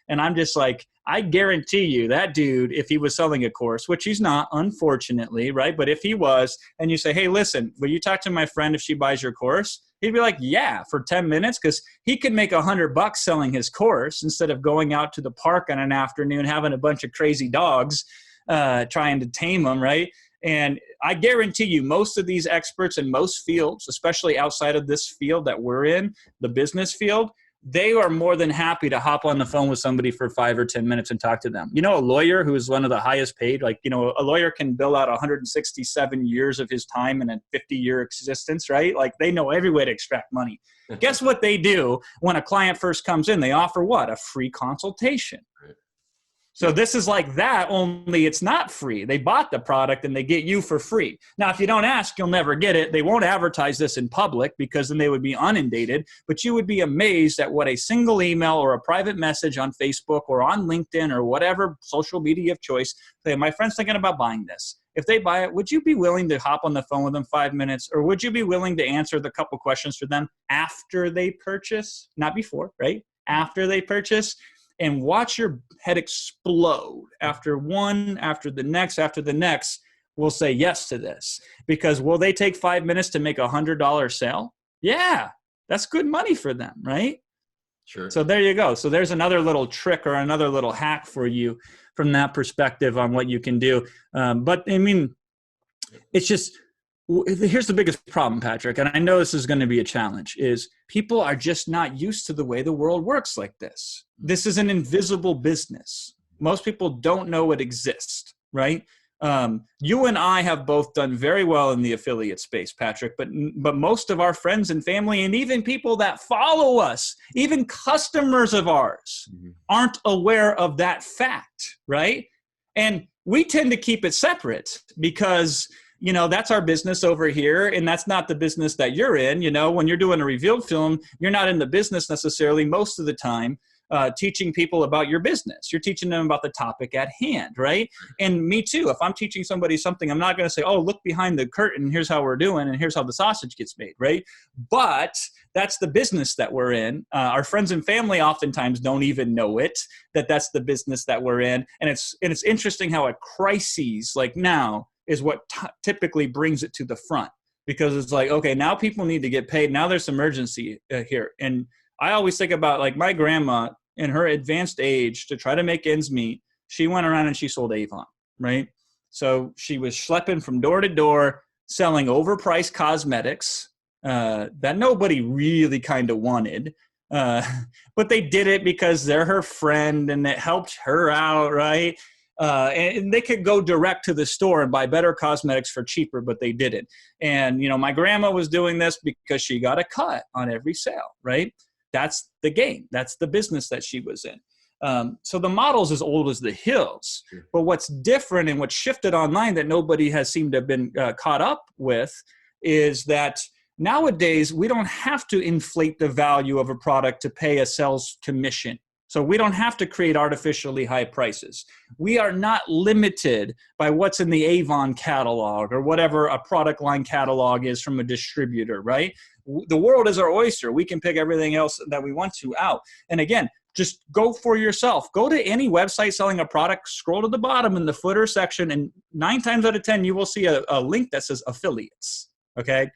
And I'm just like, I guarantee you that dude, if he was selling a course, which he's not, unfortunately, right? But if he was, and you say, hey, listen, will you talk to my friend if she buys your course? He'd be like, yeah, for 10 minutes, because he could make $100 selling his course instead of going out to the park on an afternoon, having a bunch of crazy dogs, trying to tame them, right? And I guarantee you most of these experts in most fields, especially outside of this field that we're in, the business field, they are more than happy to hop on the phone with somebody for 5 or 10 minutes and talk to them. A lawyer who is one of the highest paid, a lawyer can bill out 167 years of his time in a 50-year existence, right? Like they know every way to extract money. Guess what they do when a client first comes in? They offer what? A free consultation. Right. So this is like that, only it's not free. They bought the product and they get you for free. Now, if you don't ask, you'll never get it. They won't advertise this in public because then they would be inundated. But you would be amazed at what a single email or a private message on Facebook or on LinkedIn or whatever social media of choice, say, my friend's thinking about buying this. If they buy it, would you be willing to hop on the phone with them 5 minutes? Or would you be willing to answer the couple questions for them after they purchase? Not before, right? After they purchase. And watch your head explode after one, after the next, will say yes to this. Because will they take 5 minutes to make $100 sale? Yeah, that's good money for them, right? Sure. So there you go. So there's another little trick or another little hack for you from that perspective on what you can do. But I mean, it's just, here's the biggest problem, Patrick, and I know this is going to be a challenge, is people are just not used to the way the world works like this. This is an invisible business. Most people don't know it exists, right? You and I have both done very well in the affiliate space, Patrick, but most of our friends and family and even people that follow us, even customers of ours, aren't aware of that fact, right? And we tend to keep it separate because, that's our business over here, and that's not the business that you're in. When you're doing a revealed film, you're not in the business necessarily most of the time teaching people about your business. You're teaching them about the topic at hand, right? And me too. If I'm teaching somebody something, I'm not going to say, oh, look behind the curtain. Here's how we're doing, and here's how the sausage gets made, right? But that's the business that we're in. Our friends and family oftentimes don't even know that's the business that we're in. And it's interesting how a crisis like now is what typically brings it to the front, because it's like, okay, now people need to get paid. Now there's some urgency here. And I always think about like my grandma in her advanced age to try to make ends meet. She went around and she sold Avon, right? So she was schlepping from door to door, selling overpriced cosmetics that nobody really kind of wanted. But they did it because they're her friend and it helped her out, right? And they could go direct to the store and buy better cosmetics for cheaper, but they didn't. And, my grandma was doing this because she got a cut on every sale, right? That's the game. That's the business that she was in. So the model's as old as the hills. Sure. But what's different and what's shifted online that nobody has seemed to have been caught up with is that nowadays we don't have to inflate the value of a product to pay a sales commission. So we don't have to create artificially high prices. We are not limited by what's in the Avon catalog or whatever a product line catalog is from a distributor, right? The world is our oyster. We can pick everything else that we want to out. And again, just go for yourself. Go to any website selling a product, scroll to the bottom in the footer section, and 9 times out of 10, you will see a link that says affiliates, okay?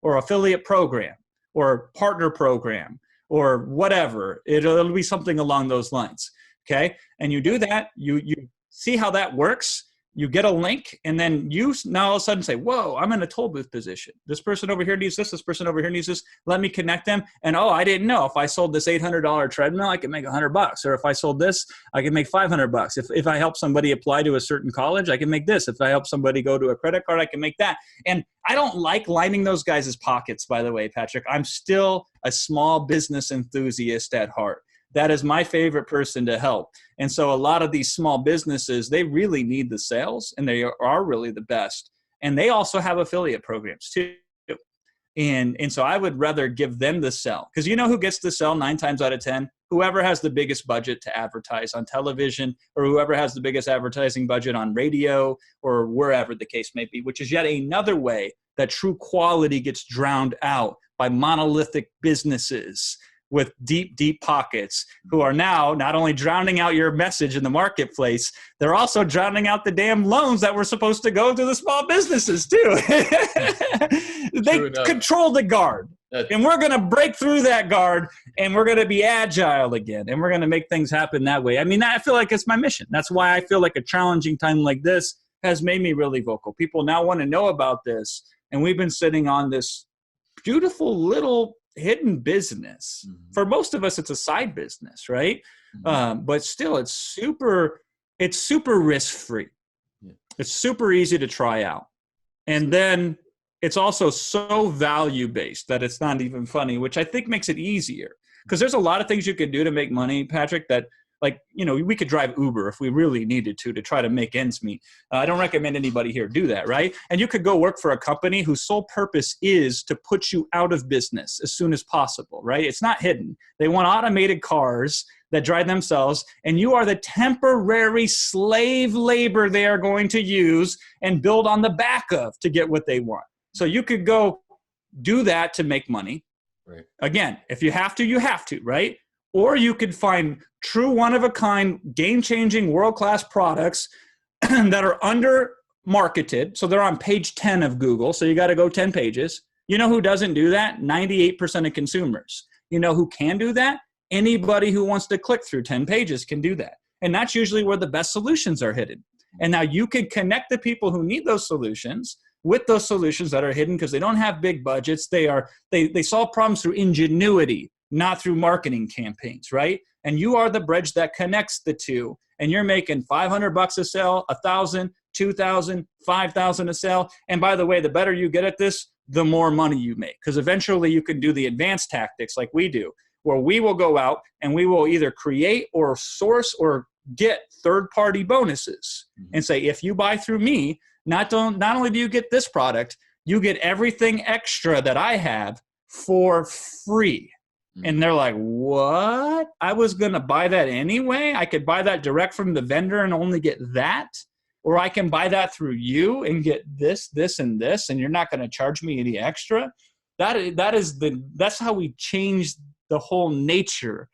Or affiliate program or partner program, or whatever. It'll be something along those lines, okay? And you do that, you see how that works, you get a link, and then you now all of a sudden say, whoa, I'm in a toll booth position. This person over here needs this person over here needs this. Let me connect them. And oh, I didn't know if I sold this $800 treadmill, I could make $100. Or if I sold this, I can make $500. If I help somebody apply to a certain college, I can make this. If I help somebody go to a credit card, I can make that. And I don't like lining those guys' pockets, by the way, Patrick. I'm still a small business enthusiast at heart. That is my favorite person to help. And so a lot of these small businesses, they really need the sales, and they are really the best. And they also have affiliate programs too. And so I would rather give them the sell, because you know who gets the sell 9 times out of 10? Whoever has the biggest budget to advertise on television, or whoever has the biggest advertising budget on radio, or wherever the case may be, which is yet another way that true quality gets drowned out by monolithic businesses with deep, deep pockets, who are now not only drowning out your message in the marketplace, they're also drowning out the damn loans that were supposed to go to the small businesses too. They control the guard. And we're going to break through that guard, and we're going to be agile again, and we're going to make things happen that way. I mean, I feel like it's my mission. That's why I feel like a challenging time like this has made me really vocal. People now want to know about this, and we've been sitting on this beautiful little hidden business. Mm-hmm. For most of us, it's a side business, right? Mm-hmm. But still, it's super risk-free. Yeah. It's super easy to try out. And then it's also so value-based that it's not even funny, which I think makes it easier. Because there's a lot of things you could do to make money, Patrick, that, like, you know, we could drive Uber if we really needed to try to make ends meet. I don't recommend anybody here do that, right? And you could go work for a company whose sole purpose is to put you out of business as soon as possible, right? It's not hidden. They want automated cars that drive themselves, and you are the temporary slave labor they are going to use and build on the back of to get what they want. So you could go do that to make money. Right. Again, if you have to, you have to, right? Or you could find true one-of-a-kind, game-changing, world-class products that are under-marketed. So they're on page 10 of Google, so you got to go 10 pages. You know who doesn't do that? 98% of consumers. You know who can do that? Anybody who wants to click through 10 pages can do that. And that's usually where the best solutions are hidden. And now you can connect the people who need those solutions with those solutions that are hidden because they don't have big budgets. They solve problems through ingenuity, not through marketing campaigns, right? And you are the bridge that connects the two. And you're making $500 a sale, $1,000, $2,000, $5,000 a sale. And by the way, the better you get at this, the more money you make. Because eventually you can do the advanced tactics like we do, where we will go out and we will either create or source or get third-party bonuses and say, if you buy through me, not only do you get this product, you get everything extra that I have for free. And they're like, what? I was going to buy that anyway? I could buy that direct from the vendor and only get that? Or I can buy that through you and get this, this, and this, and you're not going to charge me any extra? That's how we change the whole nature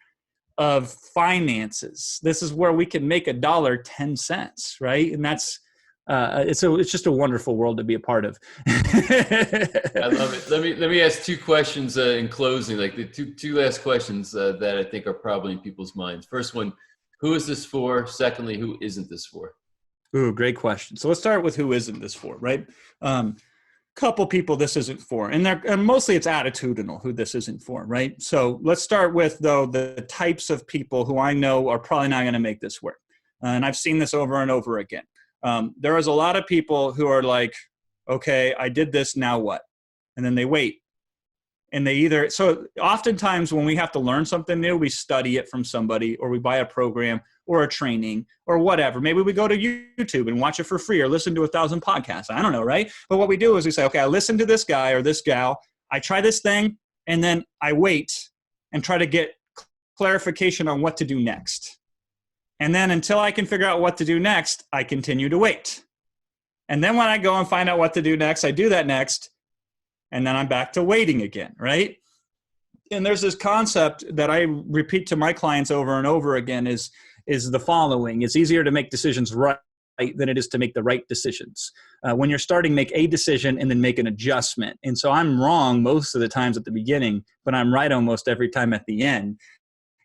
of finances. This is where we can make $1.10, right? And that's it's just a wonderful world to be a part of. I love it. Let me ask two questions in closing, like the two last questions that I think are probably in people's minds. First one, who is this for? Secondly, who isn't this for? Ooh, great question. So let's start with who isn't this for, right? Couple people this isn't for, and mostly it's attitudinal who this isn't for, right? So let's start with, though, the types of people who I know are probably not going to make this work. And I've seen this over and over again. There is a lot of people who are like, okay, I did this, now what? And then they wait. And so oftentimes when we have to learn something new, we study it from somebody, or we buy a program or a training or whatever. Maybe we go to YouTube and watch it for free, or listen to 1,000 podcasts. I don't know, right? But what we do is we say, okay, I listen to this guy or this gal, I try this thing, and then I wait and try to get clarification on what to do next. And then until I can figure out what to do next, I continue to wait. And then when I go and find out what to do next, I do that next. And then I'm back to waiting again, right? And there's this concept that I repeat to my clients over and over again is the following. It's easier to make decisions right than it is to make the right decisions. When you're starting, make a decision and then make an adjustment. And so I'm wrong most of the times at the beginning, but I'm right almost every time at the end,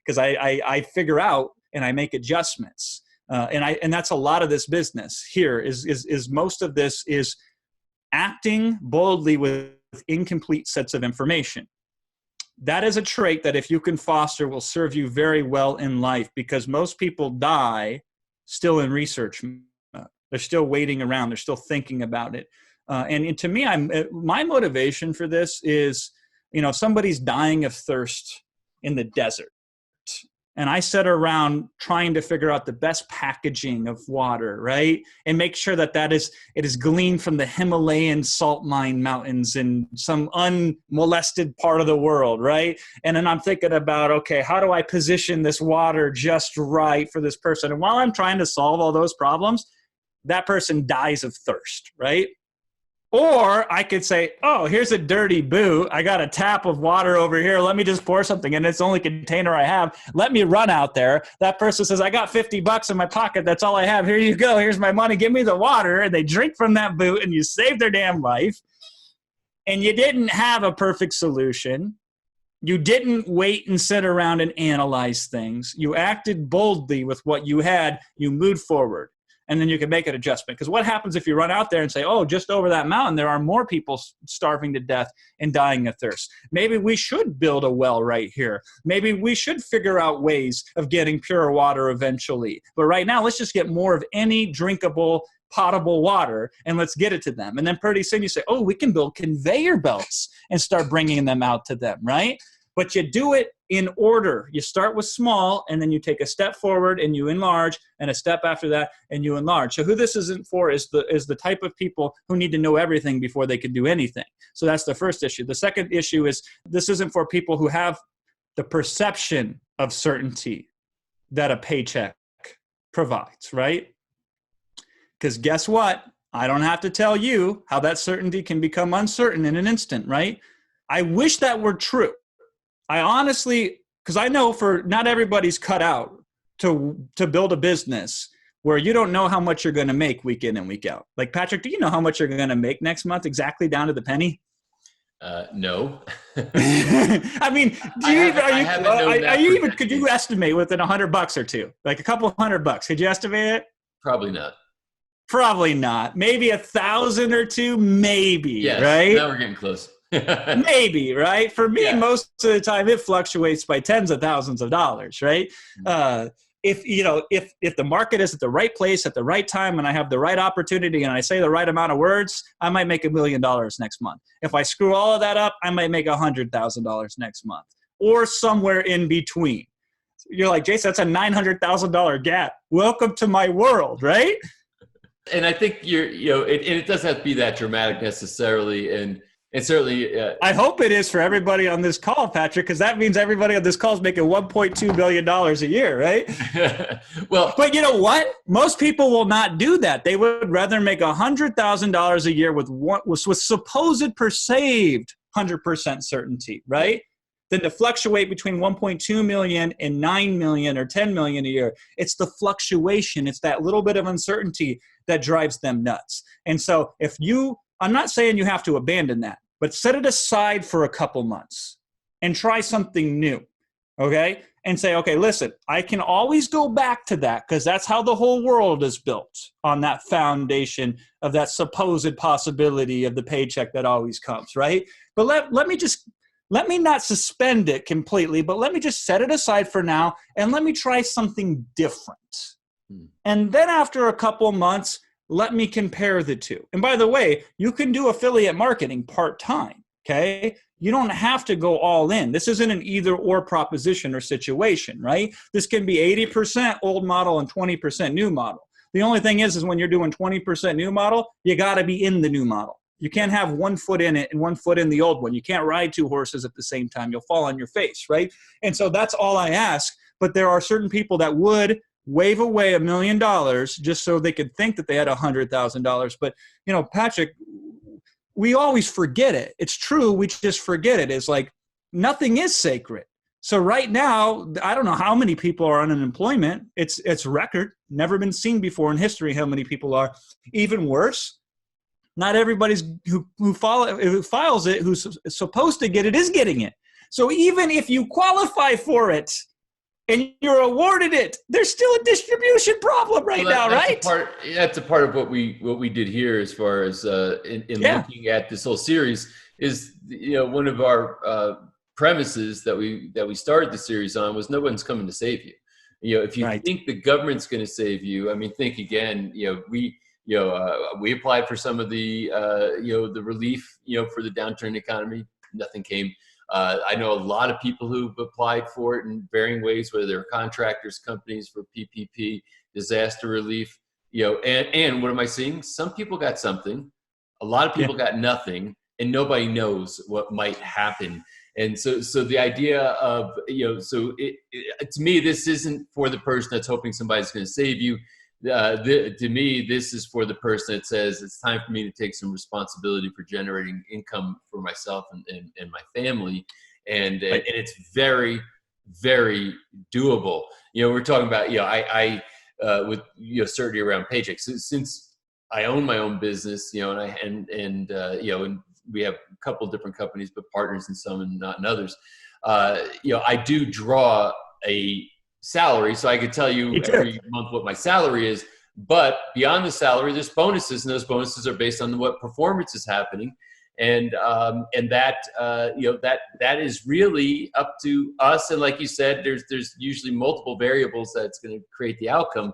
because I figure out and I make adjustments. And that's a lot of this business here is most of this is acting boldly with incomplete sets of information. That is a trait that if you can foster will serve you very well in life, because most people die still in research mode. They're still waiting around. They're still thinking about it. And to me, my motivation for this is, somebody's dying of thirst in the desert. And I sit around trying to figure out the best packaging of water, right? And make sure that it is gleaned from the Himalayan salt mine mountains in some unmolested part of the world, right? And then I'm thinking about, okay, how do I position this water just right for this person? And while I'm trying to solve all those problems, that person dies of thirst, right? Or I could say, oh, here's a dirty boot. I got a tap of water over here. Let me just pour something in. It's the only container I have. Let me run out there. That person says, I got $50 in my pocket. That's all I have. Here you go. Here's my money. Give me the water. And they drink from that boot, and you save their damn life. And you didn't have a perfect solution. You didn't wait and sit around and analyze things. You acted boldly with what you had. You moved forward. And then you can make an adjustment. Because what happens if you run out there and say, oh, just over that mountain, there are more people starving to death and dying of thirst. Maybe we should build a well right here. Maybe we should figure out ways of getting pure water eventually. But right now, let's just get more of any drinkable, potable water, and let's get it to them. And then pretty soon you say, oh, we can build conveyor belts and start bringing them out to them, right? But you do it in order. You start with small, and then you take a step forward and you enlarge, and a step after that and you enlarge. So who this isn't for is the type of people who need to know everything before they can do anything. So that's the first issue. The second issue is this isn't for people who have the perception of certainty that a paycheck provides, right? Because guess what? I don't have to tell you how that certainty can become uncertain in an instant, right? I wish that were true. I honestly, because I know for not everybody's cut out to build a business where you don't know how much you're going to make week in and week out. Like, Patrick, do you know how much you're going to make next month exactly down to the penny? No. I mean, could you estimate within $100 or two, like a couple $100? Could you estimate it? Probably not. Probably not. Maybe 1,000 or two, maybe. Yes, right? Now we're getting close. Maybe, right? For me, most of the time it fluctuates by tens of thousands of dollars, right? if the market is at the right place at the right time and I have the right opportunity and I say the right amount of words, I might make $1 million next month. If I screw all of that up, I might make $100,000 next month, or somewhere in between. You're like, Jason, that's a $900,000 gap. Welcome to my world, right? And I think it doesn't have to be that dramatic necessarily. And certainly, I hope it is for everybody on this call, Patrick, because that means everybody on this call is making $1.2 billion a year, right? Well, but you know what? Most people will not do that. They would rather make $100,000 a year with supposed perceived 100% certainty, right? Than to fluctuate between 1.2 million and 9 million or 10 million a year. It's the fluctuation. It's that little bit of uncertainty that drives them nuts. And so I'm not saying you have to abandon that, but set it aside for a couple months and try something new, okay? And say, okay, listen, I can always go back to that because that's how the whole world is built, on that foundation of that supposed possibility of the paycheck that always comes, right? But let me not suspend it completely, but let me just set it aside for now and let me try something different. And then after a couple months, let me compare the two. And by the way, you can do affiliate marketing part-time, okay? You don't have to go all in. This isn't an either-or proposition or situation, right? This can be 80% old model and 20% new model. The only thing is when you're doing 20% new model, you got to be in the new model. You can't have 1 foot in it and 1 foot in the old one. You can't ride 2 horses at the same time. You'll fall on your face, right? And so that's all I ask. But there are certain people that would wave away $1 million just so they could think that they had $100,000. But, Patrick, we always forget it. It's true. We just forget it. It's like nothing is sacred. So right now, I don't know how many people are on unemployment. It's record. Never been seen before in history how many people are. Even worse, not everybody's who files it, who's supposed to get it, is getting it. So even if you qualify for it and you're awarded it, there's still a distribution problem now, right? That's a part of what we did here, as far as in looking at this whole series, is one of our premises that we started the series on was no one's coming to save you. If you think the government's going to save you, I mean, think again. We applied for some of the the relief for the downturn economy. Nothing came. I know a lot of people who've applied for it in varying ways, whether they're contractors, companies for PPP, disaster relief. And what am I seeing? Some people got something, a lot of people got nothing, and nobody knows what might happen. And so the idea of to me, this isn't for the person that's hoping somebody's going to save you. To me, this is for the person that says it's time for me to take some responsibility for generating income for myself and my family, and it's very, very doable. We're talking about I with certainty around Paycheck. So, since I own my own business, and we have a couple of different companies, but partners in some and not in others. I do draw a salary, so I could tell you every month what my salary is. But beyond the salary, there's bonuses, and those bonuses are based on what performance is happening, and that that is really up to us. And like you said, there's usually multiple variables that's going to create the outcome.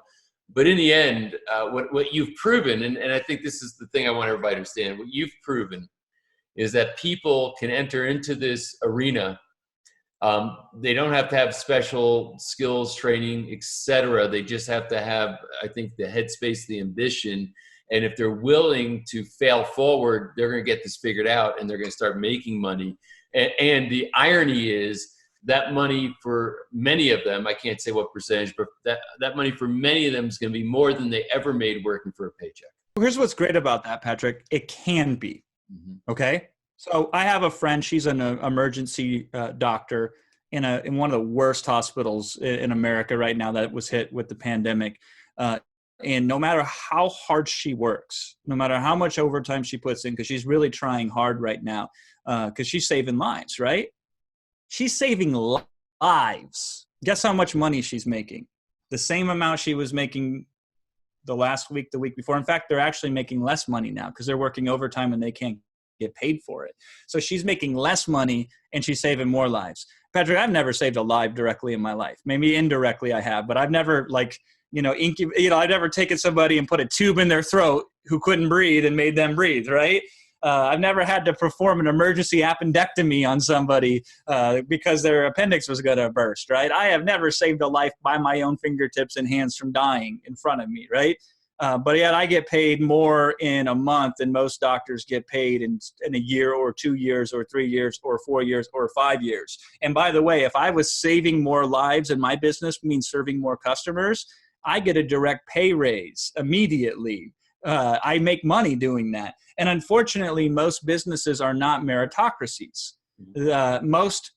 But in the end, what you've proven, and I think this is the thing I want everybody to understand, what you've proven is that people can enter into this arena. They don't have to have special skills, training, etc. They just have to have, I think, the headspace, the ambition. And if they're willing to fail forward, they're going to get this figured out, and they're going to start making money. And the irony is that money for many of them, I can't say what percentage, but that money for many of them is going to be more than they ever made working for a paycheck. Here's what's great about that, Patrick. It can be. Okay. So I have a friend, she's an emergency doctor in one of the worst hospitals in America right now that was hit with the pandemic. And no matter how hard she works, no matter how much overtime she puts in, because she's really trying hard right now, because she's saving lives, right? She's saving lives. Guess how much money she's making? The same amount she was making the last week, the week before. In fact, they're actually making less money now because they're working overtime and they can't get paid for it. So she's making less money and she's saving more lives. Patrick, I've never saved a life directly in my life. Maybe indirectly I have, but I've never I've never taken somebody and put a tube in their throat who couldn't breathe and made them breathe, right? I've never had to perform an emergency appendectomy on somebody because their appendix was going to burst, right? I have never saved a life by my own fingertips and hands from dying in front of me, right? But yet I get paid more in a month than most doctors get paid in a year or 2 years or 3 years or 4 years or 5 years. And by the way, if I was saving more lives in my business, means serving more customers, I get a direct pay raise immediately. I make money doing that. And unfortunately, most businesses are not meritocracies. Most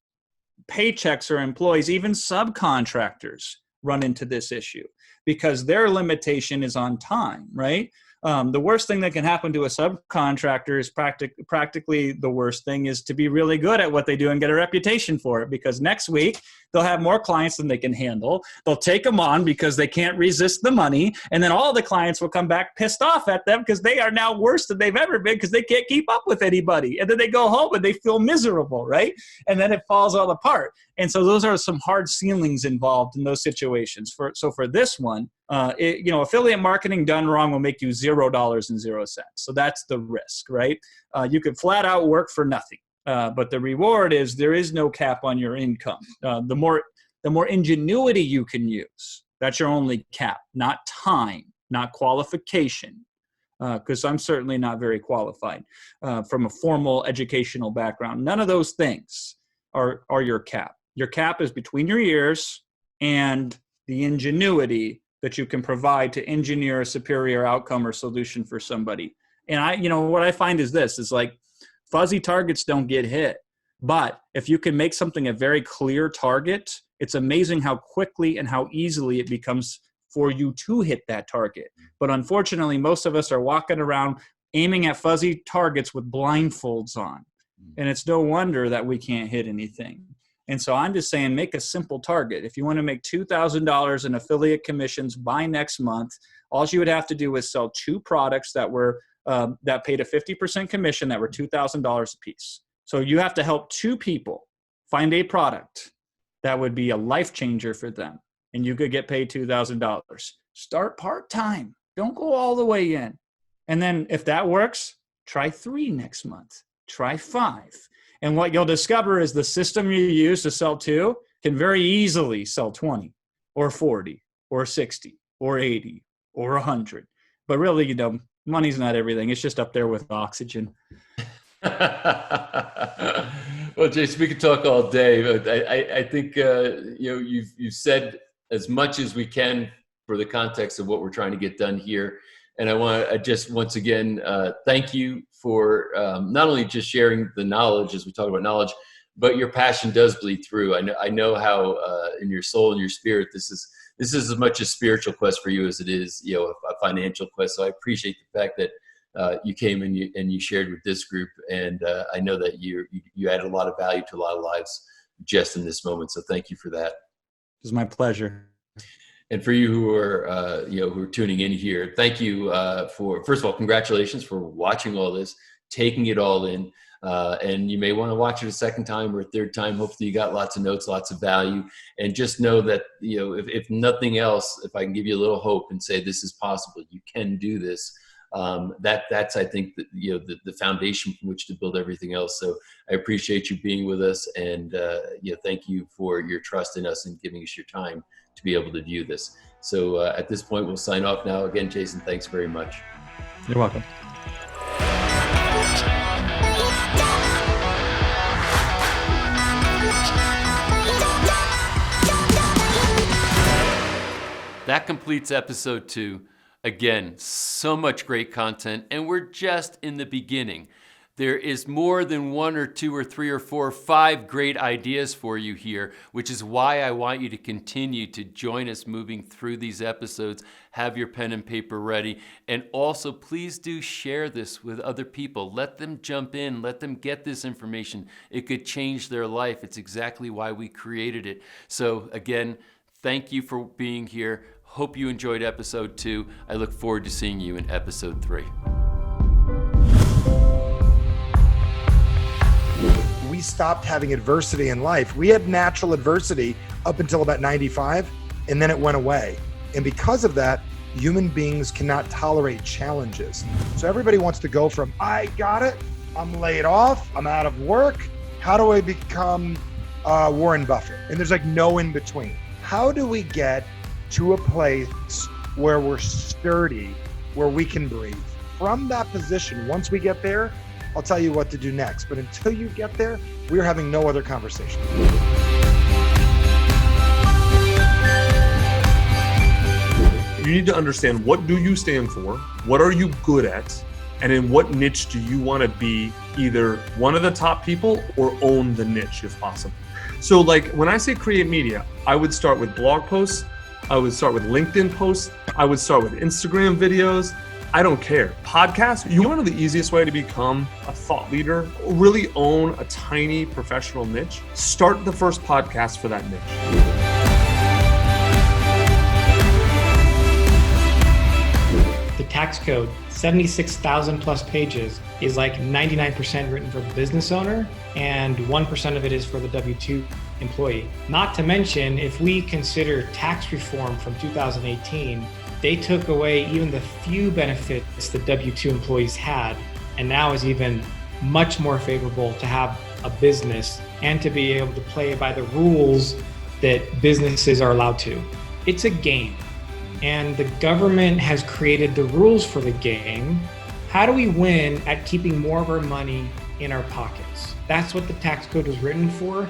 paychecks or employees, even subcontractors, run into this issue because their limitation is on time, right? The worst thing that can happen to a subcontractor is practically the worst thing is to be really good at what they do and get a reputation for it, because next week they'll have more clients than they can handle. They'll take them on because they can't resist the money. And then all the clients will come back pissed off at them because they are now worse than they've ever been because they can't keep up with anybody. And then they go home and they feel miserable, right? And then it falls all apart. And so those are some hard ceilings involved in those situations. So for this one, affiliate marketing done wrong will make you $0.00. So that's the risk, right? You could flat out work for nothing, but the reward is there is no cap on your income. The more ingenuity you can use, that's your only cap, not time, not qualification. Because I'm certainly not very qualified from a formal educational background. None of those things are your cap. Your cap is between your ears and the ingenuity that you can provide to engineer a superior outcome or solution for somebody. And what I find is this, is like fuzzy targets don't get hit. But if you can make something a very clear target, it's amazing how quickly and how easily it becomes for you to hit that target. But unfortunately, most of us are walking around aiming at fuzzy targets with blindfolds on. And it's no wonder that we can't hit anything. And so I'm just saying, make a simple target. If you want to make $2,000 in affiliate commissions by next month, all you would have to do is sell 2 products that paid a 50% commission that were $2,000 a piece. So you have to help 2 people find a product that would be a life changer for them, and you could get paid $2,000. Start part-time. Don't go all the way in. And then if that works, try 3 next month. Try 5. And what you'll discover is the system you use to sell 2 can very easily sell 20 or 40 or 60 or 80 or 100. But really, money's not everything. It's just up there with oxygen. Well, Jason, we could talk all day, but I think you've said as much as we can for the context of what we're trying to get done here. And I just once again thank you for not only just sharing the knowledge as we talk about knowledge, but your passion does bleed through. I know how in your soul and your spirit this is as much a spiritual quest for you as it is a financial quest. So I appreciate the fact that you came and you shared with this group, and I know that you added a lot of value to a lot of lives just in this moment. So thank you for that. It was my pleasure. And for you who are tuning in here, thank you for, first of all, congratulations for watching all this, taking it all in. And you may want to watch it a second time or a third time. Hopefully you got lots of notes, lots of value, and just know that, if nothing else, if I can give you a little hope and say this is possible, you can do this. That's, I think, the foundation from which to build everything else. So I appreciate you being with us, and thank you for your trust in us and giving us your time to be able to view this. So at this point, we'll sign off now. Again, Jason, thanks very much. You're welcome. That completes episode 2. Again, so much great content, and we're just in the beginning. There is more than 1 or 2 or 3 or 4 or 5 great ideas for you here, which is why I want you to continue to join us moving through these episodes. Have your pen and paper ready. And also, please do share this with other people. Let them jump in. Let them get this information. It could change their life. It's exactly why we created it. So again, thank you for being here. Hope you enjoyed episode 2. I look forward to seeing you in episode 3. we stopped having adversity in life. We had natural adversity up until about 95, and then it went away. And because of that, human beings cannot tolerate challenges. So everybody wants to go from, I got it, I'm laid off, I'm out of work. How do I become Warren Buffett? And there's like no in between. How do we get to a place where we're sturdy, where we can breathe? From that position, once we get there, I'll tell you what to do next. But until you get there, we're having no other conversation. You need to understand, what do you stand for? What are you good at? And in what niche do you want to be either one of the top people or own the niche if possible? So like when I say create media, I would start with blog posts. I would start with LinkedIn posts. I would start with Instagram videos. I don't care. Podcasts, you want to know the easiest way to become a thought leader, really own a tiny professional niche? Start the first podcast for that niche. The tax code, 76,000 plus pages, is like 99% written for the business owner and 1% of it is for the W-2 employee. Not to mention, if we consider tax reform from 2018, they took away even the few benefits the W-2 employees had, and now is even much more favorable to have a business and to be able to play by the rules that businesses are allowed to. It's a game, and the government has created the rules for the game. How do we win at keeping more of our money in our pockets? That's what the tax code was written for.